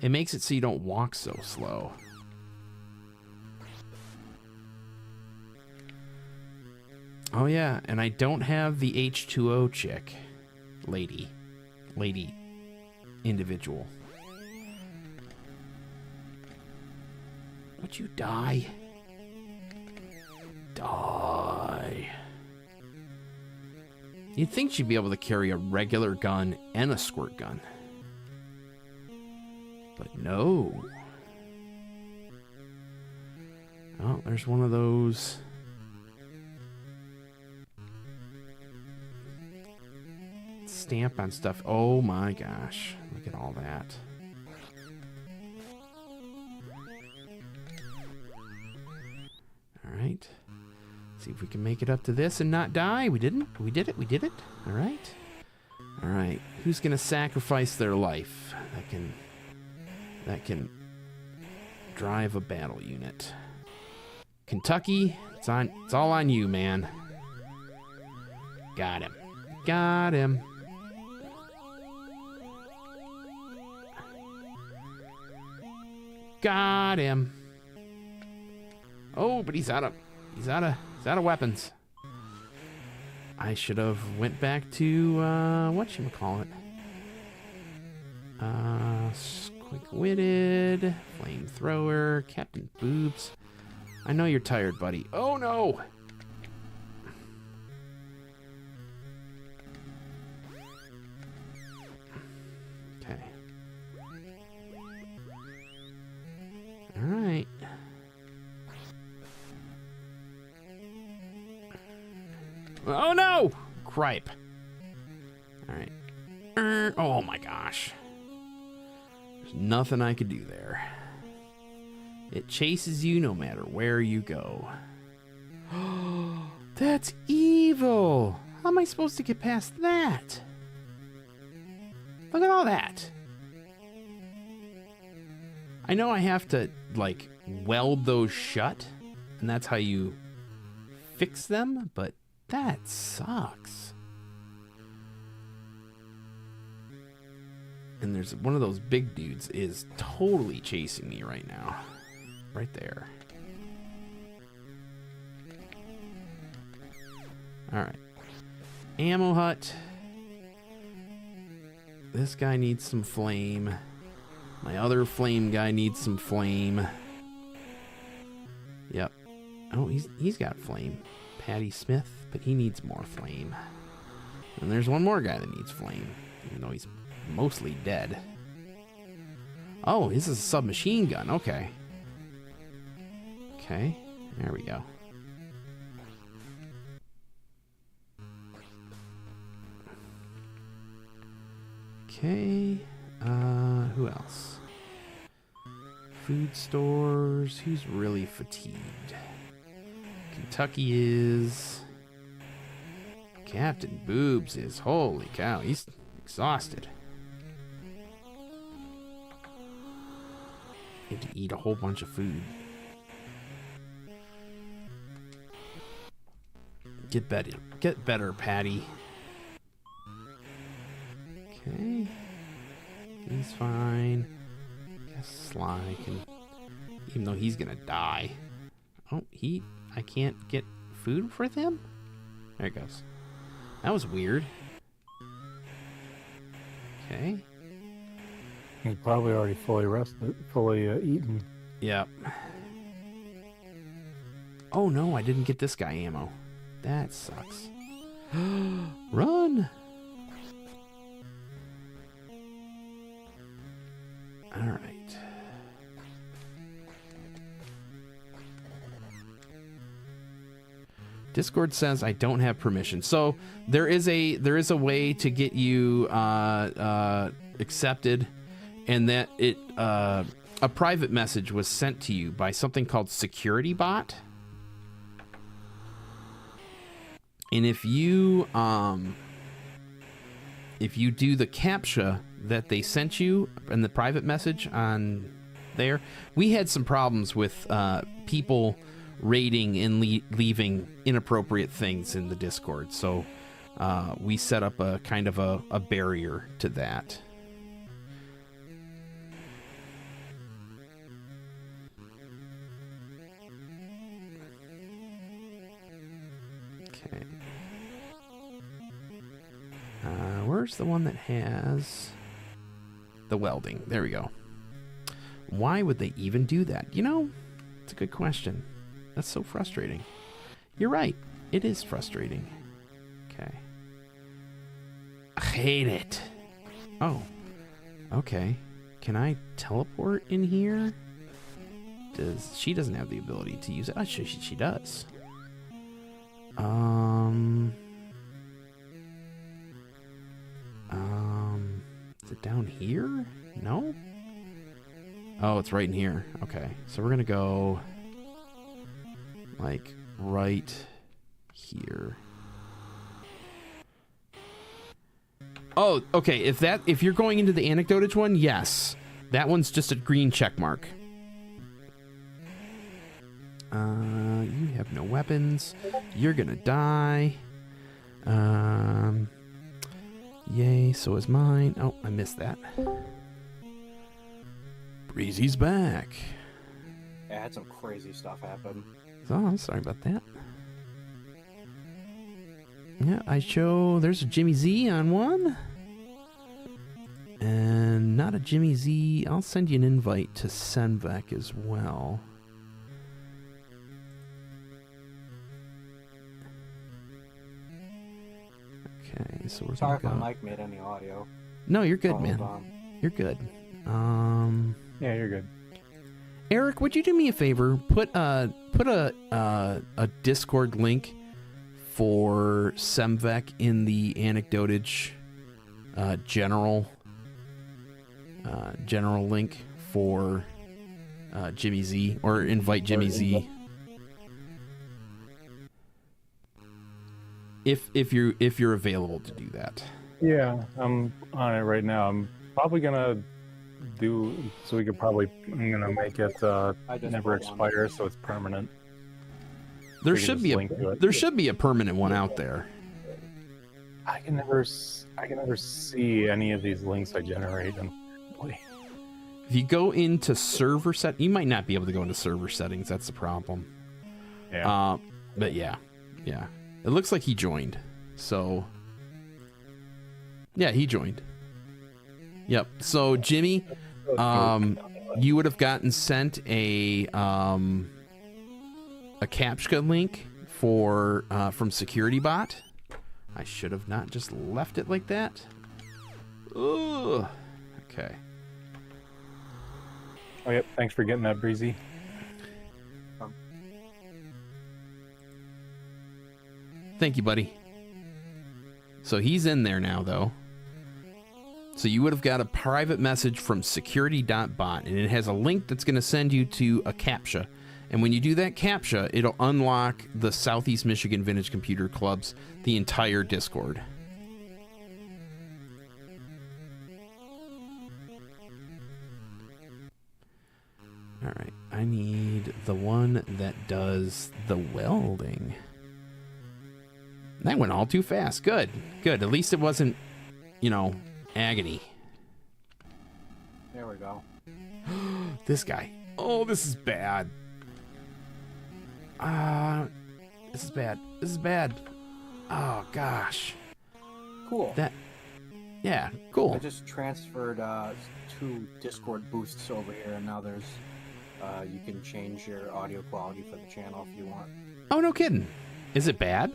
It makes it so you don't walk so slow. Oh yeah, and I don't have the H2O chick. Lady, individual. Would you die? Die. You'd think she'd be able to carry a regular gun and a squirt gun. But no. Oh, there's one of those. Stamp on stuff. Oh my gosh. Look at all that. Alright. See if we can make it up to this and not die. We didn't. We did it. We did it. Alright. Alright. Who's going to sacrifice their life? That can drive a battle unit. Kentucky, it's all on you, man. Got him. Got him. Got him. Oh, but he's out of weapons. I should have went back to whatchamacallit. Quick-witted, flamethrower, Captain Boobs. I know you're tired, buddy. Oh no! Okay. Alright. Oh no! Cripe. Alright. Oh my gosh. There's nothing I could do there. It chases you no matter where you go. That's evil! How am I supposed to get past that? Look at all that. I know I have to, like, weld those shut, and that's how you fix them, but that sucks. And there's one of those big dudes is totally chasing me right now. Right there. Alright. Ammo hut. This guy needs some flame. My other flame guy needs some flame. Yep. Oh, he's got flame. Patty Smith, but he needs more flame. And there's one more guy that needs flame, even though he's mostly dead. Oh, this is a submachine gun. Okay. Okay, there we go. Okay, who else? Food stores. Who's really fatigued? Kentucky is. Captain Boobs is. Holy cow, he's exhausted. Need to eat a whole bunch of food. Get better, Patty. Okay. He's fine. Guess Sly can, even though he's gonna die. Oh, I can't get food with him? There it goes. That was weird. Okay. He's probably already fully rested, fully eaten. Yep. Oh no, I didn't get this guy ammo. That sucks. Run! Alright. Discord says I don't have permission. So there is a way to get you accepted, and that a private message was sent to you by something called Security Bot. And if you do the CAPTCHA that they sent you in the private message on there, we had some problems with people raiding and leaving inappropriate things in the Discord. So we set up a kind of a barrier to that. Okay. Where's the one that has the welding? There we go. Why would they even do that? You know, it's a good question. That's so frustrating. You're right. It is frustrating. Okay. I hate it. Oh. Okay. Can I teleport in here? She doesn't have the ability to use it. Oh, she does. Is it down here? No? Oh, it's right in here. Okay. So we're gonna go like right here. Oh, okay. If you're going into the anecdotage one, yes. That one's just a green check mark. You have no weapons. You're gonna die. Yay, so is mine. Oh, I missed that. Breezy's back. Yeah, I had some crazy stuff happen. Oh, I'm sorry about that. Yeah, there's a Jimmy Z on one. And not a Jimmy Z. I'll send you an invite to Senvek as well. Okay, so we're Sorry if gonna go. my mic made any audio. No, you're good, Hold man. on. You're good. Yeah, you're good. Eric, would you do me a favor? Put a Discord link for Semvek in the anecdotage general link for Jimmy Z, or invite Jimmy Z. If you're available to do that. Yeah, I'm on it right now. I'm probably gonna do so. I'm gonna make it never expire, so it's permanent. There We can should just be link to it. there should be a permanent one out there. I can never see any of these links I generate. If you go into server you might not be able to go into server settings. That's the problem. Yeah. But yeah. It looks like he joined. So yeah, he joined. Yep. So Jimmy, you would have gotten sent a CAPTCHA link from SecurityBot. I should have not just left it like that. Ugh. Okay. Oh, yep. Thanks for getting that, Breezy. Thank you, buddy. So he's in there now, though. So you would have got a private message from security.bot, and it has a link that's going to send you to a CAPTCHA. And when you do that CAPTCHA, it'll unlock the Southeast Michigan Vintage Computer Club's the entire Discord. All right, I need the one that does the welding. That went all too fast. Good. At least it wasn't, agony. There we go. This guy. Oh, this is bad. This is bad. Oh, gosh. Cool. Yeah, cool. I just transferred 2 Discord boosts over here, and now there's you can change your audio quality for the channel if you want. Oh, no kidding. Is it bad?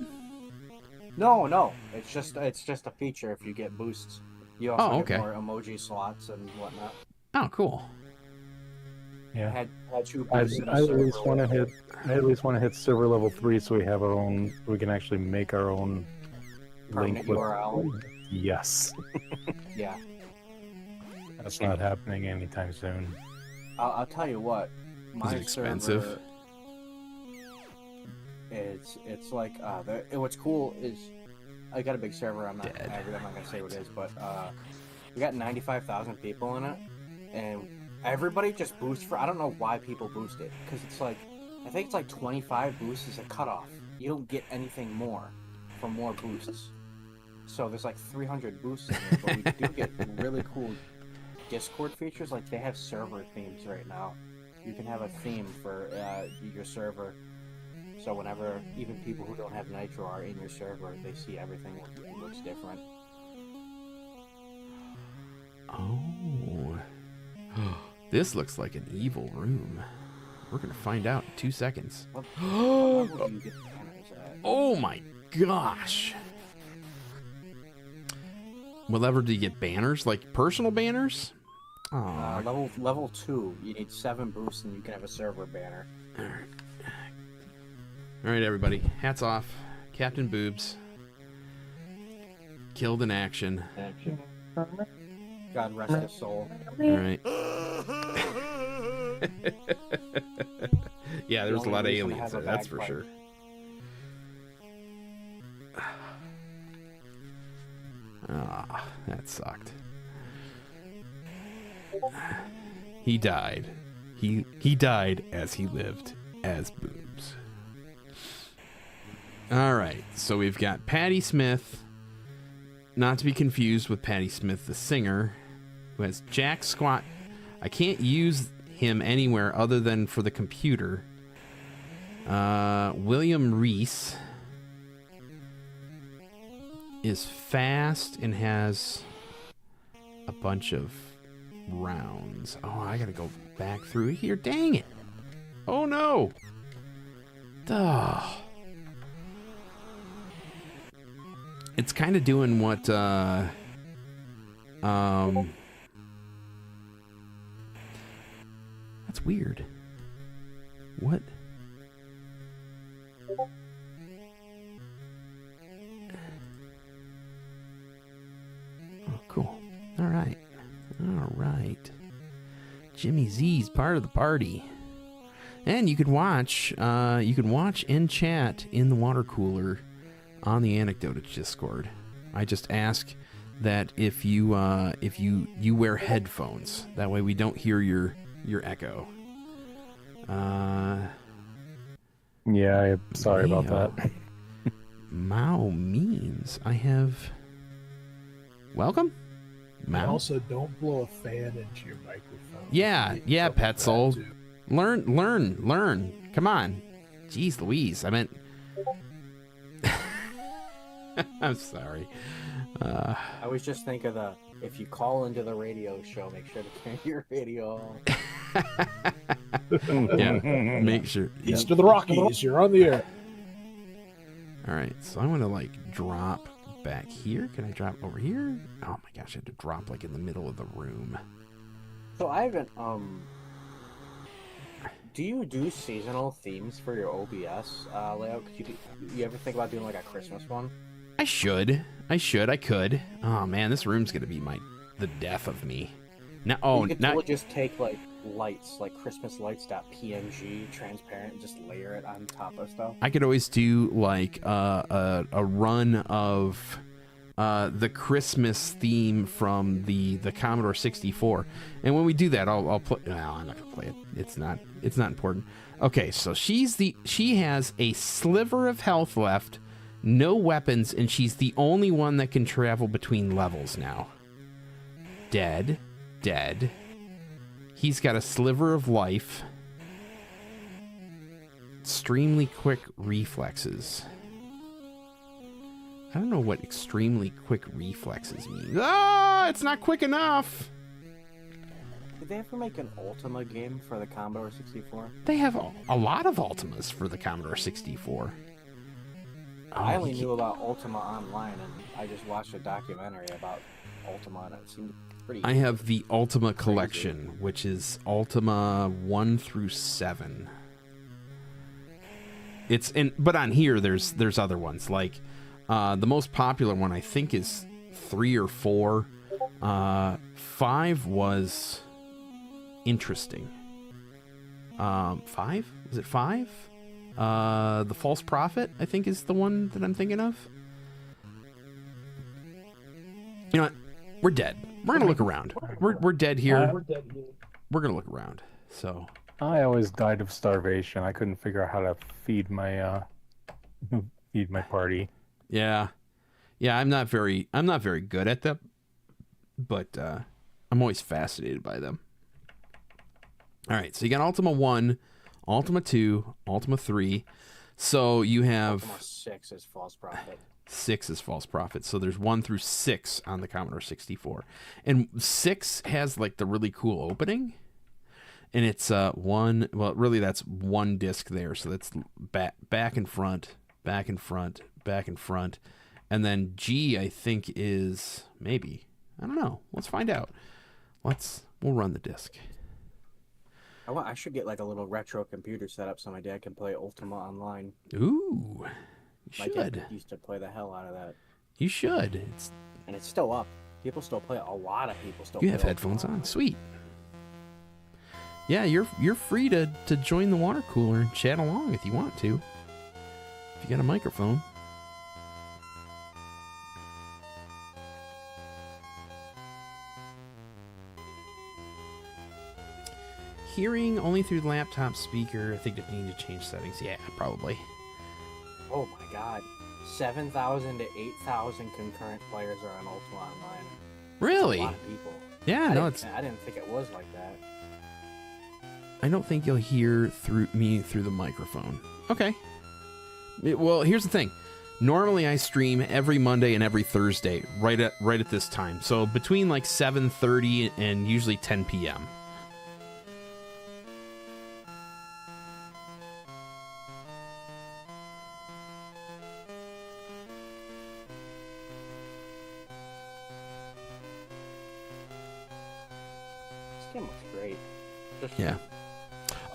No. It's just a feature. If you get boosts, you also okay. get more emoji slots and whatnot. Oh, cool. Yeah. Had 2 I boosts. at least want to hit server level 3 so we have our own. We can actually make our own Permanent link URL. Yes. Yeah. That's not happening anytime soon. I'll tell you what. Is it expensive? It's like what's cool is I got a big server. I'm not gonna say what it is, but we got 95,000 people in it, and everybody just boosts for. I don't know why people boost it, because it's like I think it's like 25 boosts is a cutoff. You don't get anything more for more boosts. So there's like 300 boosts in there, but we do get really cool Discord features. Like they have server themes right now. You can have a theme for your server. So whenever even people who don't have Nitro are in your server, they see everything looks different. Oh. This looks like an evil room. We're going to find out in 2 seconds. What level do you get banners at? Oh my gosh. What level do you get banners? Like personal banners? Level 2, you need 7 boosts and you can have a server banner. All right, everybody. Hats off. Captain Boobs. Killed in action. God rest his soul. All right. Yeah, there's a lot of aliens there, that's for sure. Ah, that sucked. He died. He died as he lived as Boobs. All right, so we've got Patti Smith, not to be confused with Patti Smith, the singer, who has Jack Squat. I can't use him anywhere other than for the computer. William Reese is fast and has a bunch of rounds. Oh, I gotta go back through here. Dang it. Oh no. Duh. It's kind of doing what that's weird. What? Oh, cool. All right. All right. Jimmy Z's part of the party. And you can watch and chat in the water cooler on the Anecdote Discord. I just ask that if you wear headphones, that way we don't hear your echo. Yeah, I'm sorry about that. Mao means I have. Welcome. Mao. Also, don't blow a fan into your microphone. Yeah, Petzold. Learn. Come on. Jeez Louise, I meant. I'm sorry. I always just think of if you call into the radio show, make sure to turn your radio on. Yeah, make sure. East of the Rockies, you're on the air. All right, so I want to drop back here. Can I drop over here? Oh my gosh, I had to drop in the middle of the room. So I haven't. Do you do seasonal themes for your OBS layout? Could you ever think about doing a Christmas one? I could. Oh man, this room's gonna be the death of me. Now, you could totally just take lights, Christmas lights.png, transparent, and just layer it on top of stuff. I could always do a run of the Christmas theme from the Commodore 64, and when we do that, I'll play. No, I'm not gonna play it. It's not important. Okay, so she has a sliver of health left. No weapons, and she's the only one that can travel between levels now. Dead. He's got a sliver of life. Extremely quick reflexes. I don't know what extremely quick reflexes mean. Ah, it's not quick enough. Did they ever make an Ultima game for the Commodore 64? They have a lot of Ultimas for the Commodore 64. I only knew about Ultima Online, and I just watched a documentary about Ultima, and it seemed pretty. I have the Ultima Collection, which is Ultima 1 through 7. But on here, there's other ones the most popular one I think is 3 or 4. 5 was interesting. 5? Was it 5? The False Prophet, I think, is the one that I'm thinking of. You know what? We're dead. We're gonna look around. We're dead here. We're gonna look around. So I always died of starvation. I couldn't figure out how to feed my party. yeah. I'm not very good at that, but I'm always fascinated by them. All right, so you got Ultima 1, Ultima 2, Ultima 3. So you have Ultima 6 is False Prophet. 6 is False Prophet. So there's 1 through 6 on the Commodore 64. And 6 has like the really cool opening. And it's one, well, really that's one disc there. So that's back and front, back and front, back and front. And then G, I think, is maybe, I don't know. Let's find out. We'll run the disc. I should get like a little retro computer set up so my dad can play Ultima online. Ooh, you My should. dad used to play the hell out of that. You should. And it's still up. People still play it. A lot of people still You play have Ultima headphones on. online. Sweet. Yeah, you're free to join the water cooler and chat along if you want to. If you got a microphone. Hearing only through the laptop speaker. I think they need to change settings. Yeah, probably. Oh my god. 7,000 to 8,000 concurrent players are on Ultima Online. Really? That's a lot of people. Yeah, I no, didn't think it was like that. I don't think you'll hear through the microphone. Okay. Well, here's the thing. Normally I stream every Monday and every Thursday right at this time. So between like 7:30 and usually 10 p.m. This game looks great. Yeah.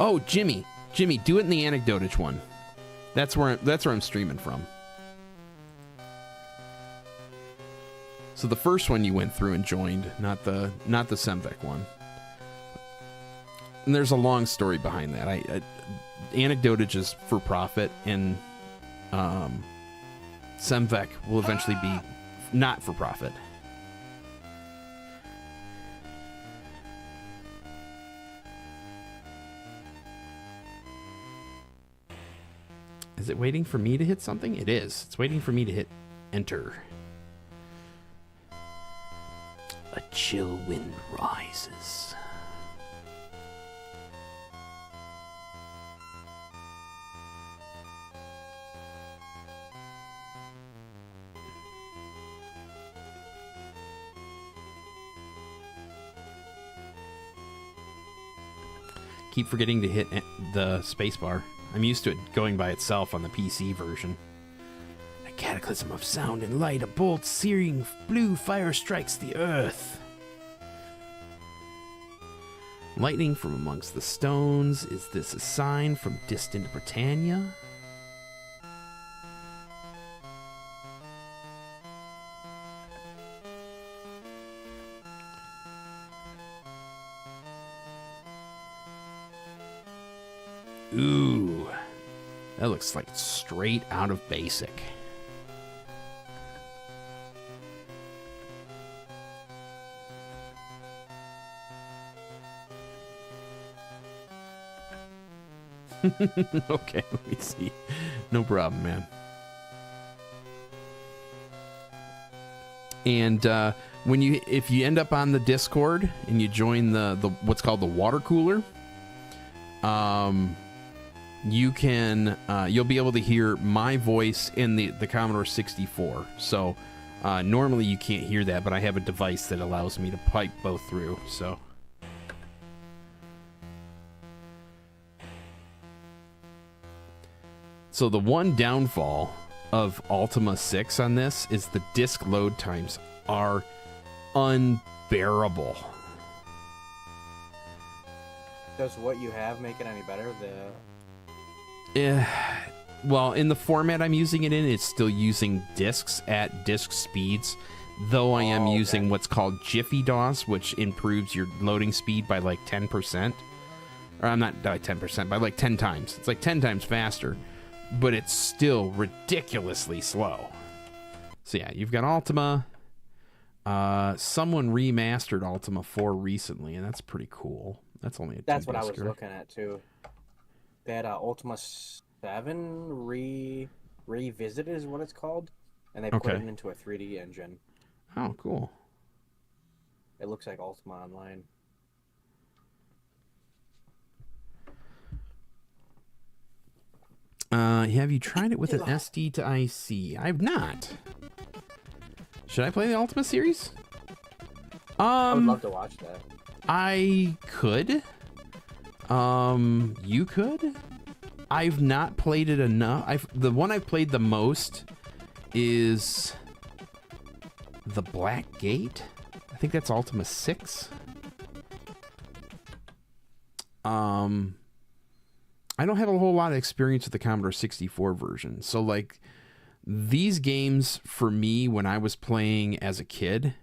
Oh, Jimmy, do it in the anecdotage one. That's where I'm streaming from. So the first one you went through and joined, not the Semvec one. And there's a long story behind that. Anecdotage is for profit, and Semvec will eventually be not for profit. Is it waiting for me to hit something? It is. It's waiting for me to hit enter. A chill wind rises. Keep forgetting to hit the spacebar. I'm used to it going by itself on the PC version. A cataclysm of sound and light, a bolt searing blue fire strikes the earth. Lightning from amongst the stones. Is this a sign from distant Britannia? Ooh, that looks like straight out of BASIC. Okay, let me see. No problem, man. And if you end up on the Discord and you join the what's called the water cooler, you can you'll be able to hear my voice in the Commodore 64. So normally you can't hear that, but I have a device that allows me to pipe both through. So the one downfall of Ultima 6 on this is the disk load times are unbearable. Does what you have make it any better? Well, in the format I'm using it in, it's still using disks at disk speeds, though I am using what's called Jiffy DOS, which improves your loading speed by like 10%. Or I'm not by 10%, by like 10 times. It's like 10 times faster, but it's still ridiculously slow. So yeah, you've got Ultima. Someone remastered Ultima 4 recently, and that's pretty cool. That's only a That's what I was two-discer. looking at too. They had Ultima 7 revisited is what it's called, and they put Okay. it into a 3D engine. Oh, cool. It looks like Ultima Online. Have you tried it with an SD to IC? I've not. Should I play the Ultima series? I would love to watch that. I could. You could. I've not played it enough. The one I've played the most is the Black Gate. I think that's Ultima 6. I don't have a whole lot of experience with the Commodore 64 version. So like these games for me when I was playing as a kid,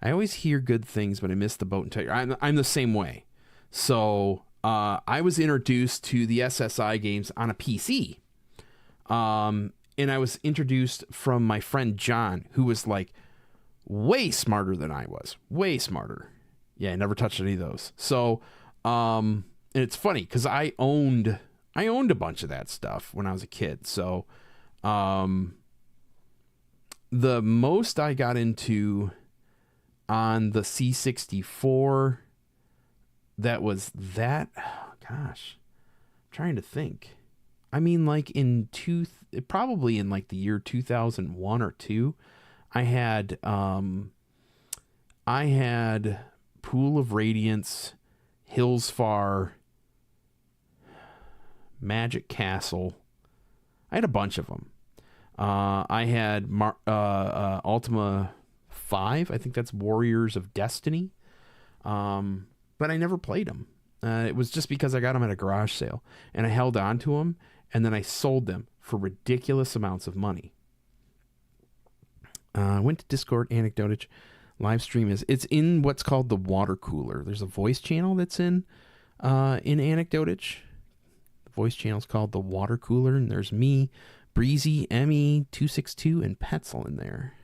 I always hear good things, but I miss the boat and tiger. I'm the same way. So I was introduced to the SSI games on a PC. And I was introduced from my friend John, who was like way smarter than I was. Way smarter. Yeah, I never touched any of those. So, and it's funny because I owned a bunch of that stuff when I was a kid. So, the most I got into on the C64, that was that. Oh, gosh, I'm trying to think. I mean, like probably in like the year 2001 or 2, I had Pool of Radiance, Hills Far, Magic Castle. I had a bunch of them. I had Ultima 5. I think that's Warriors of Destiny. But I never played them. It was just because I got them at a garage sale, and I held on to them, and then I sold them for ridiculous amounts of money. I went to Discord, Anecdotage. Live stream it's in what's called the water cooler. There's a voice channel that's in Anecdotage. The voice channel is called the water cooler, and there's me, Breezy, ME262, and Petzel in there.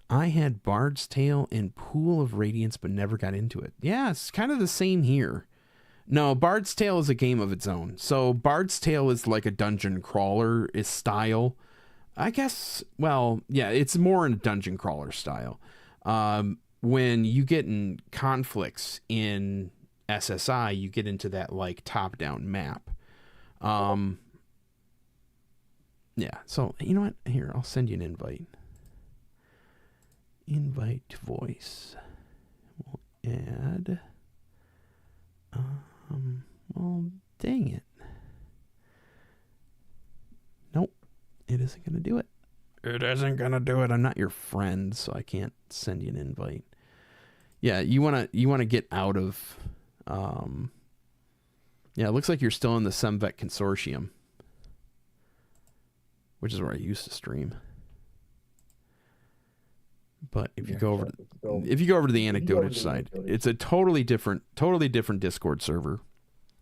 I had Bard's Tale and Pool of Radiance, but never got into it. Yeah, it's kind of the same here. No, Bard's Tale is a game of its own. So Bard's Tale is like a dungeon crawler is style. I guess, well, yeah, it's more in a dungeon crawler style. When you get in conflicts in SSI, you get into that like top-down map. Yeah, so you know what? Here, I'll send you an invite. Invite to voice. We'll add. Well, dang it. Nope. It isn't going to do it. It isn't going to do it. I'm not your friend, so I can't send you an invite. Yeah, you want to get out of yeah, it looks like you're still in the Semvet Consortium, which is where I used to stream. But if you go over to the Anecdotage side, it's a totally different Discord server.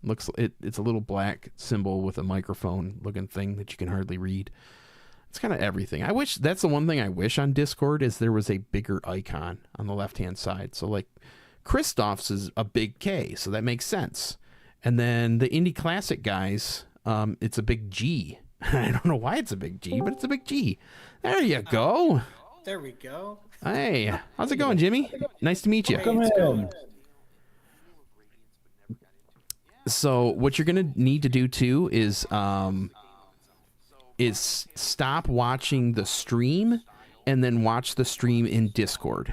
It's a little black symbol with a microphone looking thing that you can hardly read. It's kind of everything. That's the one thing I wish on Discord is there was a bigger icon on the left-hand side. So like Christoph's is a big K, so that makes sense. And then the Indie Classic guys, it's a big G. I don't know why it's a big G, but it's a big G. There you go. There we go. Hey, how's it going, Jimmy? Nice to meet you. Come in. So what you're gonna need to do too is stop watching the stream and then watch the stream in Discord.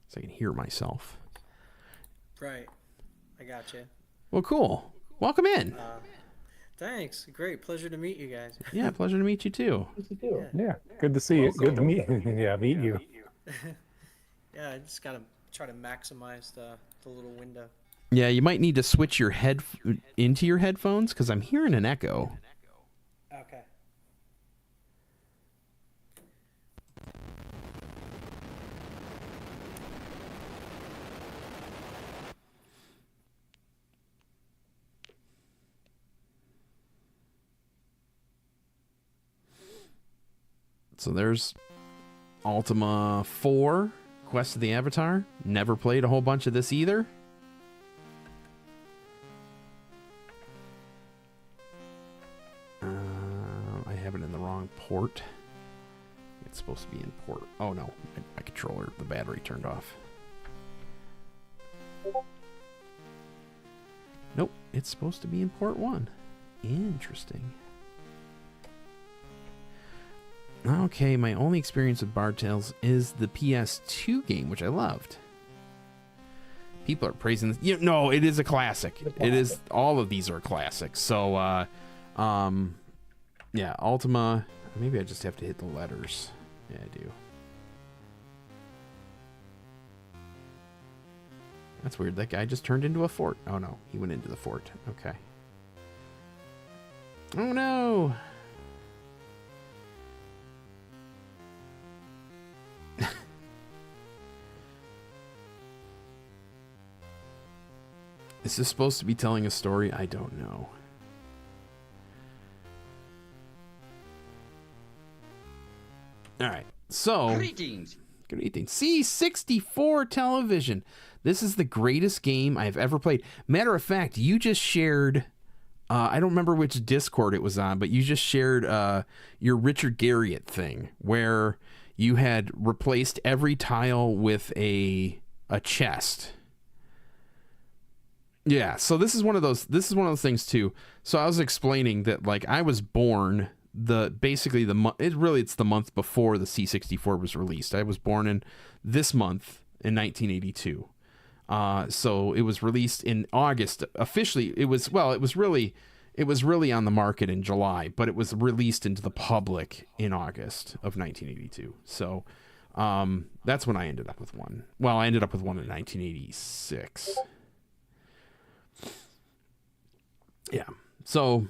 So I can hear myself. Right. I got you. Well, cool. Welcome in. Thanks. Great. Pleasure to meet you guys. Yeah, pleasure to meet you too. Yeah, good to see you. Good to meet you. Yeah, meet you. Yeah, I just gotta try to maximize the little window. Yeah, you might need to switch your into your headphones because I'm hearing an echo. Okay. So there's Ultima 4, Quest of the Avatar. Never played a whole bunch of this either. I have it in the wrong port. It's supposed to be in port. Oh no, my controller, the battery turned off. Nope, it's supposed to be in port 1. Interesting. Okay, my only experience with Bard Tales is the PS2 game, which I loved. People are praising this. No, it is a classic. It is. All of these are classics. So, yeah, Ultima. Maybe I just have to hit the letters. Yeah, I do. That's weird. That guy just turned into a fort. Oh, no. He went into the fort. Okay. Oh, no. Is this supposed to be telling a story? I don't know. All right. So, Greetings. C64 television. This is the greatest game I've ever played. Matter of fact, you just shared, I don't remember which Discord it was on, but you just shared your Richard Garriott thing where you had replaced every tile with a chest. Yeah, so this is one of those things too. So I was explaining that like I was born it's the month before the C64 was released. I was born in this month in 1982. So it was released in August. Officially, it was really on the market in July, but it was released into the public in August of 1982. So that's when I ended up with one. Well, I ended up with one in 1986. Yeah. So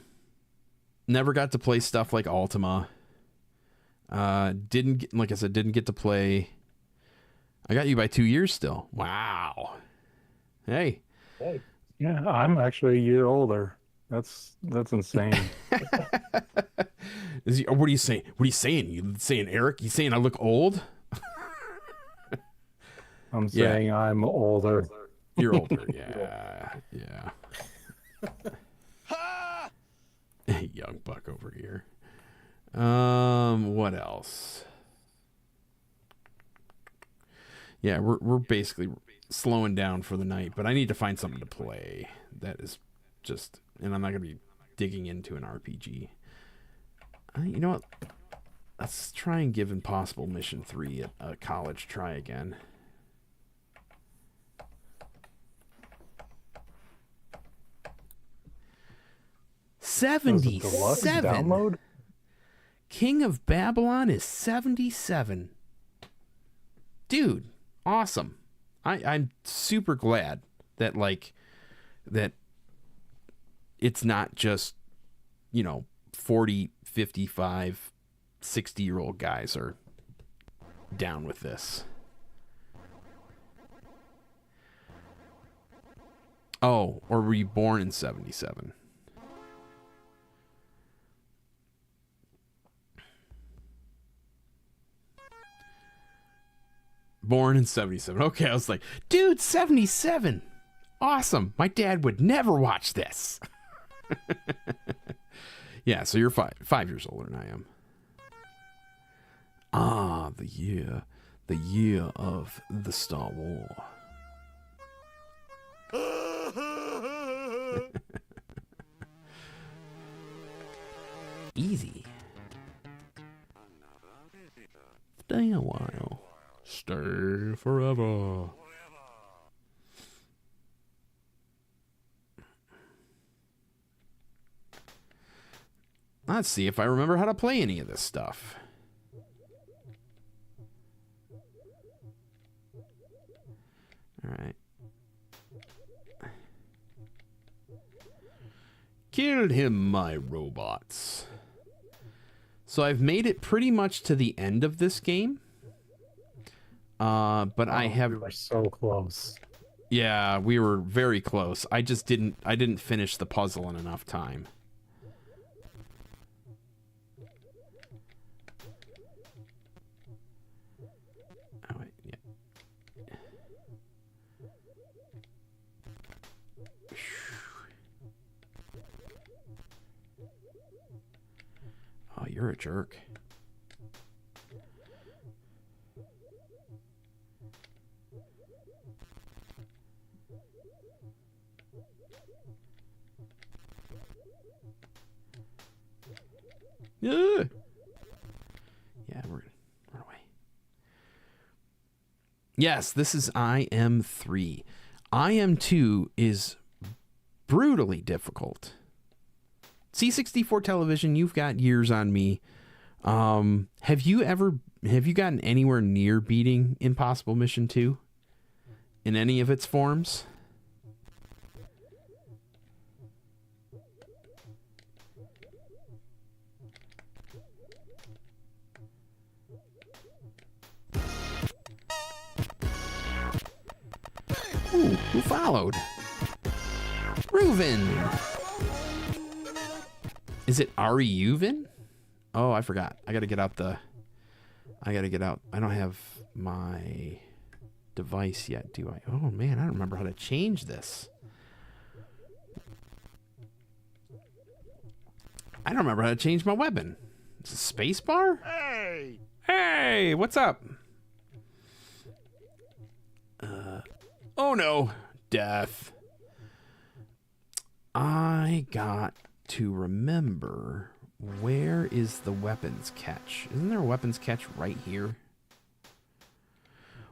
never got to play stuff like Ultima. Didn't get to play. I got you by 2 years still. Wow. Hey. Yeah, I'm actually a year older. That's insane. What are you saying? What are you saying? You saying Eric? You saying I look old? I'm saying I'm older. You're older. Yeah. Yeah. Young buck over here. What else? Yeah, we're basically slowing down for the night, but I need to find something to play. That is just, and I'm not gonna be digging into an RPG. You know what? Let's try and give Impossible Mission 3 a college try again. $77. Download? King of Babylon is $77. Dude, awesome. I'm super glad that that it's not just, 40, 55, 60-year-old guys are down with this. Oh, or were you born in 77? Born in 77. Okay, I was like, dude, 77. Awesome. My dad would never watch this. Yeah, so you're 5 years older than I am. Ah, the year of the Star War. Easy. Stay a while. Stay forever. Let's see if I remember how to play any of this stuff. All right. Kill him, my robots. So I've made it pretty much to the end of this game. But I have... We were so close. Yeah, we were very close. I didn't finish the puzzle in enough time. you're a jerk. Yeah, we're gonna run away. Yes, this is IM3. IM2 is brutally difficult. C64 television, you've got years on me. Have you gotten anywhere near beating Impossible Mission 2 in any of its forms? Ooh, who followed? Reuven. Is it Ari Uven? Oh, I forgot. I gotta get out. I don't have my device yet, do I? Oh man, I don't remember how to change this. I don't remember how to change my weapon. It's a space bar? Hey, what's up? Oh no, death. I got to remember, where is the weapons catch? Isn't there a weapons catch right here?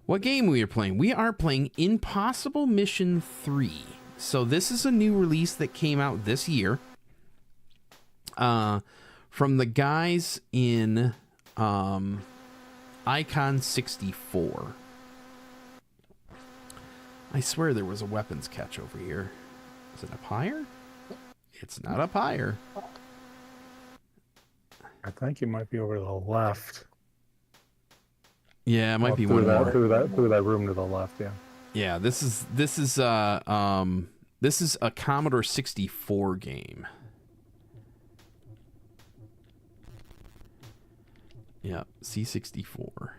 What game we are playing? We are playing Impossible Mission 3. So this is a new release that came out this year. From the guys in Icon 64. I swear there was a weapons catch over here. Is it up higher? It's not up higher. I think you might be over to the left. Yeah, it might be one more. Through that room to the left, yeah. Yeah, this is a Commodore 64 game. Yeah, C64.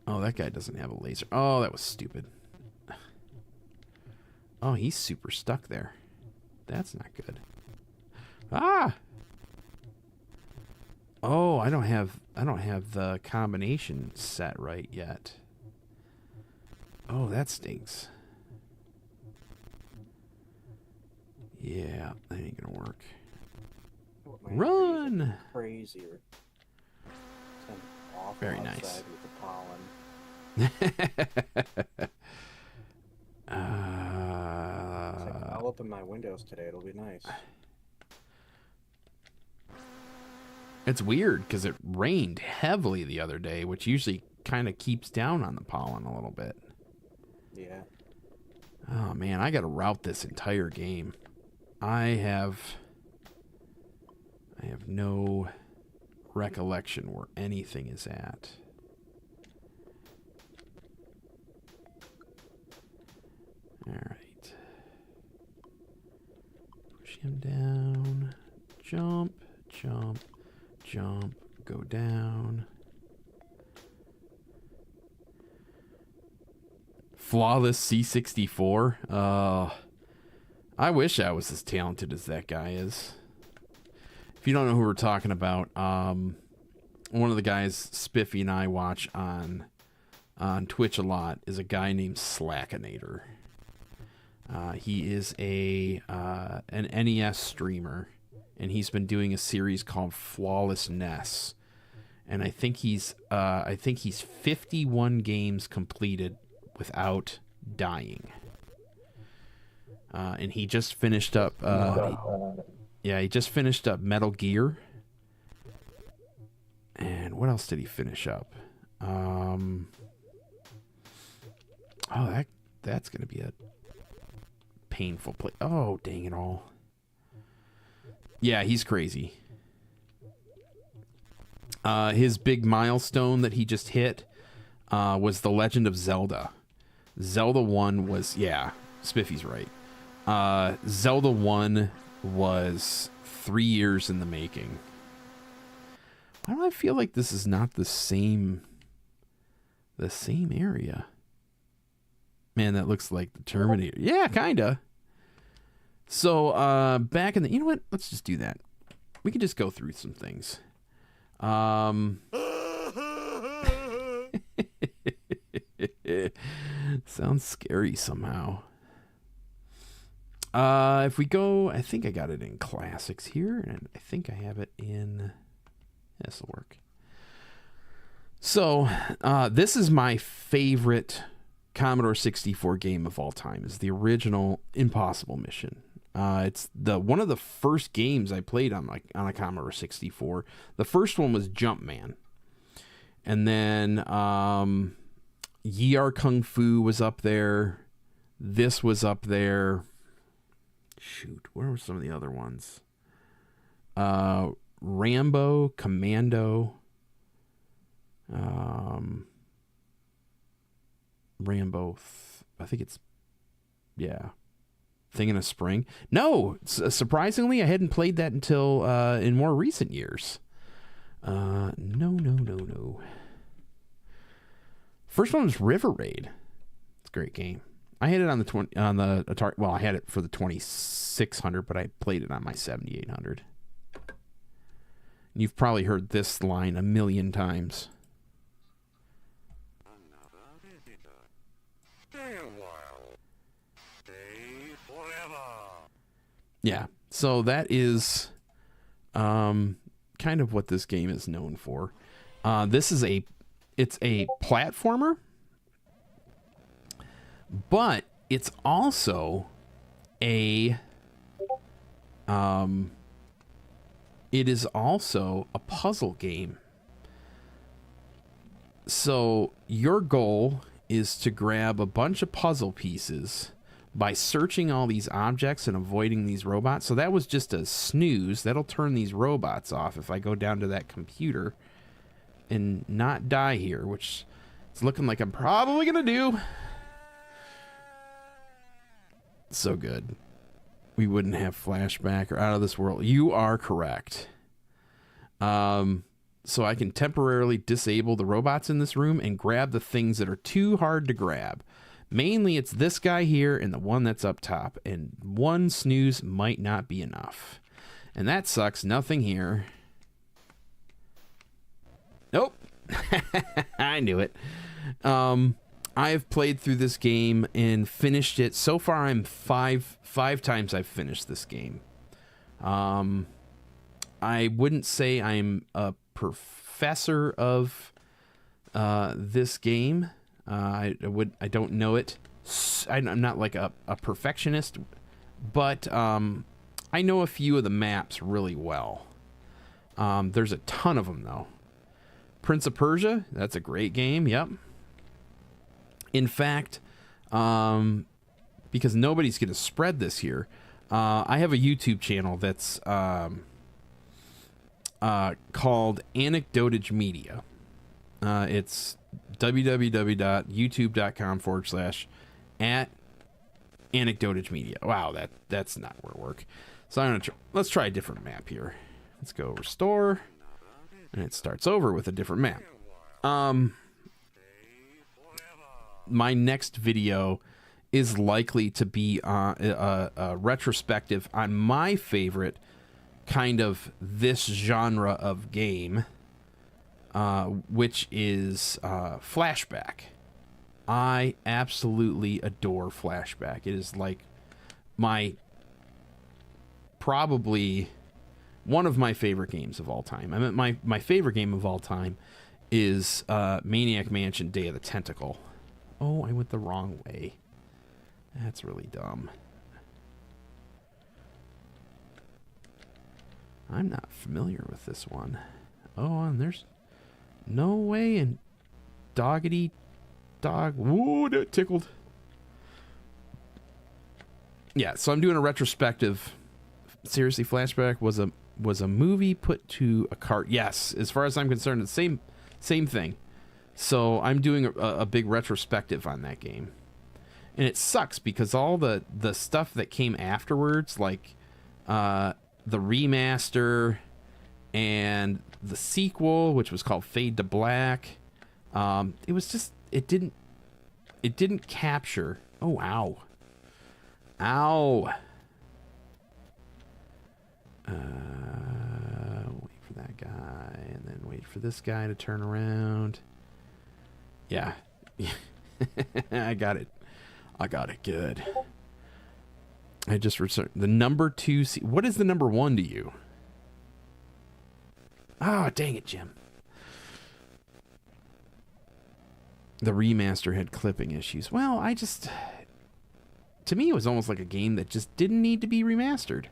Oh, that guy doesn't have a laser. Oh, that was stupid. Oh, he's super stuck there. That's not good. Ah! Oh, I don't have the combination set right yet. Oh, that stinks. Yeah, that ain't gonna work. Run! Crazier. Very nice. With the pollen. I'll open my windows today. It'll be nice. It's weird because it rained heavily the other day, which usually kind of keeps down on the pollen a little bit. Yeah. Oh man, I got to route this entire game. I have no recollection where anything is at. All right. Push him down. Jump, jump, jump, go down. Flawless C64. I wish I was as talented as that guy is. If you don't know who we're talking about, one of the guys Spiffy and I watch on Twitch a lot is a guy named Slackinator. He is an NES streamer, and he's been doing a series called Flawlessness, and I think he's 51 games completed without dying. And he just finished up. He just finished up Metal Gear. And what else did he finish up? That's gonna be a painful play. Oh, dang it all. Yeah, he's crazy. His big milestone that he just hit was The Legend of Zelda. Zelda 1 was, yeah, Spiffy's right. Zelda 1 was 3 years in the making. Why do I feel like this is not the same area? Man, that looks like the Terminator. Yeah, kinda. So back in the, you know what? Let's just do that. We can just go through some things. Sounds scary somehow. If we go, I think I got it in classics here, and I think I have it in. This will work. So, this is my favorite Commodore 64 game of all time. Is the original Impossible Mission. It's one of the first games I played on a Commodore 64. The first one was Jumpman, and then Ye Are Kung Fu was up there. This was up there. Shoot, where were some of the other ones? Rambo, Commando, Rambo. I think it's, yeah. Thing in a Spring. No, surprisingly, I hadn't played that until in more recent years. No. First one was River Raid. It's a great game. I had it on the Atari. Well, I had it for the 2600, but I played it on my 7800. You've probably heard this line a million times. Yeah, so that is kind of what this game is known for. It's a platformer, but it's also it is also a puzzle game. So your goal is to grab a bunch of puzzle pieces by searching all these objects and avoiding these robots. So that was just a snooze. That'll turn these robots off if I go down to that computer and not die here, which it's looking like I'm probably going to do. So good. We wouldn't have flashback or out of this world. You are correct. So I can temporarily disable the robots in this room and grab the things that are too hard to grab. Mainly, it's this guy here and the one that's up top. And one snooze might not be enough. And that sucks. Nothing here. Nope. I knew it. I've played through this game and finished it. So far, I'm five times I've finished this game. I wouldn't say I'm a professor of this game. I don't know it. I'm not like a perfectionist, but I know a few of the maps really well. There's a ton of them though. Prince of Persia, that's a great game. Yep. In fact, because nobody's going to spread this here, I have a YouTube channel that's called Anecdotage Media. It's www.youtube.com/@Anecdotage Media. Wow, that's not where it works. So let's try a different map here. Let's go restore, and it starts over with a different map. My next video is likely to be a retrospective on my favorite kind of this genre of game, which is Flashback. I absolutely adore Flashback. It is like probably one of my favorite games of all time. I mean, my favorite game of all time is Maniac Mansion Day of the Tentacle. Oh, I went the wrong way. That's really dumb. I'm not familiar with this one. Oh, and there's no way in Doggity Dog. Whoa, that tickled. Yeah, so I'm doing a retrospective. Seriously, Flashback was a movie put to a cart. Yes, as far as I'm concerned, it's the same thing. So I'm doing a big retrospective on that game. And it sucks because all the stuff that came afterwards, like the remaster and the sequel, which was called Fade to Black, it was just, it didn't capture. Oh, ow. Wait for that guy, and then wait for this guy to turn around. Yeah. I got it. I got it good. I just returned the number 2. What is the number 1 to you? Oh, dang it, Jim. The remaster had clipping issues. Well, to me, it was almost like a game that just didn't need to be remastered.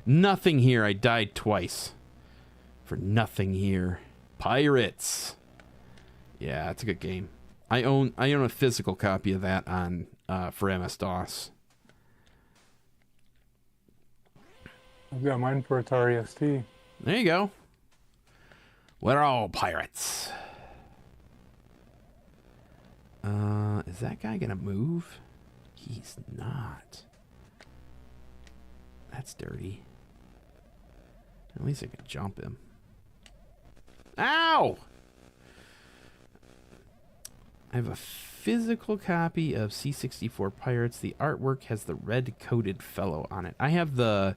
Nothing here. I died twice. For nothing here. Pirates. Yeah, it's a good game. I own a physical copy of that on for MS-DOS. I've got mine for Atari ST. There you go. We're all pirates. Is that guy gonna move? He's not. That's dirty. At least I can jump him. Ow! I have a physical copy of C64 Pirates. The artwork has the red-coated fellow on it. I have that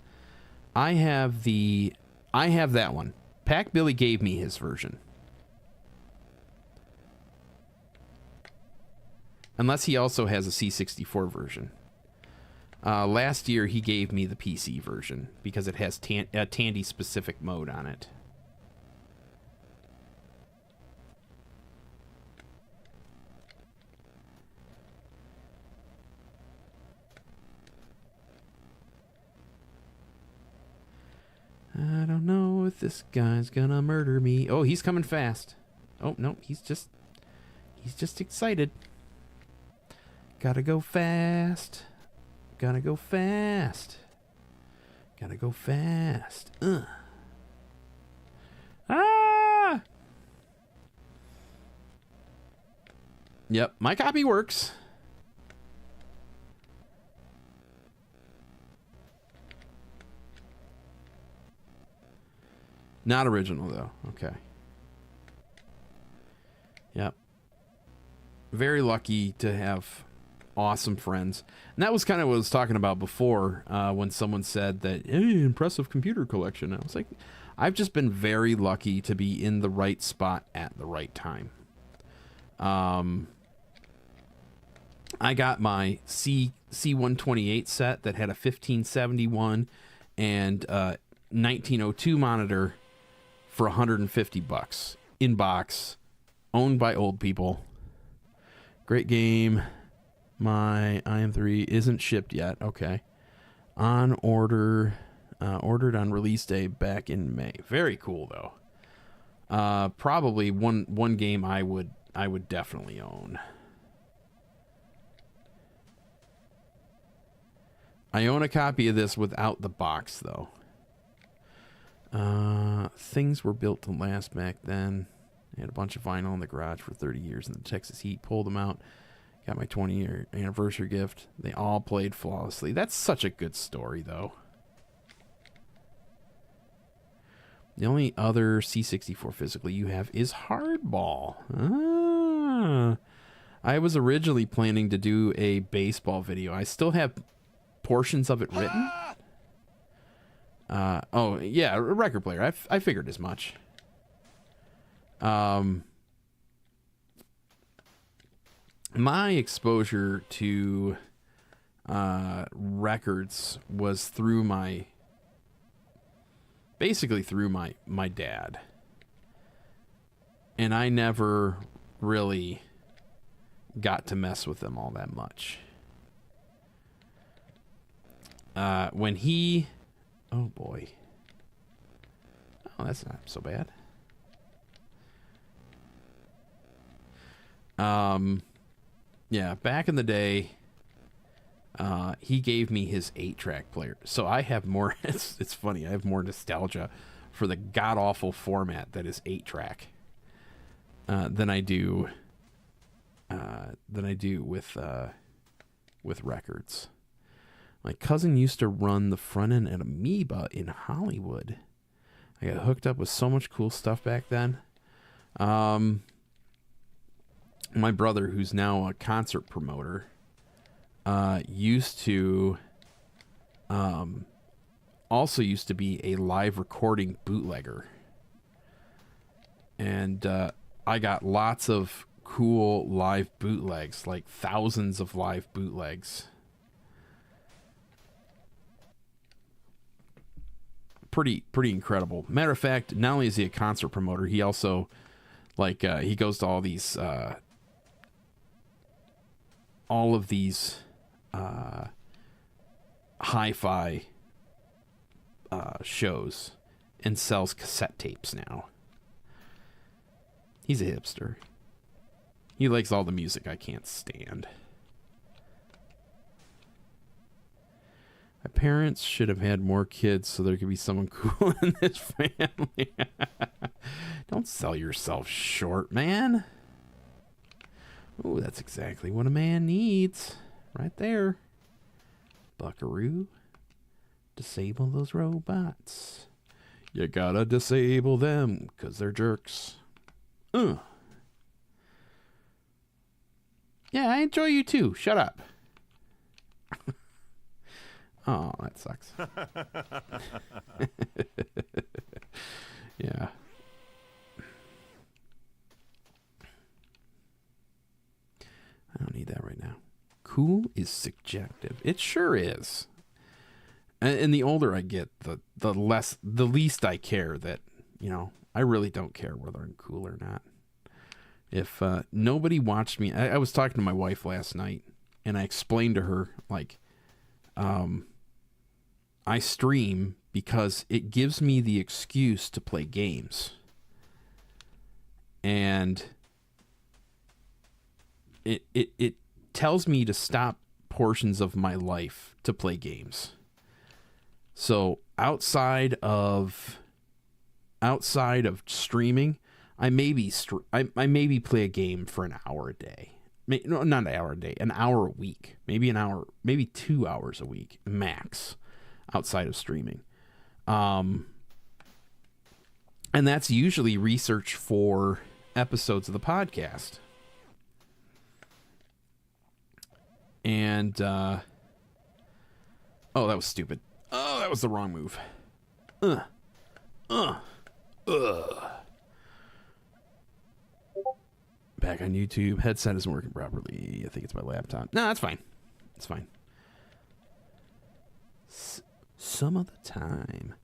one. Pac Billy gave me his version. Unless he also has a C64 version. Last year he gave me the PC version because it has a Tandy-specific mode on it. I don't know if this guy's gonna murder me. Oh, he's coming fast. Oh, no, he's just excited. Gotta go fast. Gotta go fast. Gotta go fast. Ah! Yep, my copy works. Not original, though. Okay. Yep. Very lucky to have awesome friends. And that was kind of what I was talking about before when someone said that, hey, impressive computer collection. I was like, I've just been very lucky to be in the right spot at the right time. I got my C128 set that had a 1571 and 1902 monitor for $150 in box, owned by old people. Great game. My IM3 isn't shipped yet. Okay. On order, ordered on release day back in May. Very cool though. Probably one game I would definitely own. I own a copy of this without the box though. Things were built to last back then. I had a bunch of vinyl in the garage for 30 years in the Texas heat. Pulled them out. Got my 20-year anniversary gift. They all played flawlessly. That's such a good story, though. The only other C64 physical you have is Hardball. Ah. I was originally planning to do a baseball video. I still have portions of it written. Oh, yeah, a record player. I figured as much. My exposure to records was basically through my dad. And I never really got to mess with them all that much. When he... Oh, boy. Oh, that's not so bad. Yeah, back in the day, he gave me his 8-track player. So I have more, it's funny, I have more nostalgia for the god-awful format that is 8-track than I do with records. My cousin used to run the front end at Amoeba in Hollywood. I got hooked up with so much cool stuff back then. my brother, who's now a concert promoter, used to also used to be a live recording bootlegger. And I got lots of cool live bootlegs, like thousands of live bootlegs. Pretty incredible. Matter of fact, not only is he a concert promoter, he also he goes to all of these hi-fi shows and sells cassette tapes now. He's a hipster. He likes all the music I can't stand. My parents should have had more kids so there could be someone cool in this family. Don't sell yourself short, man. Ooh, that's exactly what a man needs. Right there. Buckaroo. Disable those robots. You gotta disable them, 'cause they're jerks. Yeah, I enjoy you too. Shut up. Oh, that sucks. Yeah. I don't need that right now. Cool is subjective. It sure is. And the older I get, the least I care that, I really don't care whether I'm cool or not. If nobody watched me, I was talking to my wife last night, and I explained to her, I stream because it gives me the excuse to play games. And it tells me to stop portions of my life to play games. So outside of streaming, I maybe play a game for an hour a day. No, not an hour a day, an hour a week. Maybe an hour, maybe 2 hours a week max outside of streaming. And that's usually research for episodes of the podcast. And oh, that was stupid. Oh, that was the wrong move. Back on YouTube. Headset isn't working properly. I think it's my laptop. No, that's fine. It's fine. Some of the time.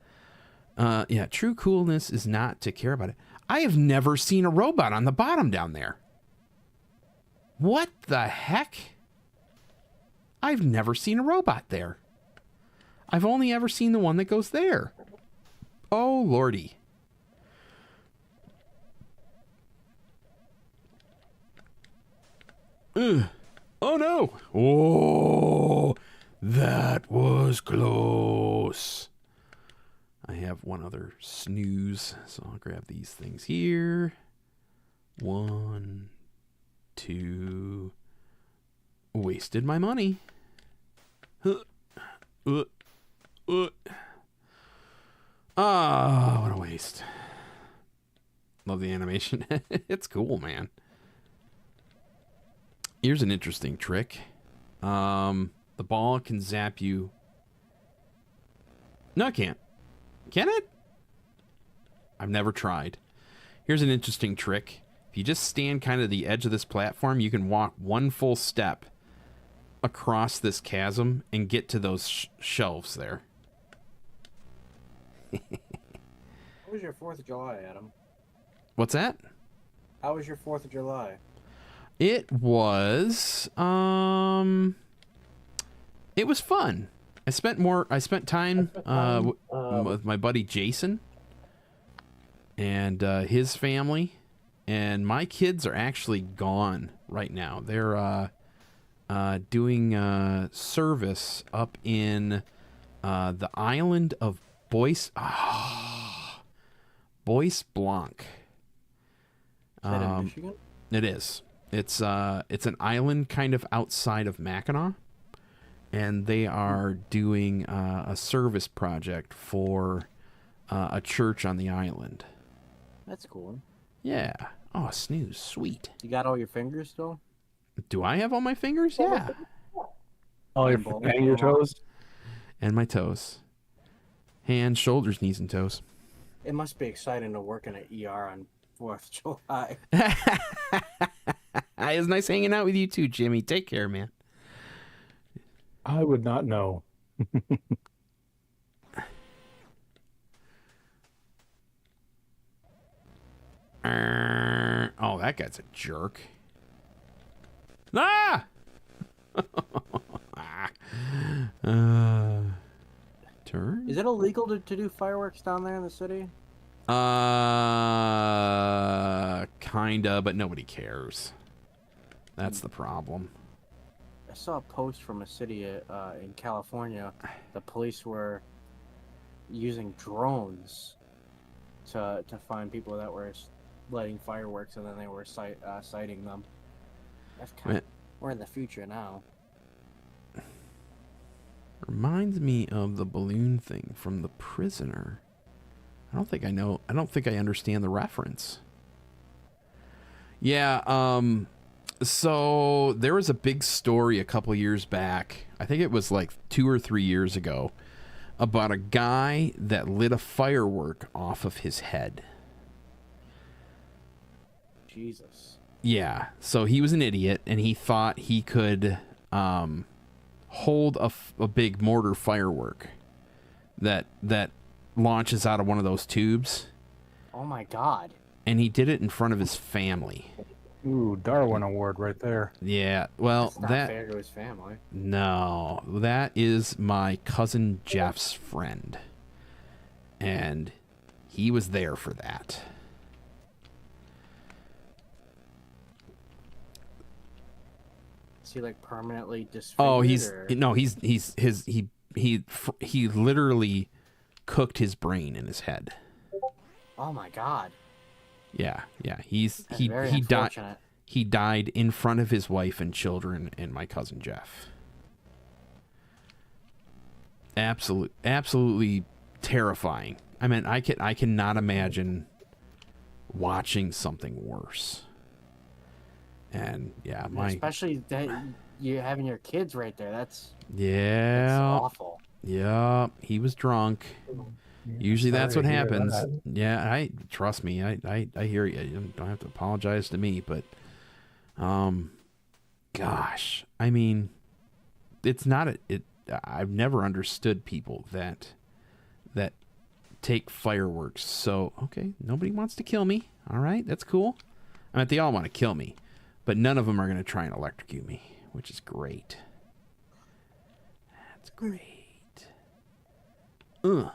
Yeah, true coolness is not to care about it. I have never seen a robot on the bottom down there. What the heck? I've never seen a robot there. I've only ever seen the one that goes there. Oh, lordy. Oh, no. Oh, that was close. I have one other snooze, so I'll grab these things here. 1, 2. Wasted my money. Ah, what a waste. Love the animation. It's cool, man. Here's an interesting trick. The ball can zap you. No, it can't. Can it? I've never tried. Here's an interesting trick. If you just stand kind of the edge of this platform, you can walk one full step across this chasm and get to those shelves there. How was your 4th of July, Adam? What's that? How was your 4th of July? It was fun. I spent time with my buddy Jason and his family, and my kids are actually gone right now. They're doing service up in the island of Bois Blanc. Is that in Michigan? It is. It's an island kind of outside of Mackinac, and they are doing a service project for a church on the island. That's cool. Yeah. Oh, snooze. Sweet. You got all your fingers still? Do I have all my fingers? Yeah. All your Both. and your toes. And my toes. Hands, shoulders, knees, and toes. It must be exciting to work in an ER on 4th of July. It was nice hanging out with you too, Jimmy. Take care, man. I would not know. Oh, that guy's a jerk. Ah! Turn? Is it illegal to do fireworks down there in the city? Kinda, but nobody cares. That's the problem. I saw a post from a city in California. The police were using drones to find people that were lighting fireworks, and then they were citing them. That's kind of, we're in the future now. Reminds me of the balloon thing from The Prisoner. I don't think I understand the reference. Yeah, so there was a big story a couple years back. I think it was like 2 or 3 years ago, about a guy that lit a firework off of his head. Jesus. Yeah, so he was an idiot, and he thought he could hold a big mortar firework that launches out of one of those tubes. Oh my God. And he did it in front of his family. Ooh, Darwin Award right there. Yeah, well, That's not fair to his family. No, that is my cousin Jeff's friend. And he was there for that. Is he like permanently disfigured? Oh, or? he literally cooked his brain in his head. Oh my God. Yeah. That's he very died. unfortunate. He died in front of his wife and children and my cousin Jeff. Absolutely terrifying. I mean, I cannot imagine watching something worse. And yeah, especially that you having your kids right there. That's awful. Yeah, he was drunk. Usually that's what happens. That. Yeah, trust me. I hear you. You don't have to apologize to me, but gosh, I mean, it's not I've never understood people that take fireworks. So, okay, nobody wants to kill me. All right, that's cool. I mean, they all want to kill me, but none of them are going to try and electrocute me, which is great. That's great. Oons.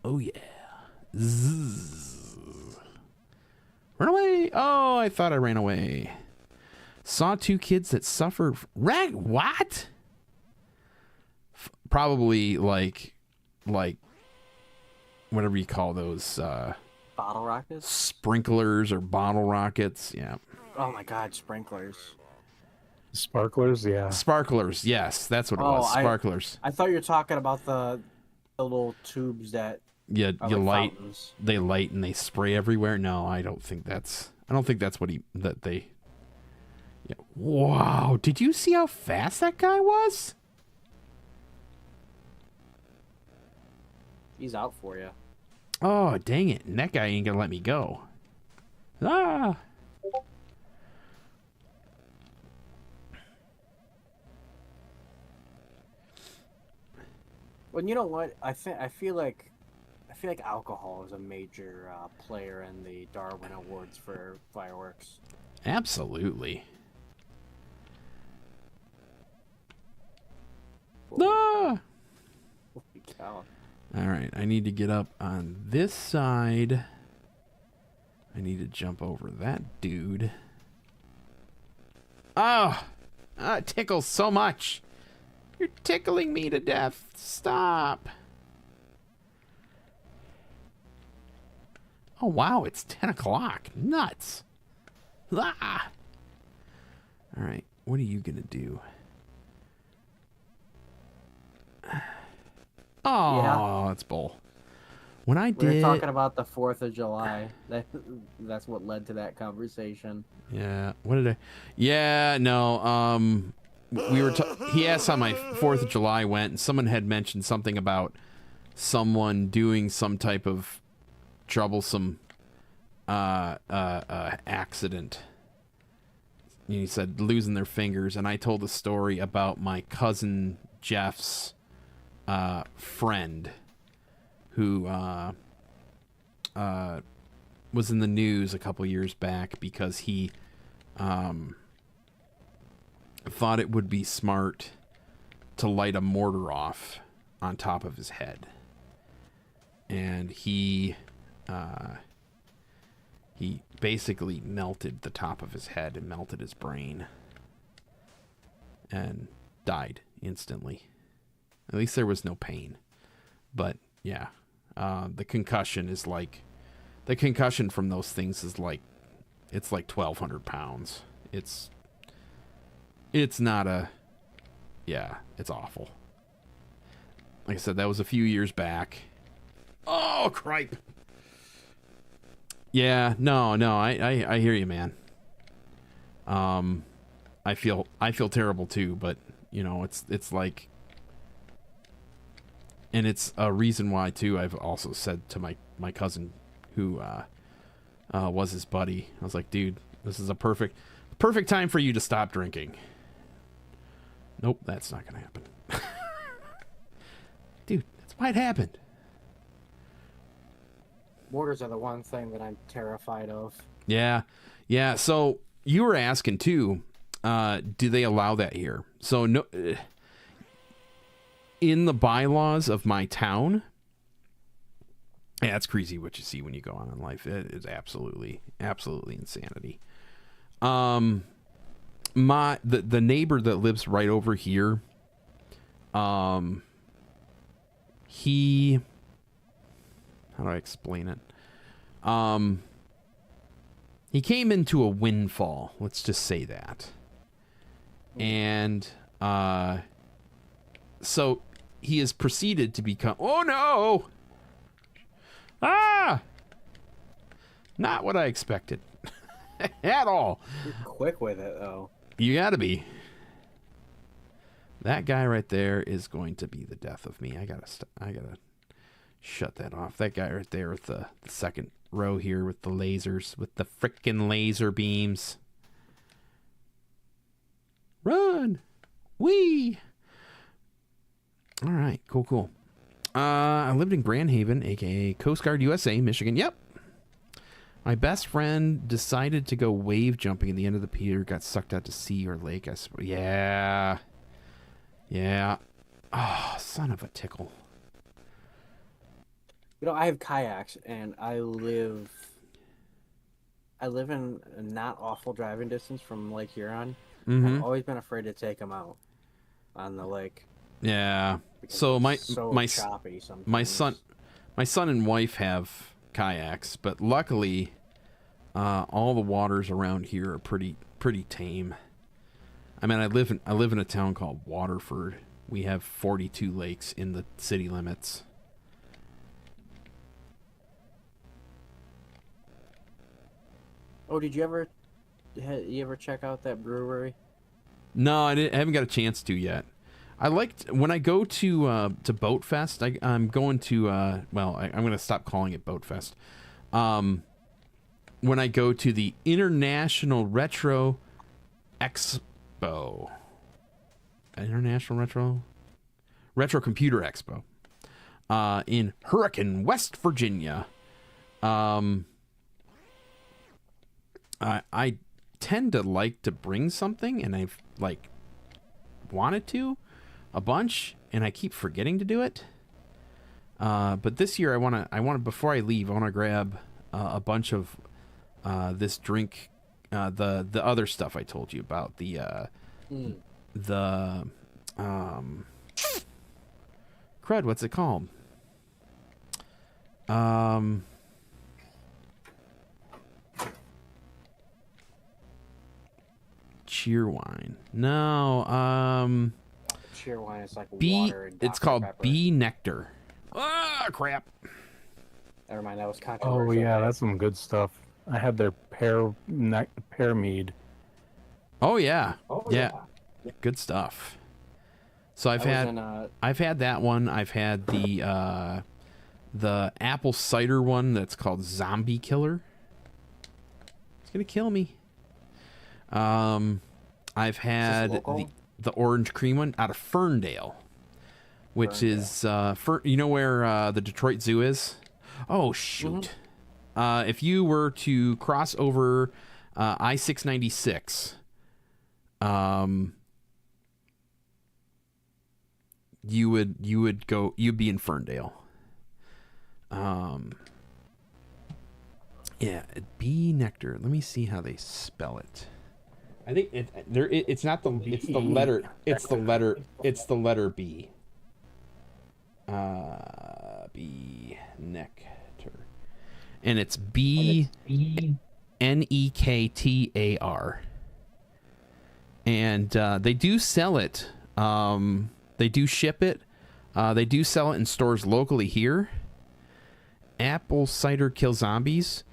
Oh yeah. Zzz. Run away. Oh, I thought I ran away. Saw 2 kids that suffered. What? Probably like whatever you call those. Bottle rockets? Sprinklers or bottle rockets. Yeah. Oh my God, sprinklers. Sparklers, yeah. Sparklers, yes, that's what it was. Sparklers. I thought you were talking about the little tubes that You are you like light. fountains. They light and they spray everywhere. No, I don't think that's what they. Yeah. Wow! Did you see how fast that guy was? He's out for you. Oh, dang it! And that guy ain't gonna let me go. Ah! Well, you know what? I feel like alcohol is a major player in the Darwin Awards for fireworks. Absolutely. Ah! Holy cow. All right, I need to get up on this side. I need to jump over that dude. Oh, it tickles so much. You're tickling me to death. Stop. Oh, wow, it's 10 o'clock. Nuts. Ah. All right, what are you going to do? Oh, it's bull. When I We were did, talking about the 4th of July. That's what led to that conversation. yeah. What did I? Yeah, no. We were. He asked how my 4th of July went, and someone had mentioned something about someone doing some type of troublesome accident. He said losing their fingers, and I told a story about my cousin Jeff's friend who was in the news a couple years back because he thought it would be smart to light a mortar off on top of his head. And he basically melted the top of his head and melted his brain and died instantly. At least there was no pain. But yeah, the concussion is like, the concussion from those things is like, it's like 1,200 pounds. It's not a, yeah, it's awful. Like I said, that was a few years back. Oh, cripe. Yeah, no, I hear you, man. I feel terrible too, but you know, it's like, and it's a reason why too. I've also said to my cousin, who was his buddy, I was like, dude, this is a perfect time for you to stop drinking. Nope, that's not gonna happen. Dude, that's why it happened. Mortars are the one thing that I'm terrified of. Yeah. So you were asking too, do they allow that here? So no, in the bylaws of my town, yeah, it's crazy what you see when you go on in life. It is absolutely insanity. The neighbor that lives right over here, he, how do I explain it? He came into a windfall. Let's just say that. And, so he has proceeded to become, oh no! Ah! Not what I expected. At all. You're quick with it, though. You gotta be. That guy right there is going to be the death of me. I gotta shut that off. That guy right there with the second row here with the lasers, with the frickin' laser beams. Run! Wee! All right, cool. I lived in Grand Haven, aka Coast Guard USA, Michigan. Yep. My best friend decided to go wave jumping at the end of the pier, got sucked out to sea or lake, I suppose. Yeah. Oh, son of a tickle. You know, I have kayaks, and I live in a not awful driving distance from Lake Huron. Mm-hmm. I've always been afraid to take them out on the lake. Yeah. So my choppy sometimes. my son and wife have kayaks, but luckily, all the waters around here are pretty tame. I mean, I live in a town called Waterford. We have 42 lakes in the city limits. Oh, did you ever check out that brewery? No, I haven't got a chance to yet. I liked when I go to Boat Fest. I'm going to I'm going to stop calling it Boat Fest. When I go to the International Retro Expo, International Retro Computer Expo, in Hurricane, West Virginia. I tend to like to bring something, and I've wanted to a bunch, and I keep forgetting to do it. But this year I want to before I leave, I want to grab a bunch of this drink, the other stuff I told you about, the crud, what's it called? Cheerwine. No, Cheerwine is like water and it's Dr. called Pepper. bee nectar. Ah, crap. Never mind, that was Oh controversial. yeah, that's some good stuff. I had their pear mead. Oh yeah. Yeah. Good stuff. So I've had that one. I've had the apple cider one that's called Zombie Killer. It's gonna kill me. I've had the orange cream one out of Ferndale, which is you know where the Detroit Zoo is? Oh shoot. If you were to cross over I-696, you'd be in Ferndale. Yeah, bee nectar. Let me see how they spell it. I think it's not the letter B. Bee nectar, and it's BNEKTAR, and they do sell it. They do ship it. They do sell it in stores locally here. Apple cider kill zombies.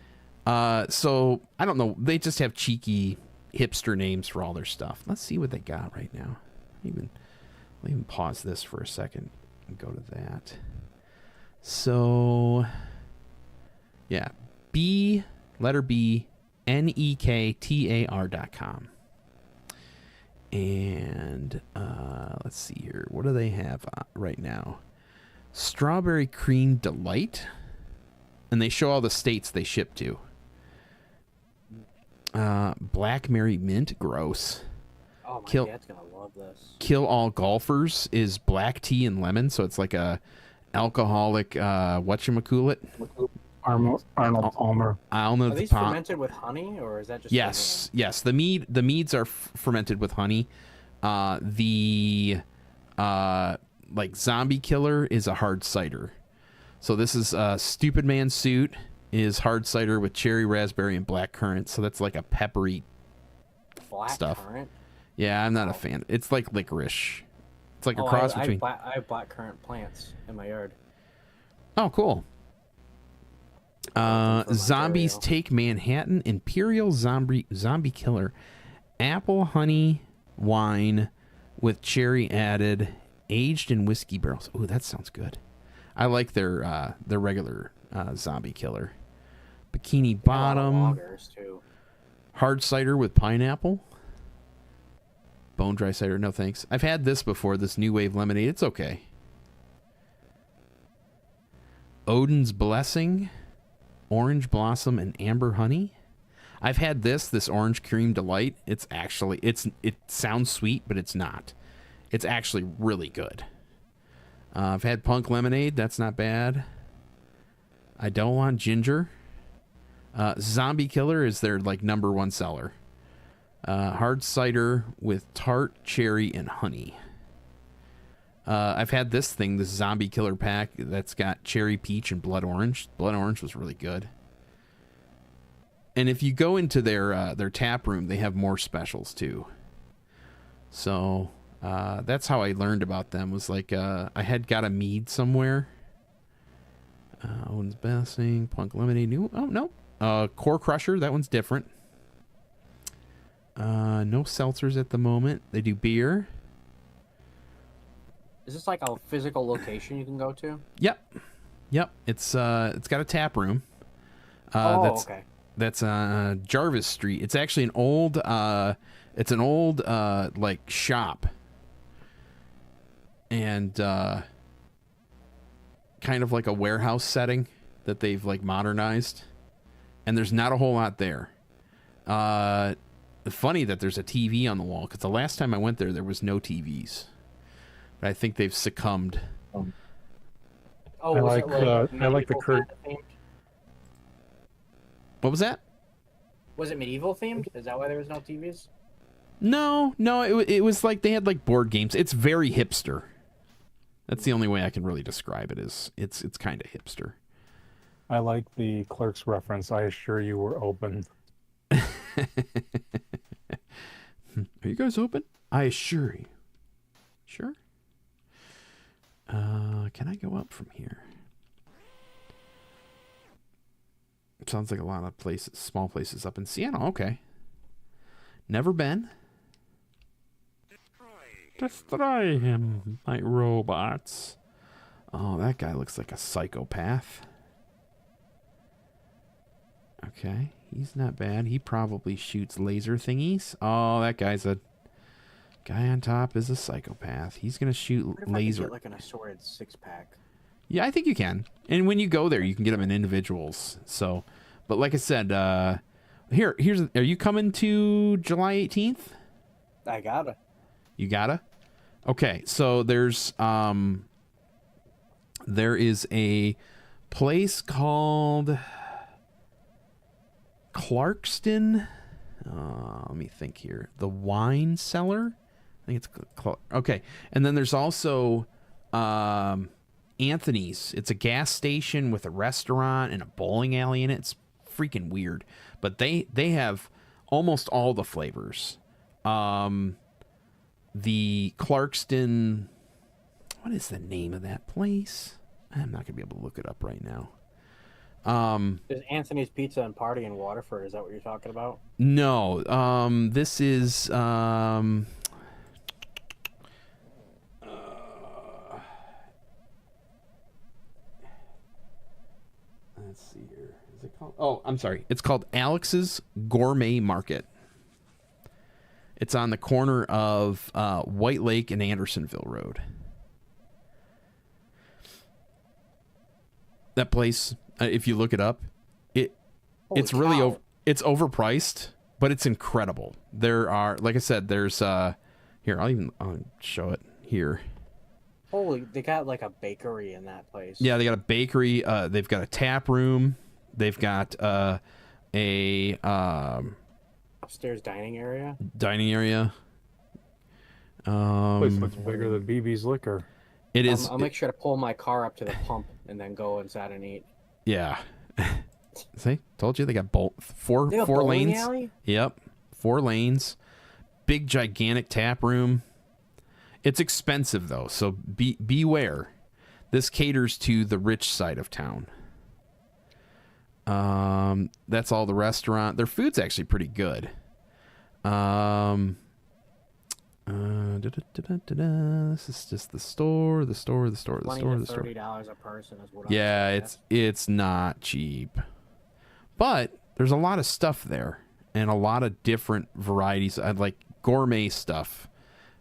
So I don't know. They just have cheeky hipster names for all their stuff. Let's see what they got right now. I'll even pause this for a second and go to that. So yeah, letter B, NEKTAR.com. And let's see here. What do they have right now? Strawberry Cream Delight. And they show all the states they ship to. Black Mary Mint, gross. Oh, my dad's gonna love this. Kill All Golfers is black tea and lemon, so it's like a alcoholic whatchamacallit. Arnold Palmer. Are these fermented with honey, or is that just? Yes. The meads are fermented with honey. Like Zombie Killer is a hard cider. So this is Stupid Man Suit is hard cider with cherry, raspberry, and black currant. So that's like a peppery stuff. Currant? Yeah, I'm not a fan. It's like licorice. It's like a cross between. I have black currant plants in my yard. Oh, cool. Zombies Take Manhattan, Imperial Zombie Killer, apple honey wine with cherry added, aged in whiskey barrels. Ooh, that sounds good. I like their regular Zombie Killer. Bikini Bottom, hard cider with pineapple, bone dry cider. No thanks. I've had this before. This New Wave lemonade. It's okay. Odin's Blessing, orange blossom and amber honey. I've had this orange cream delight. It sounds sweet, but it's not. It's actually really good. I've had punk lemonade. That's not bad. I don't want ginger. Zombie Killer is their like #1 seller. Hard cider with tart, cherry, and honey. I've had this Zombie Killer pack that's got cherry peach and blood orange. Blood orange was really good. And if you go into their tap room, they have more specials too. So that's how I learned about them. Was like I had got a mead somewhere. Owen's Bassing, Punk Lemonade. Oh no, Core Crusher. That one's different. No seltzers at the moment. They do beer. Is this like a physical location you can go to? Yep. It's got a tap room. Okay. That's Jarvis Street. It's actually an old like shop. And kind of like a warehouse setting that they've like modernized. And there's not a whole lot there. Funny that there's a TV on the wall, because the last time I went there was no TVs. But I think they've succumbed. Oh, I like the curtain. What was that? Was it medieval themed? Is that why there was no TVs? No, it was like they had like board games. It's very hipster. That's the only way I can really describe it. Is it's kind of hipster. I like the Clerks reference. I assure you we're open. Are you guys open? I assure you. Sure. Can I go up from here? Sounds like a lot of places, small places up in Seattle. Okay. Never been. Destroy him, my robots. Oh, that guy looks like a psychopath. Okay, he's not bad. He probably shoots laser thingies. Oh, that guy's a... Guy on top is a psychopath. He's going to shoot What if I laser... could get like an assorted 6-pack? Yeah, I think you can. And when you go there, you can get them in individuals. So, but like I said, here's... Are you coming to July 18th? I gotta. You gotta? Okay, so there is a place called Clarkston. Let me think here. The Wine Cellar. I think it's okay. And then there's also Anthony's. It's a gas station with a restaurant and a bowling alley in it. It's freaking weird, but they have almost all the flavors. The Clarkston, what is the name of that place? I'm not gonna be able to look it up right now. Is Anthony's Pizza and Party in Waterford? Is that what you're talking about? No. This is let's see here. Is it called? Oh, I'm sorry. It's called Alex's Gourmet Market. It's on the corner of White Lake and Andersonville Road. That place, if you look it up, it's really it's overpriced, but it's incredible. There are, like I said, there's here, I'll show it here. Holy, they got like a bakery in that place. Yeah, they got a bakery. They've got a tap room. They've got a upstairs dining area. Place looks bigger than BB's Liquor. It is. I'll make sure to pull my car up to the pump and then go inside and eat. Yeah. See, told you they got four They got a bowling lanes. alley? Yep, 4 lanes. Big gigantic tap room. It's expensive though, so beware. This caters to the rich side of town. That's all the restaurant. Their food's actually pretty good. This is just the store. $30 a person is what Yeah, it's not cheap. But there's a lot of stuff there and a lot of different varieties. I like gourmet stuff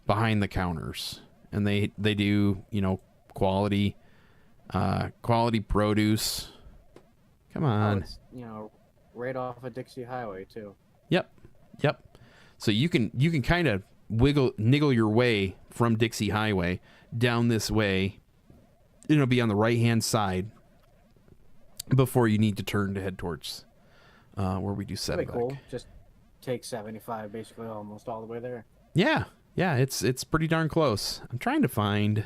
behind the counters. And they do, quality produce. Come on. It's, right off of Dixie Highway too. Yep. So you can kind of niggle your way from Dixie Highway down this way. It'll be on the right-hand side before you need to turn to head towards where we do That'd be Setback. cool. Just take 75 basically almost all the way there. Yeah, it's pretty darn close. I'm trying to find.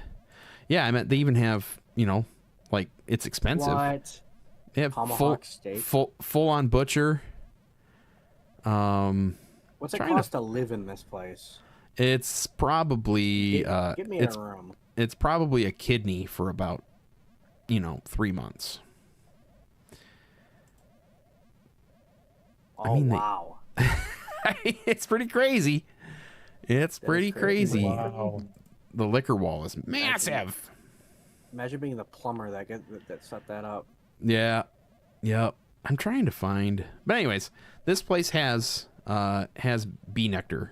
Yeah, I meant they even have, like it's expensive. What? They have Tomahawk steak. full on butcher. What's it cost to live in this place? It's probably Give me a room. It's probably a kidney for about 3 months. Oh, wow. It's pretty crazy. It's pretty crazy. Wow. The liquor wall is massive. Imagine being the plumber that set that up. Yeah. Yep. I'm trying to find. But anyways, this place has bee nectar.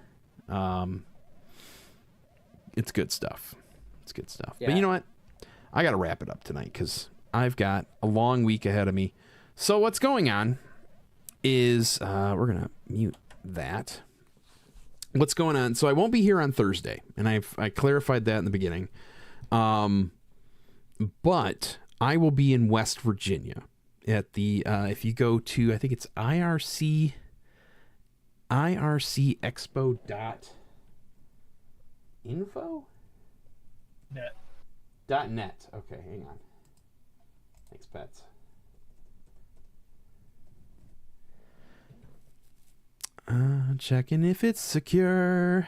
It's good stuff. Yeah. But you know what? I got to wrap it up tonight because I've got a long week ahead of me. So what's going on is we're going to mute that. What's going on? So I won't be here on Thursday, and I clarified that in the beginning. But I will be in West Virginia at the if you go to, I think it's ircexpo.info? .net. Okay, hang on. Thanks, Pets. Checking if it's secure.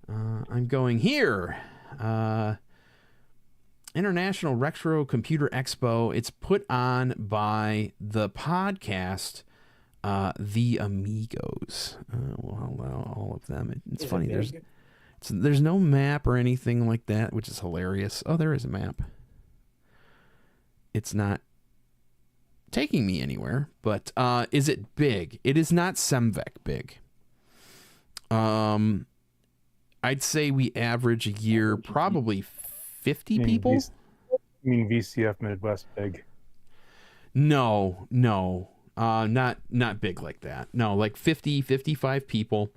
I'm going here. International Retro Computer Expo. It's put on by the podcast, The Amigos. We'll allow all of them. It's Is funny. it big? There's no map or anything like that, which is hilarious. Oh, there is a map. It's not taking me anywhere, but is it big? It is not Semvec big. I'd say we average a year probably 50 people. You mean VCF Midwest big? No, not big like that. No, like 50, 55 people.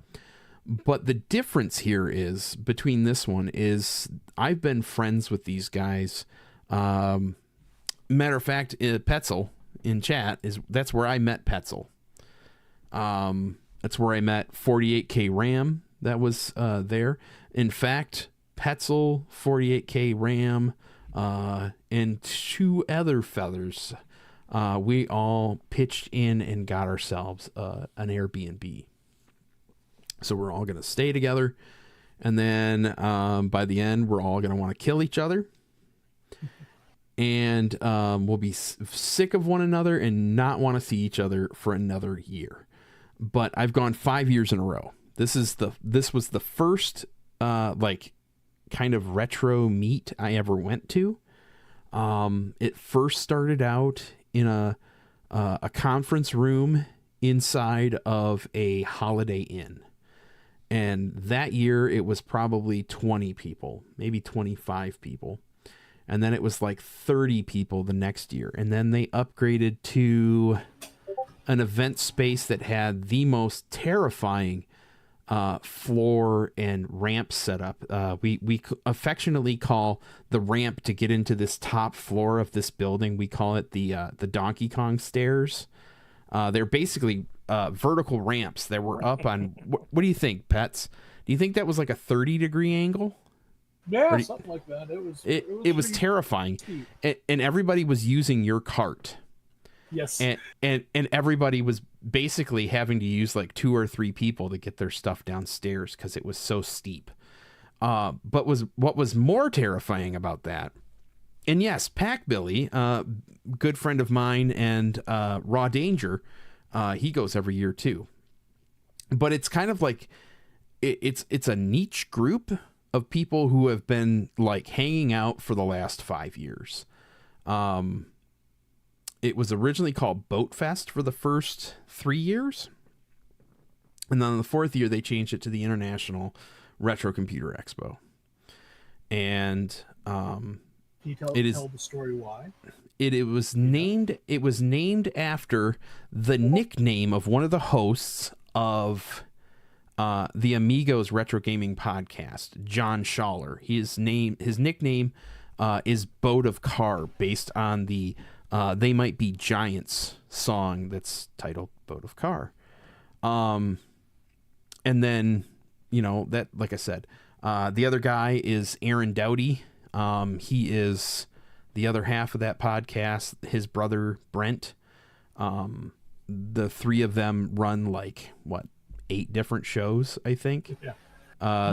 But the difference here is between this one is I've been friends with these guys. Matter of fact, Petzel in chat that's where I met Petzel. That's where I met 48K Ram. That was there. In fact, Petzel, 48K Ram, and two other feathers. We all pitched in and got ourselves an Airbnb. So we're all going to stay together. And then by the end, we're all going to want to kill each other. And we'll be sick of one another and not want to see each other for another year. But I've gone 5 years in a row. This was the first like kind of retro meet I ever went to. It first started out in a conference room inside of a Holiday Inn. And that year it was probably 20 people, maybe 25 people. And then it was like 30 people the next year. And then they upgraded to an event space that had the most terrifying floor and ramp setup. We affectionately call the ramp to get into this top floor of this building, we call it the Donkey Kong stairs. They're basically vertical ramps that were up on, what do you think, Pets? Do you think that was like a 30-degree angle? Yeah, something like that. It was terrifying. And everybody was using your cart. Yes. And everybody was basically having to use like 2 or 3 people to get their stuff downstairs because it was so steep. But what was more terrifying about that, and yes, Pack Billy, good friend of mine, and Raw Danger, he goes every year too. But it's kind of like it's a niche group of people who have been like hanging out for the last 5 years. It was originally called Boat Fest for the first 3 years. And then on the 4th year, they changed it to the International Retro Computer Expo. And Can you tell the story why? It was named after the nickname of one of the hosts of the Amigos Retro Gaming Podcast, John Schaller. His nickname is Boat of Car, based on the They Might Be Giants song that's titled Boat of Car. And then, that, like I said, the other guy is Aaron Dowdy. He is the other half of that podcast, his brother Brent. The three of them run 8 different shows, I think. Yeah.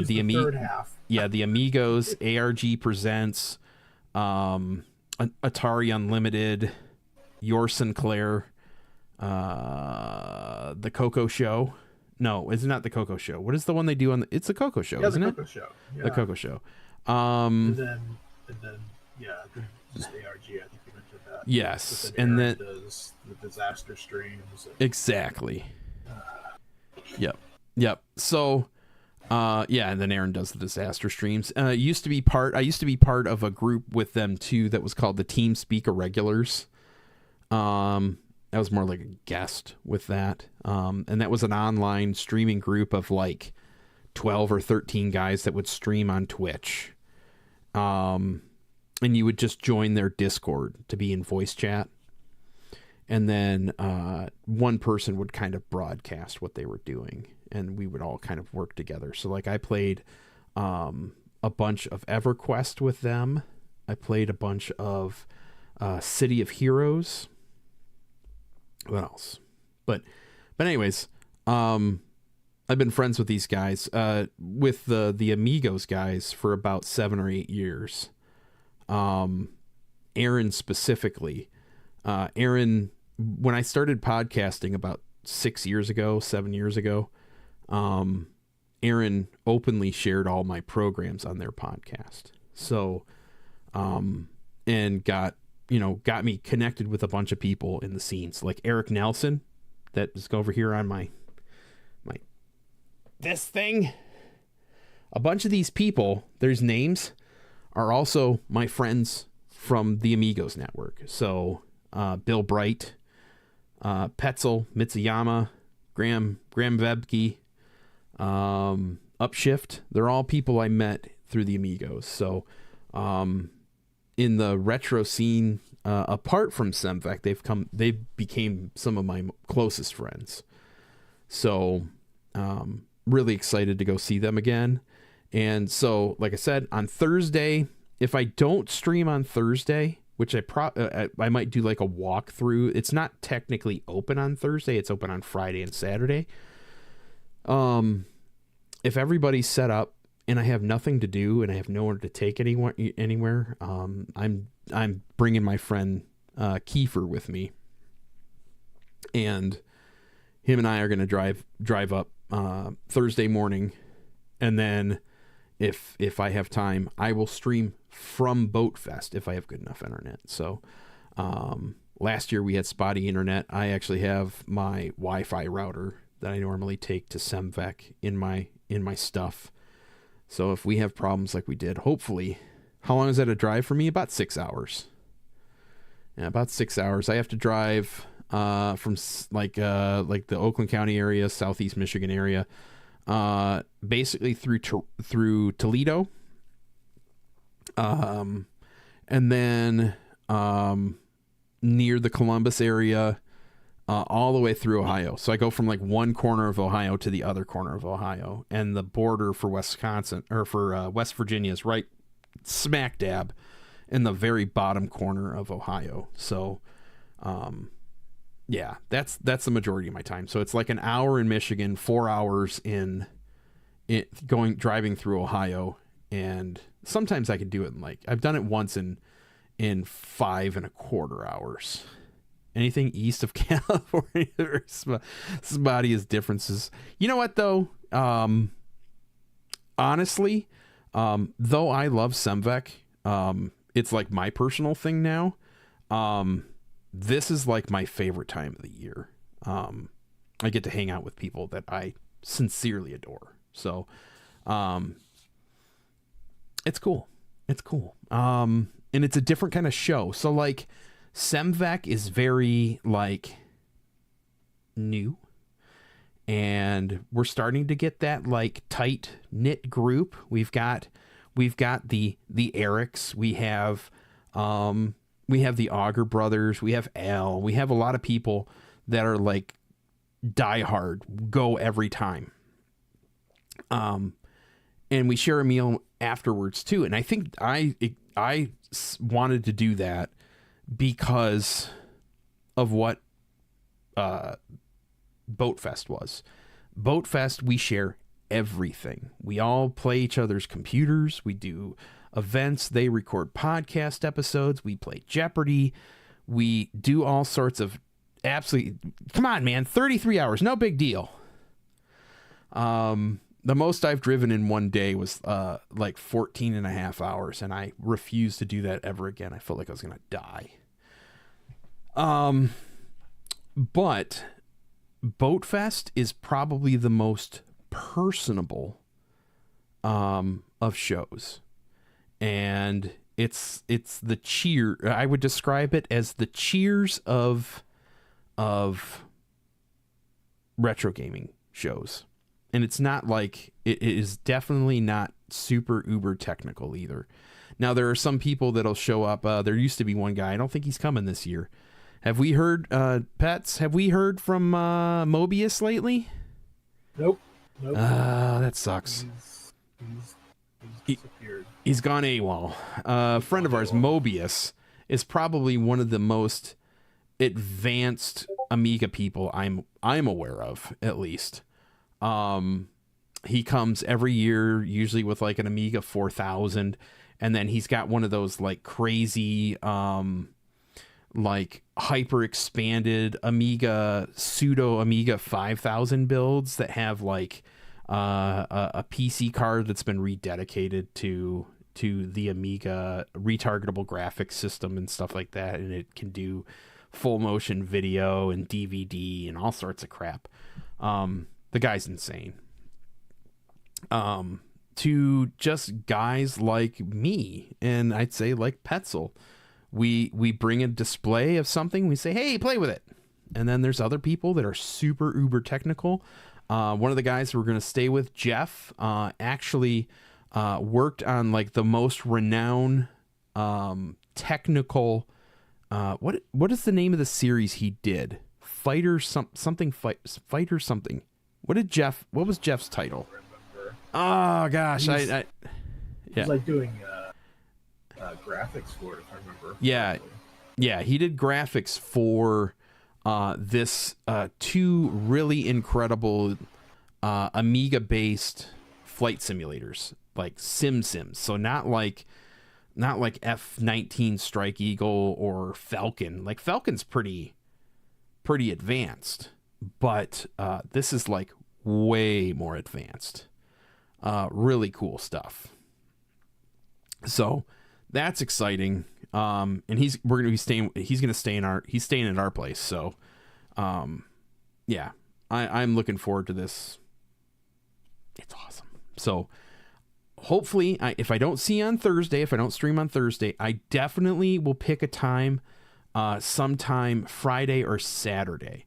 The third half. Yeah, the Amigos, ARG Presents, Atari Unlimited, Your Sinclair, the Coco Show. No, it's not the Coco Show. What is the one they do on it's the Coco Show, isn't it? The Coco Show. Yeah. The Coco Show. And then just ARG, I think you mentioned that. Yes, and then does the disaster streams. Exactly. Yep. So, and then Aaron does the disaster streams. I used to be part of a group with them too that was called the Team Speak Irregulars. I was more like a guest with that. And that was an online streaming group of 12 or 13 guys that would stream on Twitch. And you would just join their Discord to be in voice chat. And then one person would kind of broadcast what they were doing, and we would all kind of work together. So I played a bunch of EverQuest with them. I played a bunch of City of Heroes. What else? But anyways, I've been friends with these guys, with the Amigos guys for about 7 or 8 years. Aaron specifically. Aaron, when I started podcasting about 7 years ago, Aaron openly shared all my programs on their podcast. So, and got me connected with a bunch of people in the scenes, like Eric Nelson, that is over here on my this thing. A bunch of these people, there's names, are also my friends from the Amigos Network. So, Bill Bright, Petzel, Mitsuyama, Graham Vebke, Upshift. They're all people I met through the Amigos. So, in the retro scene, apart from Semvec, they became some of my closest friends. So, really excited to go see them again. And so, like I said, on Thursday, if I don't stream on Thursday, which I might do like a walkthrough. It's not technically open on Thursday. It's open on Friday and Saturday. If everybody's set up and I have nothing to do and I have nowhere to take anywhere, I'm bringing my friend Kiefer with me, and him and I are going to drive up Thursday morning, and then if I have time, I will stream from Boat Fest if I have good enough internet. So last year we had spotty internet. I actually have my Wi-Fi router that I normally take to Semvec in my stuff. So if we have problems like we did, hopefully, how long is that a drive for me? About 6 hours. Yeah, about 6 hours. I have to drive from like the Oakland County area, Southeast Michigan area, basically through Toledo, and then near the Columbus area, all the way through Ohio. So I go from like one corner of Ohio to the other corner of Ohio, and the border for Wisconsin or for West Virginia is right smack dab in the very bottom corner of Ohio. So, yeah, that's the majority of my time. So it's like an hour in Michigan, 4 hours driving through Ohio, and sometimes I could do it in I've done it once in 5.25 hours. Anything east of California, there's spotty as differences. You know what though? Honestly, though I love Semvec, it's like my personal thing now. This is like my favorite time of the year. I get to hang out with people that I sincerely adore. So, it's cool. It's cool. And it's a different kind of show. So like Semvec is very like new, and we're starting to get that like tight knit group. We've got the Erics, we have the Auger brothers, we have Al, we have a lot of people that are like diehard, go every time. And we share a meal afterwards too. And I think I wanted to do that because of what Boat Fest was. Boat Fest, we share everything. We all play each other's computers. We do events. They record podcast episodes. We play Jeopardy. We do all sorts of absolutely... Come on, man. 33 hours. No big deal. The most I've driven in one day was like 14 and a half hours, and I refused to do that ever again. I felt like I was going to die. But Boat Fest is probably the most personable of shows, and it's the cheer. I would describe it as the Cheers of retro gaming shows. And it's not like, it is definitely not super uber technical either. Now, there are some people that'll show up. There used to be one guy. I don't think he's coming this year. Have we heard, Pets? Have we heard from Mobius lately? Nope. That sucks. He's disappeared. He's gone AWOL. A friend of ours, Mobius, is probably one of the most advanced Amiga people I'm aware of, at least. He comes every year, usually with like an Amiga 4000, And then he's got one of those like crazy, like hyper expanded pseudo Amiga 5000 builds that have like a PC card that's been rededicated to the Amiga retargetable graphics system and stuff like that, and it can do full motion video and DVD and all sorts of crap. The guy's insane. To just guys like me, and I'd say like Petzel, we bring a display of something, we say, hey, play with it. And then there's other people that are super uber technical. One of the guys we're going to stay with, Jeff, actually worked on like the most renowned technical what is the name of the series he did? Fighter something. What was Jeff's title? Oh gosh, I It was like doing graphics for it, if I remember. Yeah, he did graphics for this two really incredible Amiga based flight simulators, like Sims. So not like F-19 Strike Eagle or Falcon. Like Falcon's pretty advanced, but this is like way more advanced. Really cool stuff. So that's exciting. And he's staying at our place. So, yeah, I'm looking forward to this. It's awesome. So hopefully if I don't see you on Thursday, if I don't stream on Thursday, I definitely will pick a time, sometime Friday or Saturday.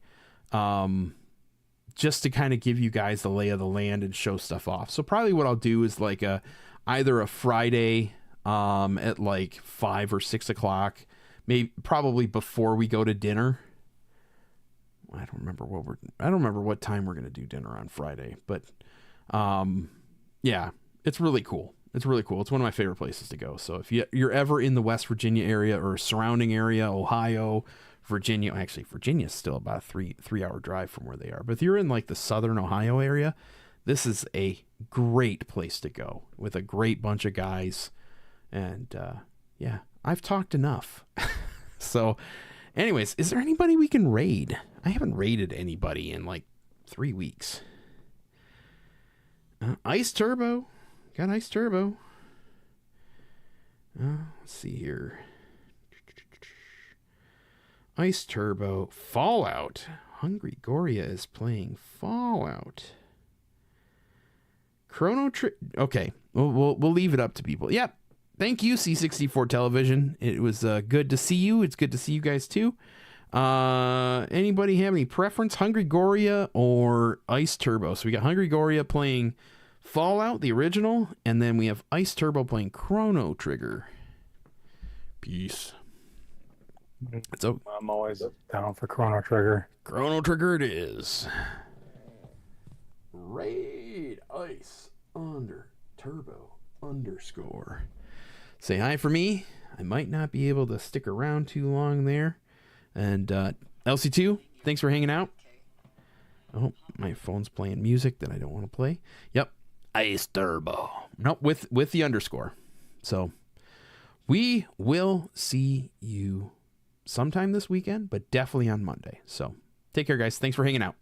Just to kind of give you guys the lay of the land and show stuff off. So probably what I'll do is like either a Friday, at like 5 or 6 o'clock, probably before we go to dinner. I don't remember what time we're going to do dinner on Friday, but, yeah, it's really cool. It's really cool. It's one of my favorite places to go. So if you're ever in the West Virginia area or surrounding area, Ohio, Virginia, actually Virginia's still about a 3-hour drive from where they are. But if you're in like the Southern Ohio area, this is a great place to go with a great bunch of guys. And, yeah, I've talked enough. So anyways, is there anybody we can raid? I haven't raided anybody in like 3 weeks. Ice Turbo. Got Ice Turbo. Let's see here. Ice Turbo. Fallout. Hungry Goria is playing Fallout. Chrono Trigger. Okay, we'll leave it up to people. Yep. Thank you, C64 Television. It was good to see you. It's good to see you guys too. Anybody have any preference? Hungry Goria or Ice Turbo? So we got Hungry Goria playing Fallout, the original, and then we have Ice Turbo playing Chrono Trigger. Peace. So I'm always down for Chrono Trigger. Chrono Trigger it is. Raid Ice Turbo _ Say hi for me. I might not be able to stick around too long there. And LC2, thanks for hanging out. Oh, my phone's playing music that I don't want to play. Yep. Ice Turbo. Nope, with the underscore. So we will see you sometime this weekend, but definitely on Monday. So take care, guys. Thanks for hanging out.